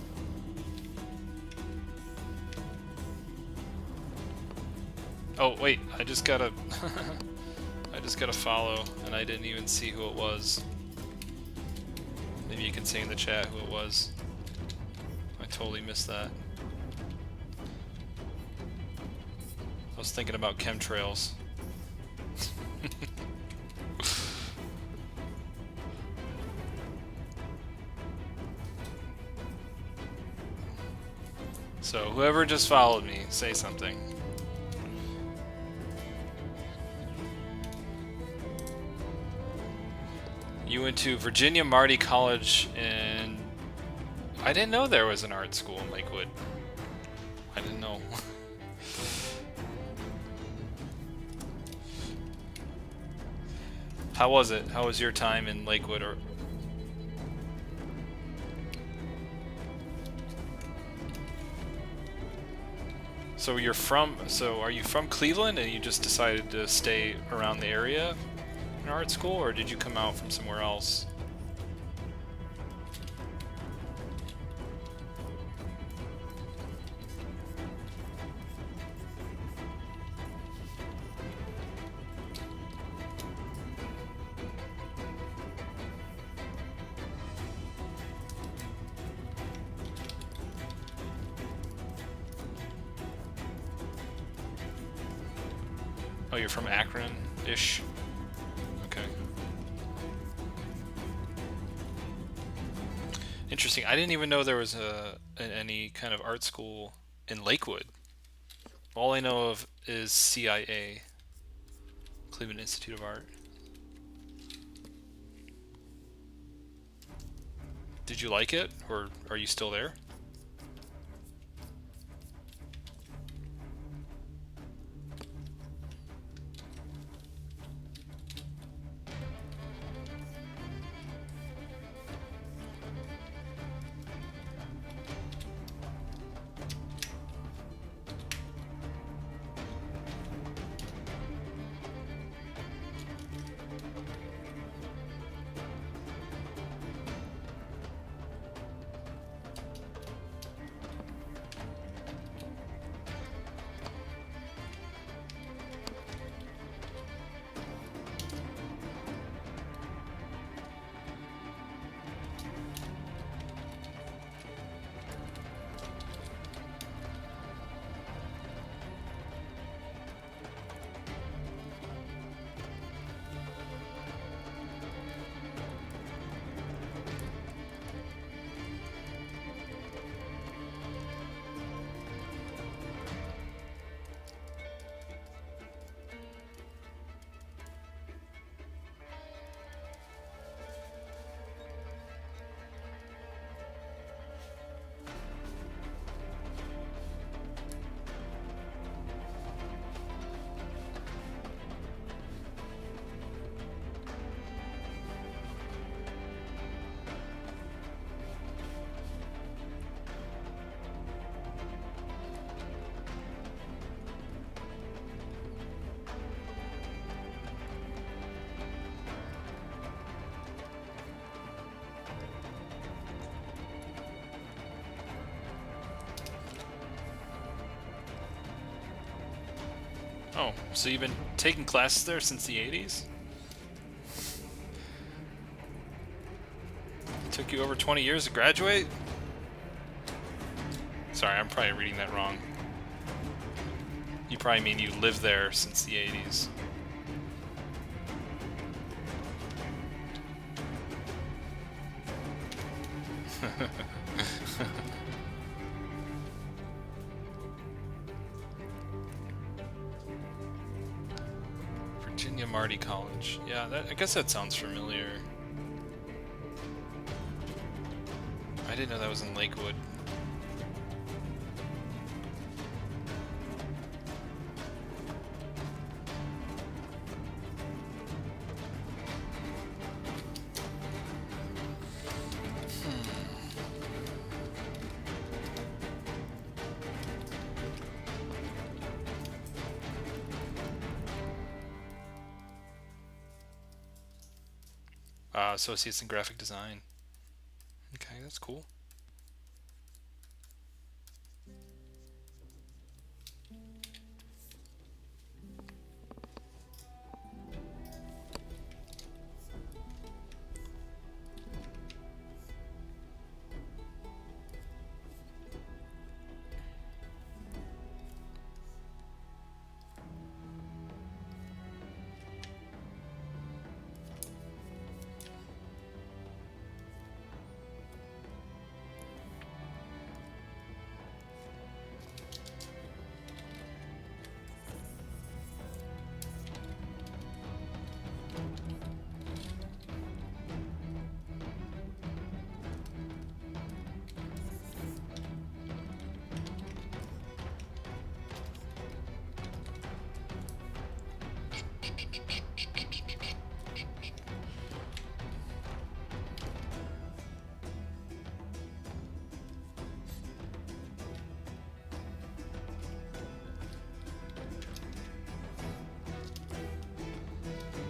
Oh, wait. I just gotta... I just gotta follow, and I didn't even see who it was. Maybe you can say in the chat who it was. I totally missed that. I was thinking about chemtrails. So, whoever just followed me, say something. You went to Virginia Marty College, and I didn't know there was an art school in Lakewood. I didn't know. How was it? How was your time in Lakewood? Or so you're from? So are you from Cleveland, and you just decided to stay around the area in art school, or did you come out from somewhere else? Oh, you're from Akron-ish? Okay. Interesting. I didn't even know there was any kind of art school in Lakewood. All I know of is CIA, Cleveland Institute of Art. Did you like it, or are you still there? Oh, so you've been taking classes there since the 80s? It took you over 20 years to graduate? Sorry, I'm probably reading that wrong. You probably mean you lived there since the 80s. Virginia Marty College. Yeah, I guess that sounds familiar. I didn't know that was in Lakewood. Associates in graphic design. Okay, that's cool.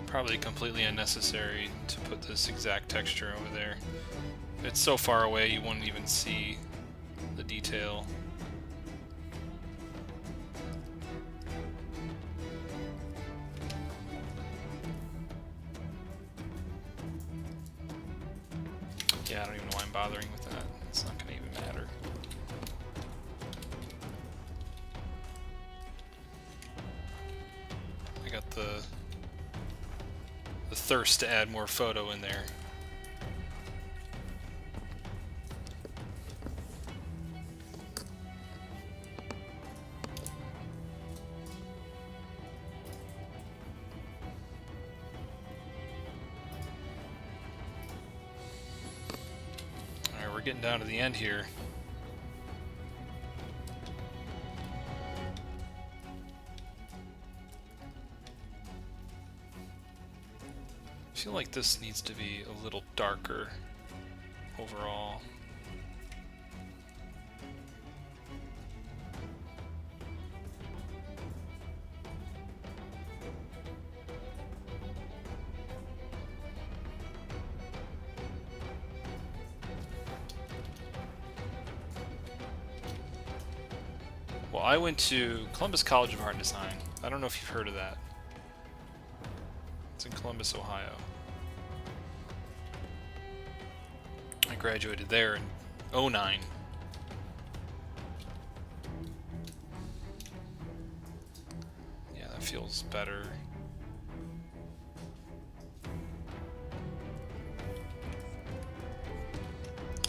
Probably completely unnecessary to put this exact texture over there. It's so far away you wouldn't even see the detail. Yeah, I don't even know why I'm bothering with that. It's not going to even matter. I the thirst to add more photo in there. Alright, we're getting down to the end here. I feel like this needs to be a little darker overall. Well, I went to Columbus College of Art and Design. I don't know if you've heard of that. It's in Columbus, Ohio. I graduated there in '09. Yeah, that feels better.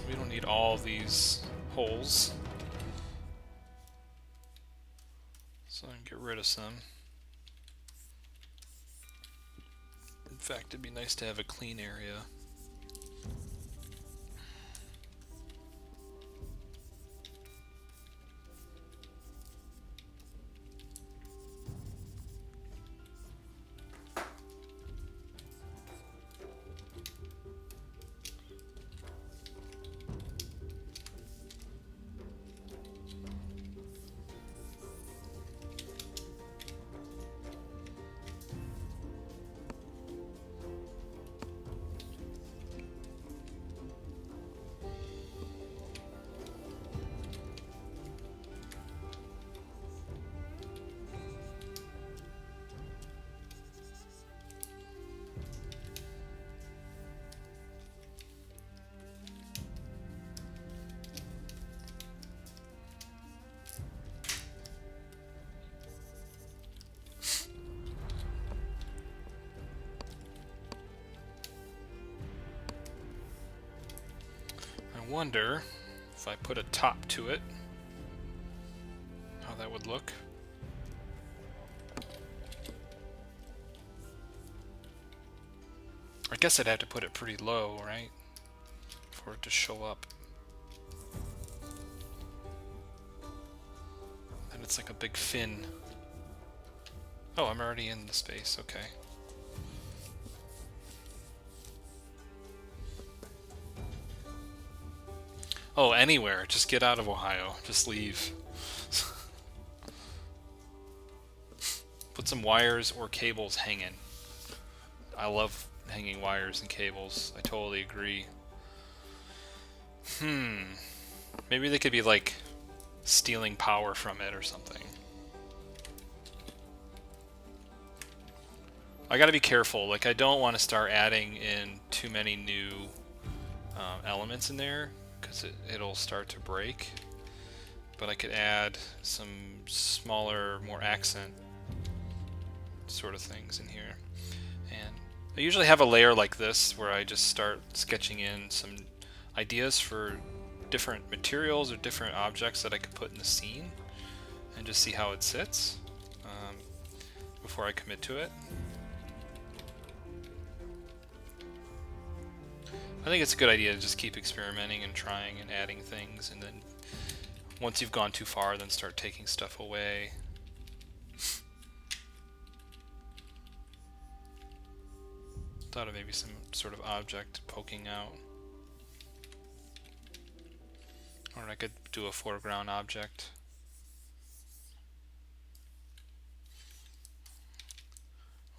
We don't need all these holes, so I can get rid of some. In fact, it'd be nice to have a clean area. I wonder if I put a top to it, how that would look. I guess I'd have to put it pretty low, right? For it to show up. And it's like a big fin. Oh, I'm already in the space, okay. Oh, anywhere. Just get out of Ohio. Just leave. Put some wires or cables hanging. I love hanging wires and cables. I totally agree. Maybe they could be like stealing power from it or something. I gotta be careful. Like, I don't want to start adding in too many new elements in there, because it'll start to break. But I could add some smaller, more accent sort of things in here. And I usually have a layer like this where I just start sketching in some ideas for different materials or different objects that I could put in the scene and just see how it sits before I commit to it. I think it's a good idea to just keep experimenting and trying and adding things, and then once you've gone too far, then start taking stuff away. Thought of maybe some sort of object poking out. Or I could do a foreground object.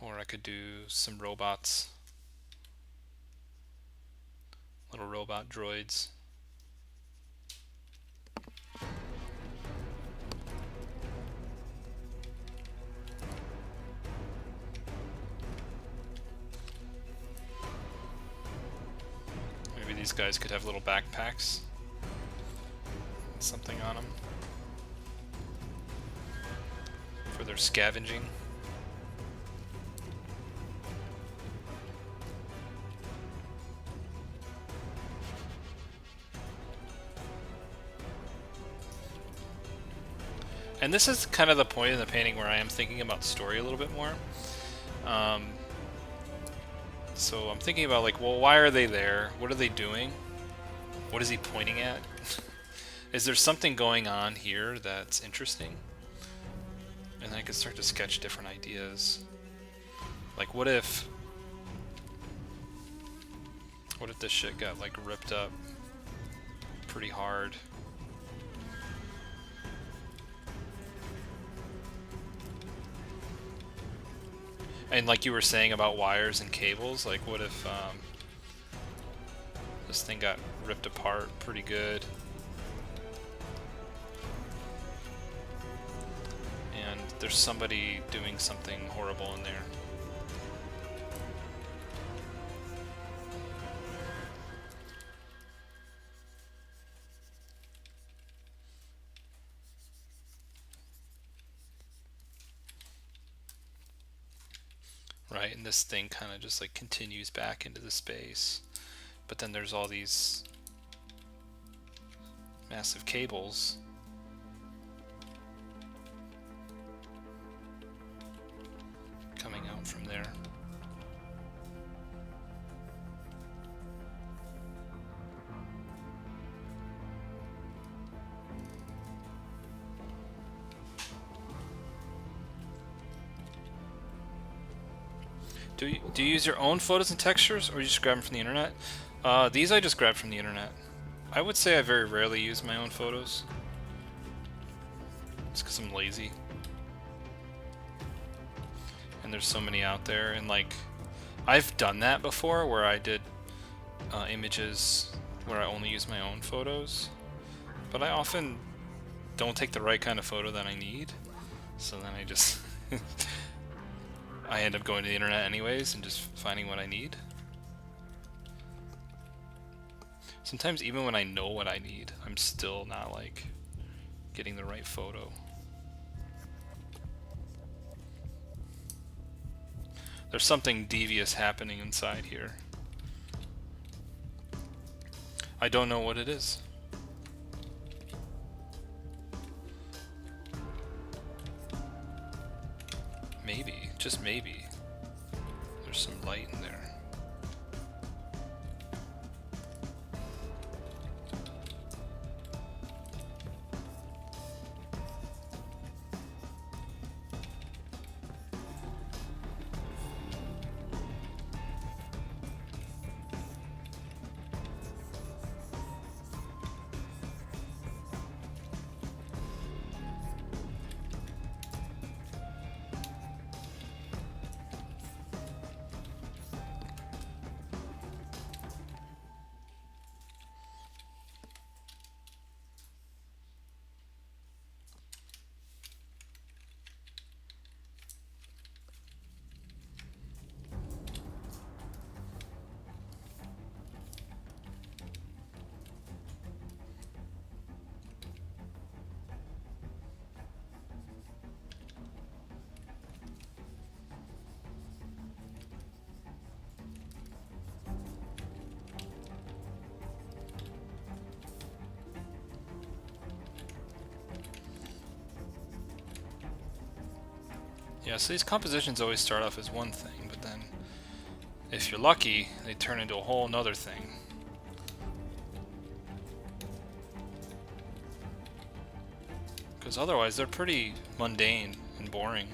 Or I could do some robots. Little robot droids. Maybe these guys could have little backpacks. Something on them for their scavenging. And this is kind of the point in the painting where I am thinking about story a little bit more. So I'm thinking about, like, well, why are they there? What are they doing? What is he pointing at? Is there something going on here that's interesting? And I could start to sketch different ideas. Like, what if this shit got, like, ripped up pretty hard? And like you were saying about wires and cables, like what if this thing got ripped apart pretty good? And there's somebody doing something horrible in there. Right, and this thing kind of just like continues back into the space. But then there's all these massive cables. Coming out from there. Do you use your own photos and textures, or you just grab them from the internet? These I just grabbed from the internet. I would say I very rarely use my own photos. It's because I'm lazy. And there's so many out there, and like, I've done that before where I did images where I only use my own photos. But I often don't take the right kind of photo that I need. So then I just... I end up going to the internet anyways and just finding what I need. Sometimes even when I know what I need, I'm still not like getting the right photo. There's something devious happening inside here. I don't know what it is. Maybe, just maybe, there's some light in there. Yeah, so these compositions always start off as one thing, but then if you're lucky, they turn into a whole nother thing. Because otherwise they're pretty mundane and boring.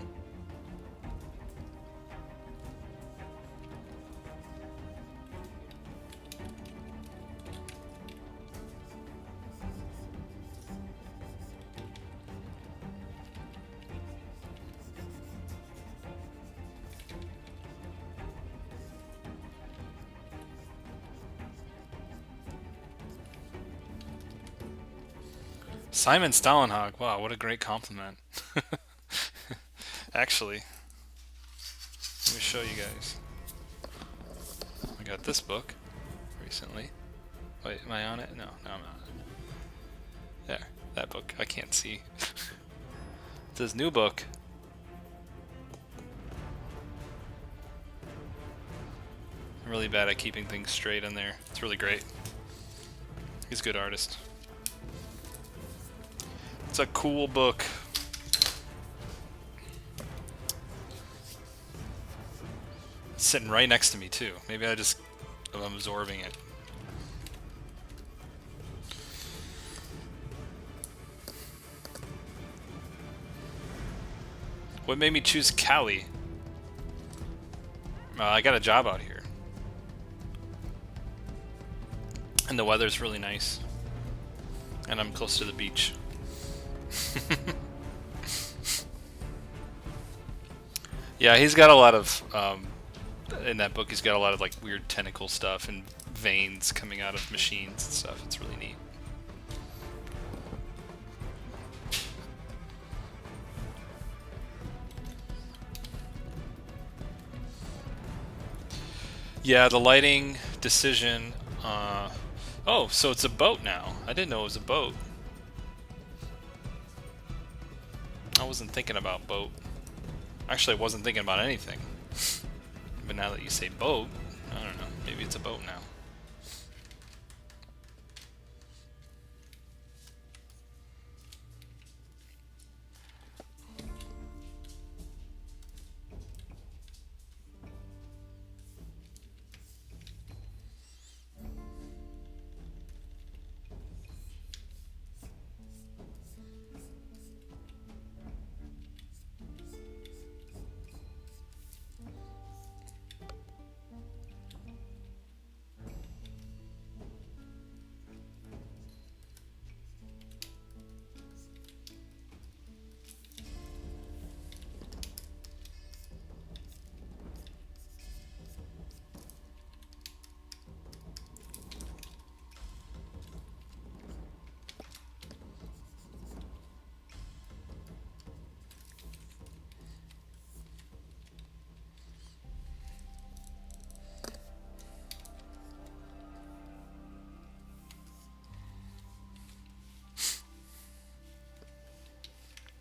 Simon Stalenhag, wow, what a great compliment. Actually, let me show you guys. I got this book recently. Wait, am I on it? No, I'm not. There, that book. I can't see. It says new book. I'm really bad at keeping things straight in there. It's really great. He's a good artist. It's a cool book. sitting right next to me too. Maybe I just am absorbing it. What made me choose Cali? I got a job out here. And the weather's really nice. And I'm close to the beach. Yeah, he's got a lot of, in that book, he's got a lot of like weird tentacle stuff and veins coming out of machines and stuff. It's really neat. Yeah, the lighting decision. Oh, so it's a boat now. I didn't know it was a boat. I wasn't thinking about boat. Actually, I wasn't thinking about anything. But now that you say boat, I don't know. Maybe it's a boat now.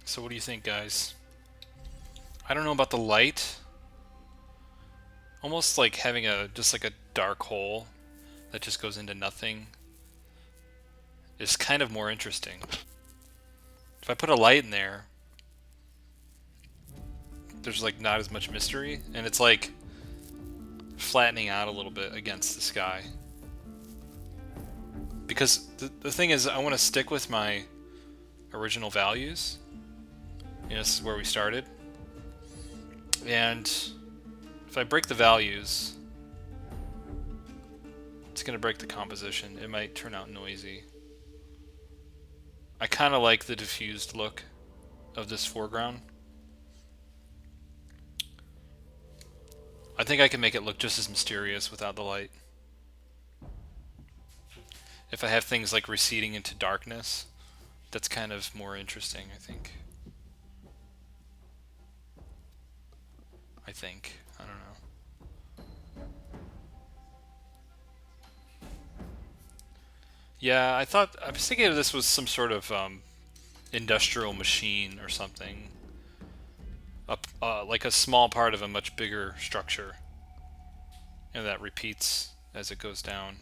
So what do you think, guys? I don't know about the light. Almost like having just like a dark hole that just goes into nothing is kind of more interesting. If I put a light in there, there's like not as much mystery, and it's like flattening out a little bit against the sky. Because the thing is, I want to stick with my original values. You know, this is where we started. And if I break the values, it's going to break the composition. It might turn out noisy. I kind of like the diffused look of this foreground. I think I can make it look just as mysterious without the light. If I have things like receding into darkness, that's kind of more interesting, I think. I don't know. Yeah, I was thinking of this was some sort of industrial machine or something. Like a small part of a much bigger structure. And that repeats as it goes down.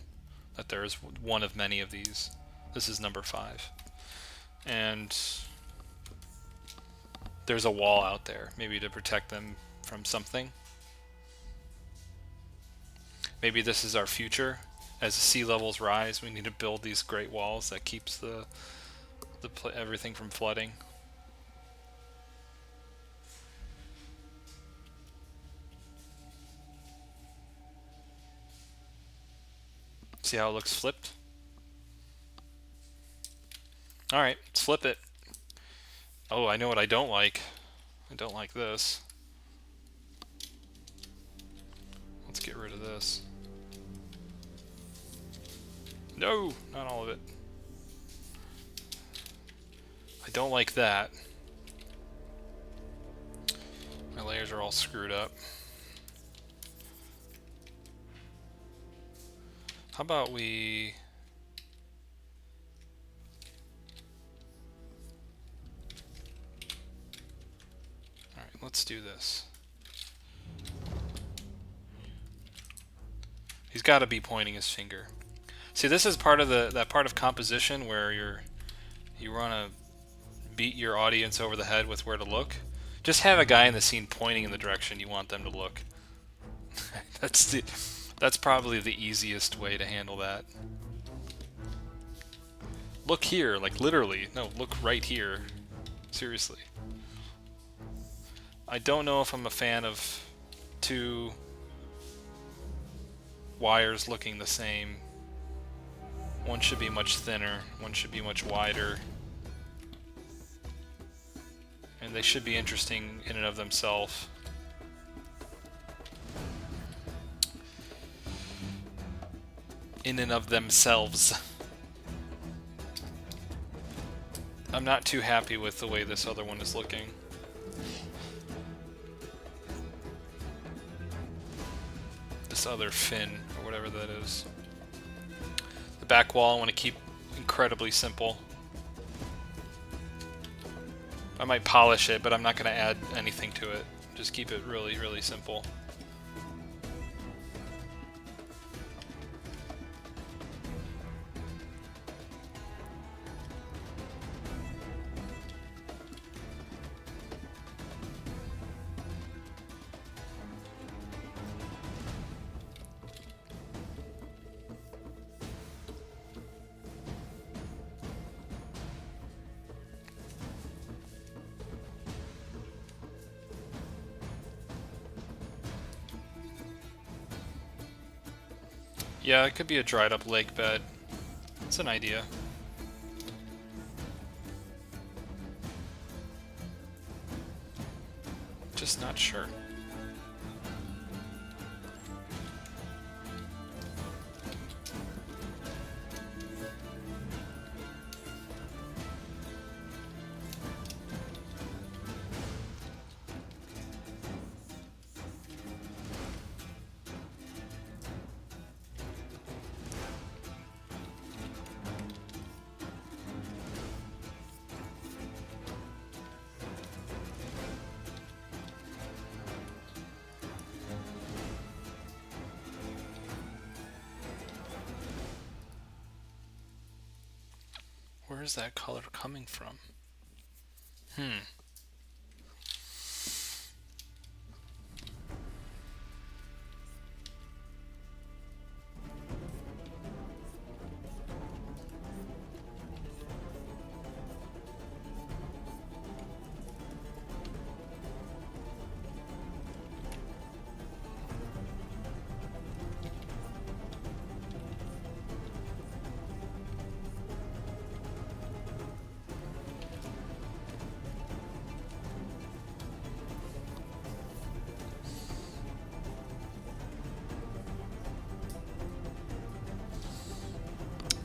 That there is one of many of these. This is number 5. And there's a wall out there, maybe to protect them from something. Maybe this is our future. As the sea levels rise, we need to build these great walls that keeps everything from flooding. See how it looks flipped? Alright, let's flip it. Oh, I know what I don't like. I don't like this. Let's get rid of this. No, not all of it. I don't like that. My layers are all screwed up. How about we... Alright, let's do this. He's got to be pointing his finger. See, this is part of that part of composition where you want to beat your audience over the head with where to look. Just have a guy in the scene pointing in the direction you want them to look. That's probably the easiest way to handle that. Look here, like literally. No, look right here. Seriously. I don't know if I'm a fan of two wires looking the same. One should be much thinner, one should be much wider. And they should be interesting in and of themselves. In and of themselves. I'm not too happy with the way this other one is looking. This other fin, or whatever that is. The back wall I want to keep incredibly simple. I might polish it, but I'm not going to add anything to it. Just keep it really, really simple. Yeah, it could be a dried up lake bed. It's an idea. Just not sure. Where is that color coming from?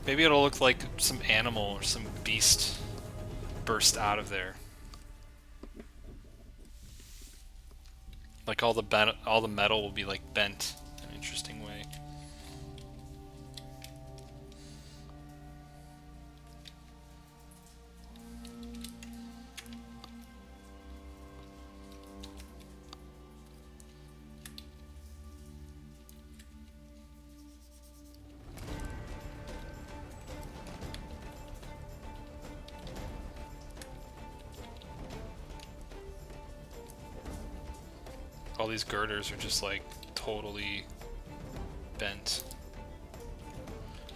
Maybe it'll look like some animal or some beast burst out of there. Like all the metal will be like bent in an interesting way. All these girders are just like totally bent.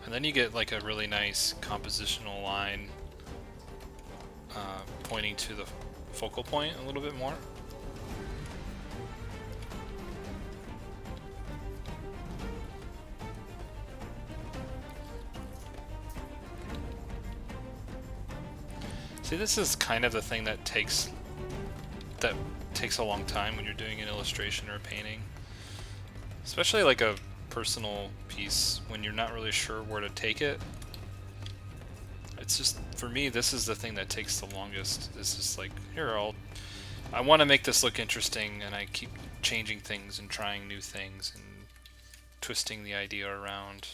And then you get like a really nice compositional line pointing to the focal point a little bit more. See, this is kind of the thing that takes a long time when you're doing an illustration or a painting. Especially like a personal piece when you're not really sure where to take it. It's just, for me, this is the thing that takes the longest. This is like, I want to make this look interesting, and I keep changing things and trying new things and twisting the idea around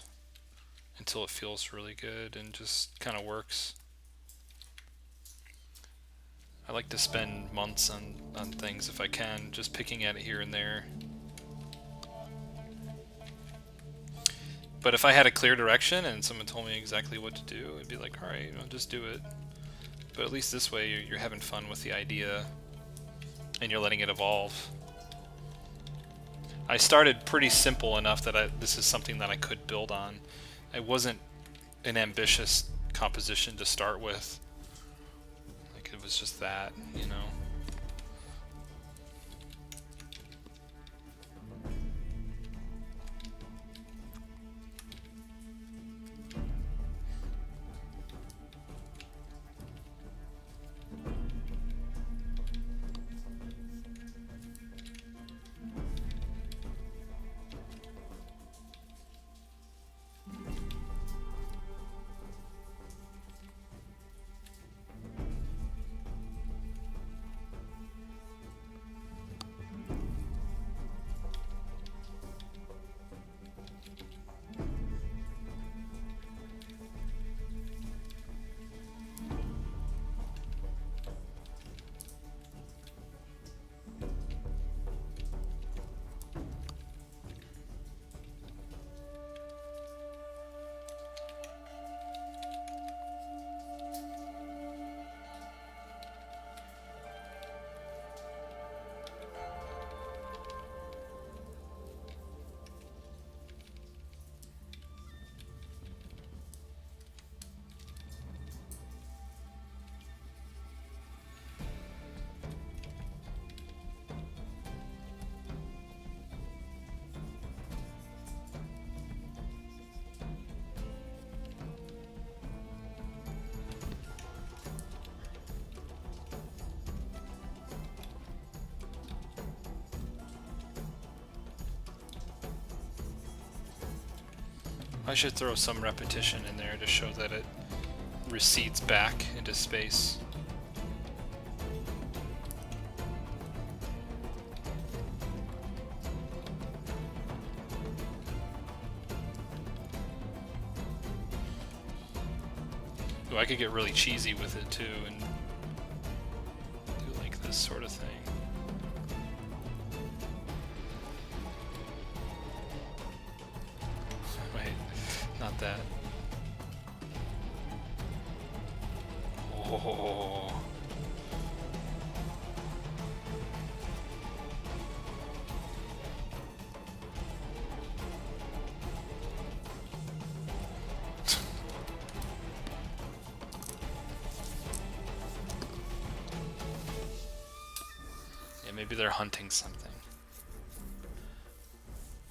until it feels really good and just kind of works. I like to spend months on things if I can, just picking at it here and there. But if I had a clear direction and someone told me exactly what to do, I'd be like, alright, I'll just do it. But at least this way you're having fun with the idea and you're letting it evolve. I started pretty simple enough that this is something that I could build on. It wasn't an ambitious composition to start with. Like, it was just that, you know. I should throw some repetition in there to show that it recedes back into space. Ooh, I could get really cheesy with it too and do like this sort of thing. Wait, not that. Oh. Yeah, maybe they're hunting something.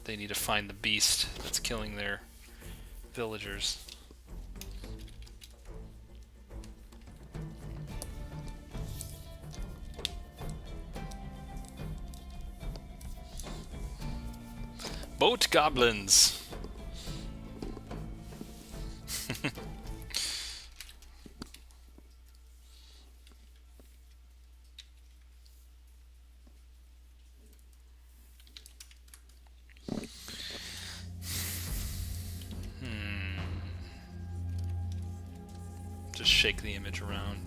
They need to find the beast that's killing their villagers. Boat goblins! Just shake the image around.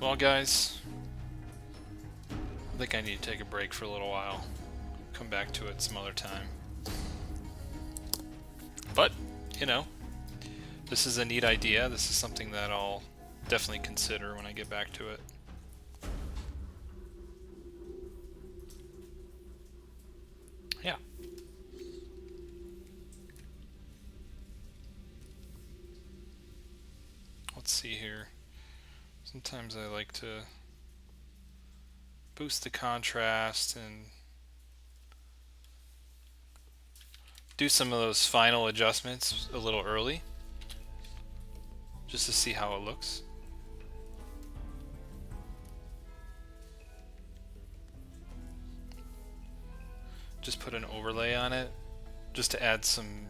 Well, guys, I think I need to take a break for a little while. Come back to it some other time. But, you know, this is a neat idea. This is something that I'll definitely consider when I get back to it. Yeah. Let's see here. Sometimes I like to boost the contrast and do some of those final adjustments a little early, just to see how it looks. Just put an overlay on it, just to add some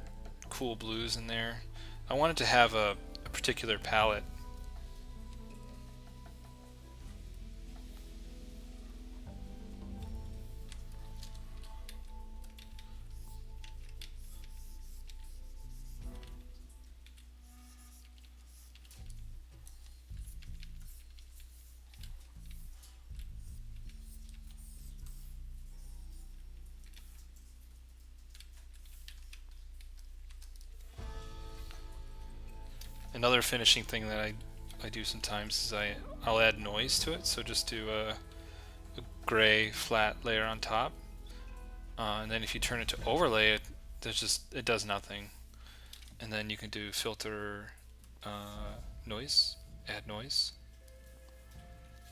cool blues in there. I wanted to have a particular palette. Another finishing thing that I do sometimes is I'll add noise to it, so just do a gray flat layer on top, and then if you turn it to overlay, it does nothing. And then you can do filter noise, add noise.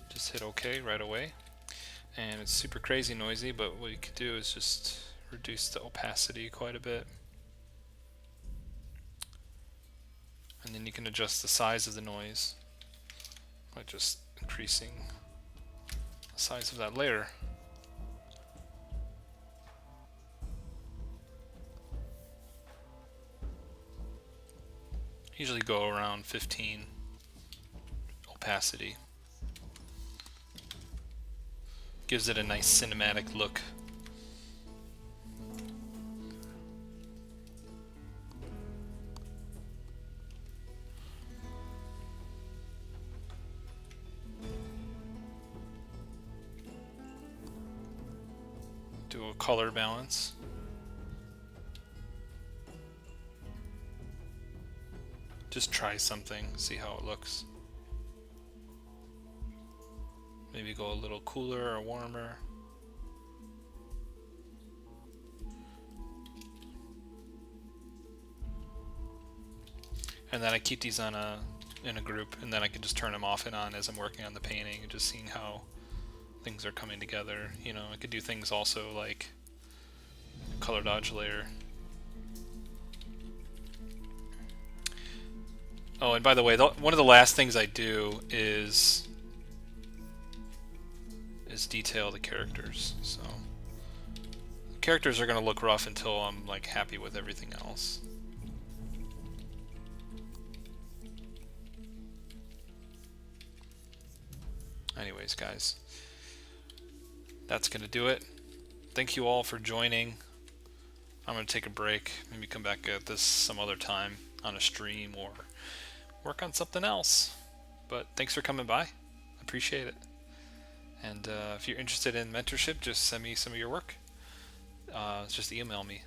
Just hit OK right away, and it's super crazy noisy, but what you could do is just reduce the opacity quite a bit. And then you can adjust the size of the noise by just increasing the size of that layer. Usually go around 15 opacity. Gives it a nice cinematic look. Do a color balance. Just try something, see how it looks. Maybe go a little cooler or warmer. And then I keep these on in a group, and then I can just turn them off and on as I'm working on the painting and just seeing how things are coming together. You know, I could do things also like color dodge layer. Oh, and by the way, one of the last things I do is detail the characters. So the characters are going to look rough until I'm like happy with everything else. Anyways, guys, that's going to do it. Thank you all for joining. I'm going to take a break, maybe come back at this some other time on a stream or work on something else. But thanks for coming by. Appreciate it. And if you're interested in mentorship, just send me some of your work. Just email me,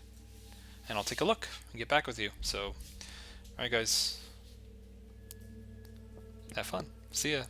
and I'll take a look and get back with you. So, alright guys, have fun. See ya.